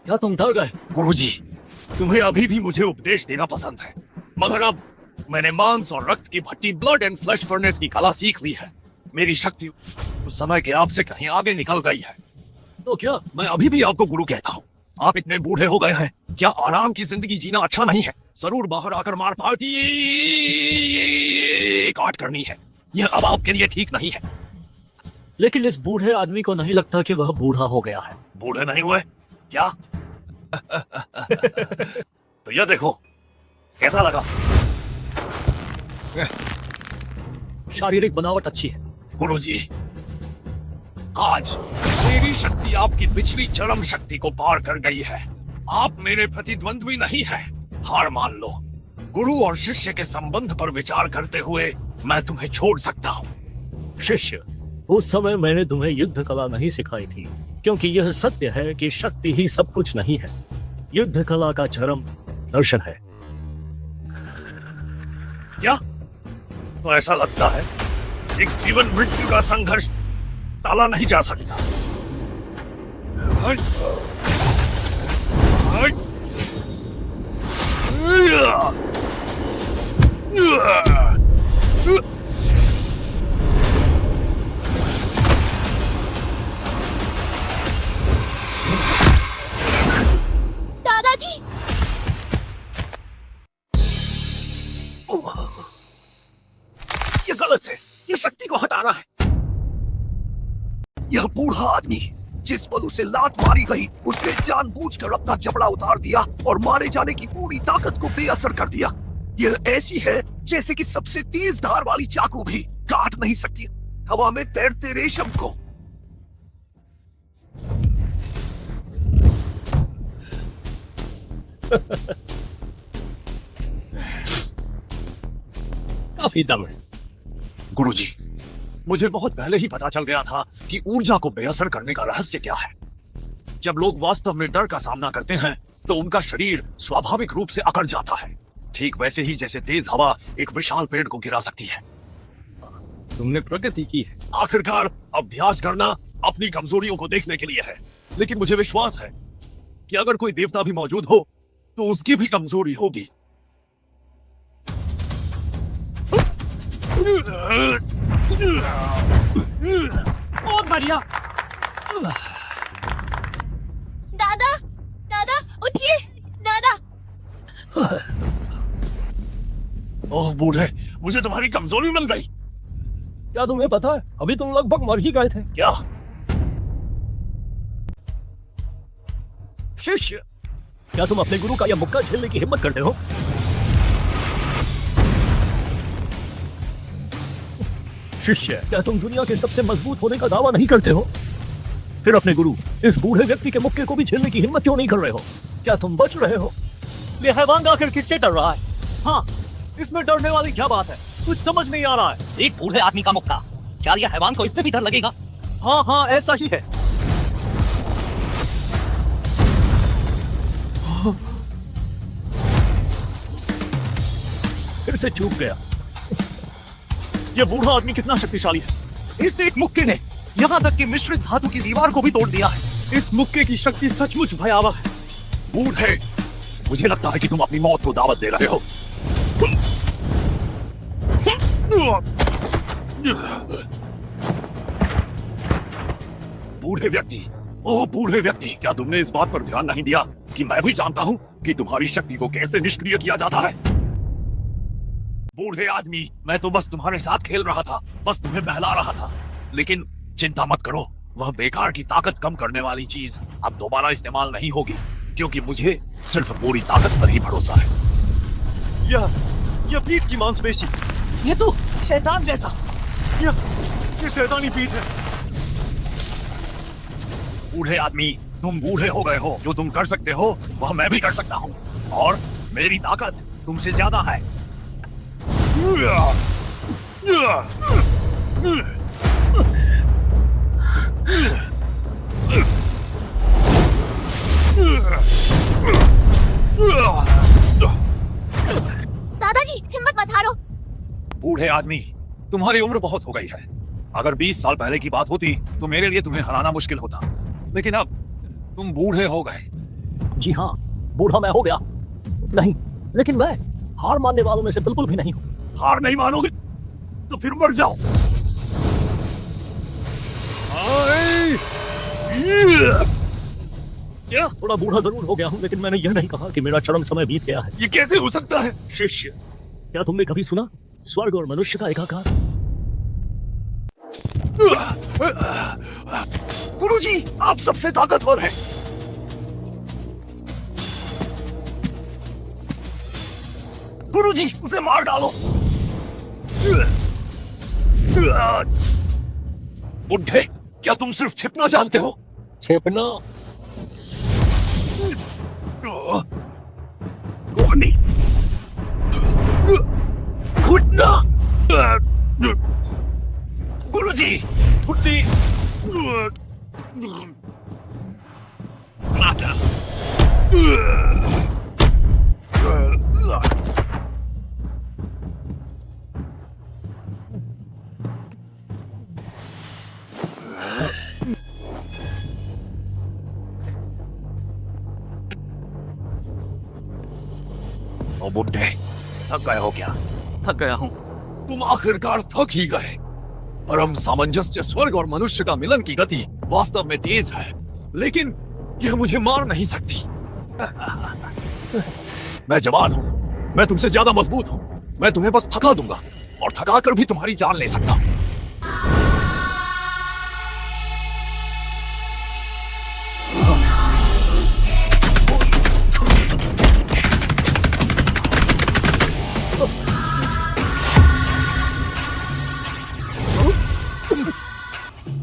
Speaker 2: क्या तुम डर गए?
Speaker 7: गुरुजी, तुम्हें अभी भी मुझे उपदेश देना पसंद है, मगर अब मैंने मांस और रक्त की भट्टी, ब्लड एंड फ्लैश फर्नेस की कला सीख ली है। मेरी शक्ति उस समय के आपसे कहीं आगे निकल गई है।
Speaker 2: तो क्या
Speaker 7: मैं अभी भी आपको गुरु कहता हूँ। आप इतने बूढ़े हो गए हैं, क्या आराम की जिंदगी जीना अच्छा नहीं है? जरूर बाहर आकर मार पार्टी काट करनी है। यह अब आपके लिए ठीक नहीं है।
Speaker 2: लेकिन इस बूढ़े आदमी को नहीं लगता कि वह बूढ़ा हो गया है।
Speaker 7: बूढ़े नहीं हुए क्या? तो यह देखो कैसा लगा।
Speaker 2: शारीरिक बनावट अच्छी है।
Speaker 7: गुरुजी, आज मेरी शक्ति आपकी पिछली चरम शक्ति को पार कर गई है। आप मेरे प्रतिद्वंद्वी नहीं हैं। हार मान लो। गुरु और शिष्य के संबंध पर विचार करते हुए मैं तुम्हें छोड़ सकता हूँ।
Speaker 2: शिष्य, उस समय मैंने तुम्हें युद्ध कला नहीं सिखाई थी, क्योंकि यह सत्य है कि शक्ति ही सब कुछ नहीं है। युद्ध कला का चरम दर्शन है।
Speaker 7: क्या? तो ऐसा लगता है एक जीवन मृत्यु का संघर्ष टाला नहीं जा सकता।
Speaker 1: दादाजी,
Speaker 7: ये गलत है। ये शक्ति को हटाना है। यह बूढ़ा आदमी, जिस पल उसे लात मारी गई, उसने जानबूझकर अपना जबड़ा उतार दिया और मारे जाने की पूरी ताकत को बेअसर कर दिया। यह ऐसी है जैसे कि सबसे तेज धार वाली चाकू भी काट नहीं सकती हवा में तैरते रेशम को।
Speaker 2: काफी दम है।
Speaker 7: गुरुजी, मुझे बहुत पहले ही पता चल गया था कि ऊर्जा को बेअसर करने का रहस्य क्या है। जब लोग वास्तव में डर का सामना करते हैं तो उनका शरीर स्वाभाविक रूप से अकड़ जाता है, ठीक वैसे ही जैसे तेज हवा एक विशाल पेड़ को गिरा सकती है।
Speaker 2: तुमने प्रगति की है।
Speaker 7: आखिरकार अभ्यास करना अपनी कमजोरियों को देखने के लिए है, लेकिन मुझे विश्वास है कि अगर कोई देवता भी मौजूद हो तो उसकी भी कमजोरी होगी।
Speaker 9: बहुत बढ़िया।
Speaker 1: दादा, दादा उठिए, दादा।
Speaker 7: ओह बूढ़े, मुझे तुम्हारी कमजोरी मिल गई।
Speaker 2: क्या तुम्हें पता है, अभी तुम लगभग मर ही गए थे।
Speaker 7: क्या?
Speaker 2: शिष्य, क्या तुम अपने गुरु का यह मुक्का झेलने की हिम्मत करते हो? शिष्य, क्या तुम दुनिया के सबसे मजबूत होने का दावा नहीं करते हो? फिर अपने गुरु, इस बूढ़े व्यक्ति के मुक्के को भी झेलने की हिम्मत क्यों नहीं कर रहे हो? क्या तुम बच रहे हो?
Speaker 9: ये हैवान आखिर किससे डर रहा है? हाँ, इसमें डरने वाली क्या बात है? कुछ समझ नहीं आ रहा है।
Speaker 6: एक बूढ़े आदमी का मुक्का, क्या यह हैवान को इससे भी डर लगेगा?
Speaker 9: हाँ हाँ, ऐसा ही है।
Speaker 2: फिर से चूक गया।
Speaker 9: ये बूढ़ा आदमी कितना शक्तिशाली है। इस एक मुक्के ने यहाँ तक कि मिश्रित धातु की दीवार को भी तोड़ दिया है। इस मुक्के की शक्ति सचमुच भयावह है।
Speaker 7: बूढ़े, मुझे लगता है कि तुम अपनी मौत को दावत दे रहे हो। बूढ़े व्यक्ति, ओह बूढ़े व्यक्ति, क्या तुमने इस बात पर ध्यान नहीं दिया कि मैं भी जानता हूँ कि तुम्हारी शक्ति को कैसे निष्क्रिय किया जाता है? बूढ़े आदमी, मैं तो बस तुम्हारे साथ खेल रहा था, बस तुम्हें बहला रहा था। लेकिन चिंता मत करो, वह बेकार की ताकत कम करने वाली चीज अब दोबारा इस्तेमाल नहीं होगी, क्योंकि मुझे सिर्फ पूरी ताकत पर ही भरोसा है।
Speaker 9: यह पीठ की मांसपेशी,
Speaker 3: ये तो शैतान जैसा।
Speaker 9: ये शैतानी पीठ है।
Speaker 7: बूढ़े आदमी, तुम बूढ़े हो गए हो, जो तुम कर सकते हो वह मैं भी कर सकता हूँ, और मेरी ताकत तुमसे ज्यादा है।
Speaker 1: दादाजी हिम्मत मत हारो।
Speaker 7: बूढ़े आदमी, तुम्हारी उम्र बहुत हो गई है। अगर 20 साल पहले की बात होती तो मेरे लिए तुम्हें हराना मुश्किल होता, लेकिन अब तुम बूढ़े हो गए।
Speaker 2: जी हाँ, बूढ़ा मैं हो गया नहीं, लेकिन मैं हार मानने वालों में से बिल्कुल भी नहीं हूँ।
Speaker 7: हार नहीं मानोगे तो फिर मर जाओ।
Speaker 2: क्या थोड़ा बूढ़ा जरूर हो गया हूँ, लेकिन मैंने यह नहीं कहा कि मेरा चरम समय बीत गया है।
Speaker 7: ये कैसे हो सकता है?
Speaker 2: शिष्य, क्या तुमने कभी सुना स्वर्ग और मनुष्य का एकाकार?
Speaker 7: गुरुजी, आप सबसे ताकतवर हैं। गुरुजी, उसे मार डालो। बुढ़े, क्या तुम सिर्फ छिपना जानते हो?
Speaker 2: छिपना?
Speaker 7: नहीं, घुटना। गुरुजी, घुटनी। ओ बुड्ढे, थक गए हो क्या?
Speaker 3: थक गया हूँ।
Speaker 7: तुम आखिरकार थक ही गए। परम सामंजस्य स्वर्ग और मनुष्य का मिलन की गति वास्तव में तेज है, लेकिन यह मुझे मार नहीं सकती। मैं जवान हूँ, मैं तुमसे ज्यादा मजबूत हूँ। मैं तुम्हें बस थका दूंगा, और थका कर भी तुम्हारी जान ले सकता हूँ।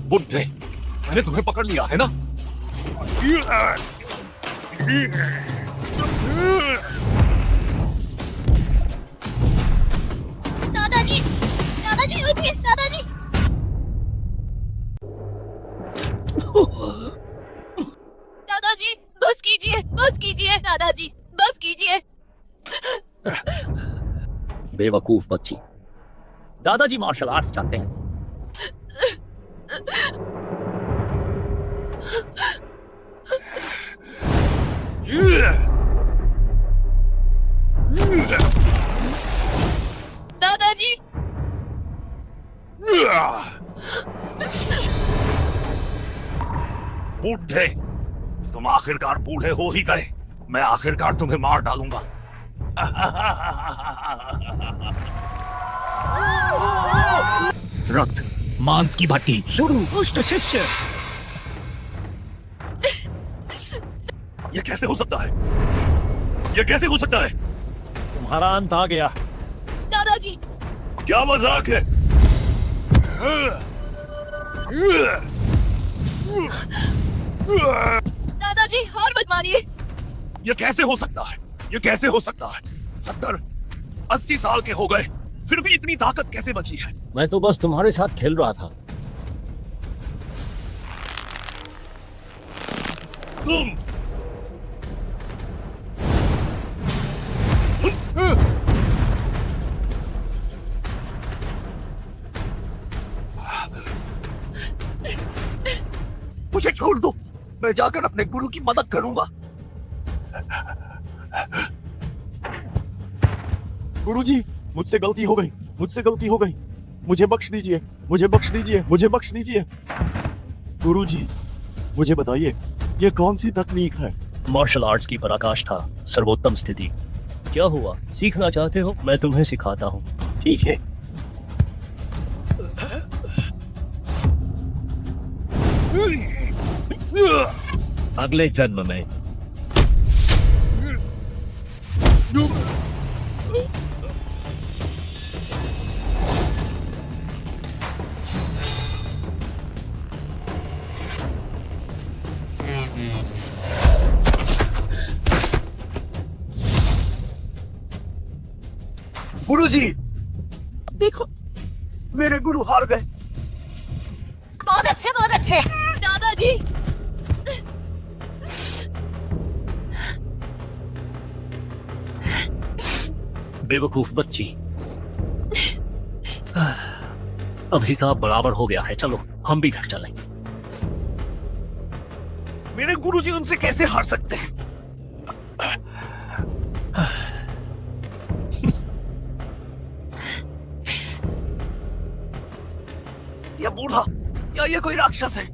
Speaker 7: बुड्ढे, मैंने तुम्हें पकड़ लिया है ना?
Speaker 1: दादाजी, दादाजी उठिए, दादाजी। दादाजी बस कीजिए दादाजी, बस कीजिए।
Speaker 6: बेवकूफ बच्ची, दादाजी मार्शल आर्ट्स जानते हैं।
Speaker 1: दादाजी,
Speaker 7: बुड्ढे, तुम आखिरकार बूढ़े हो ही गए। मैं आखिरकार तुम्हें मार डालूंगा।
Speaker 6: रक्त, मांस की भट्टी शुरू।
Speaker 3: दुष्ट शिष्य,
Speaker 7: यह कैसे हो सकता है? यह कैसे हो सकता है?
Speaker 2: तुम्हारा अंत आ गया।
Speaker 1: दादाजी,
Speaker 7: क्या मजाक है?
Speaker 1: दादाजी हार मत मानिए।
Speaker 7: यह कैसे हो सकता है? यह कैसे हो सकता है? 70-80 साल के हो गए, फिर भी इतनी ताकत कैसे बची है?
Speaker 2: मैं तो बस तुम्हारे साथ खेल रहा था।
Speaker 7: तुम मुझे छोड़ दो, मैं जाकर अपने गुरु की मदद करूंगा।
Speaker 4: गुरुजी, मुझसे गलती हो गई, मुझसे गलती हो गई। मुझे बख्श दीजिए, मुझे बख्श दीजिए, मुझे बख्श दीजिए। गुरुजी, मुझे बताइए, ये कौन सी तकनीक है?
Speaker 2: मार्शल आर्ट्स की पराकाष्ठा, सर्वोत्तम स्थिति। क्या हुआ, सीखना चाहते हो? मैं तुम्हें सिखाता हूँ।
Speaker 9: ठीक है।
Speaker 2: अगले जन्म में
Speaker 9: गुरुजी, देखो मेरे गुरु हार गए।
Speaker 1: बहुत अच्छे दादाजी।
Speaker 2: बेवकूफ बच्ची, अब हिसाब बराबर हो गया है, चलो हम भी घर चलें।
Speaker 7: मेरे गुरुजी उनसे कैसे हार सकते हैं? यह बूढ़ा या ये कोई राक्षस है?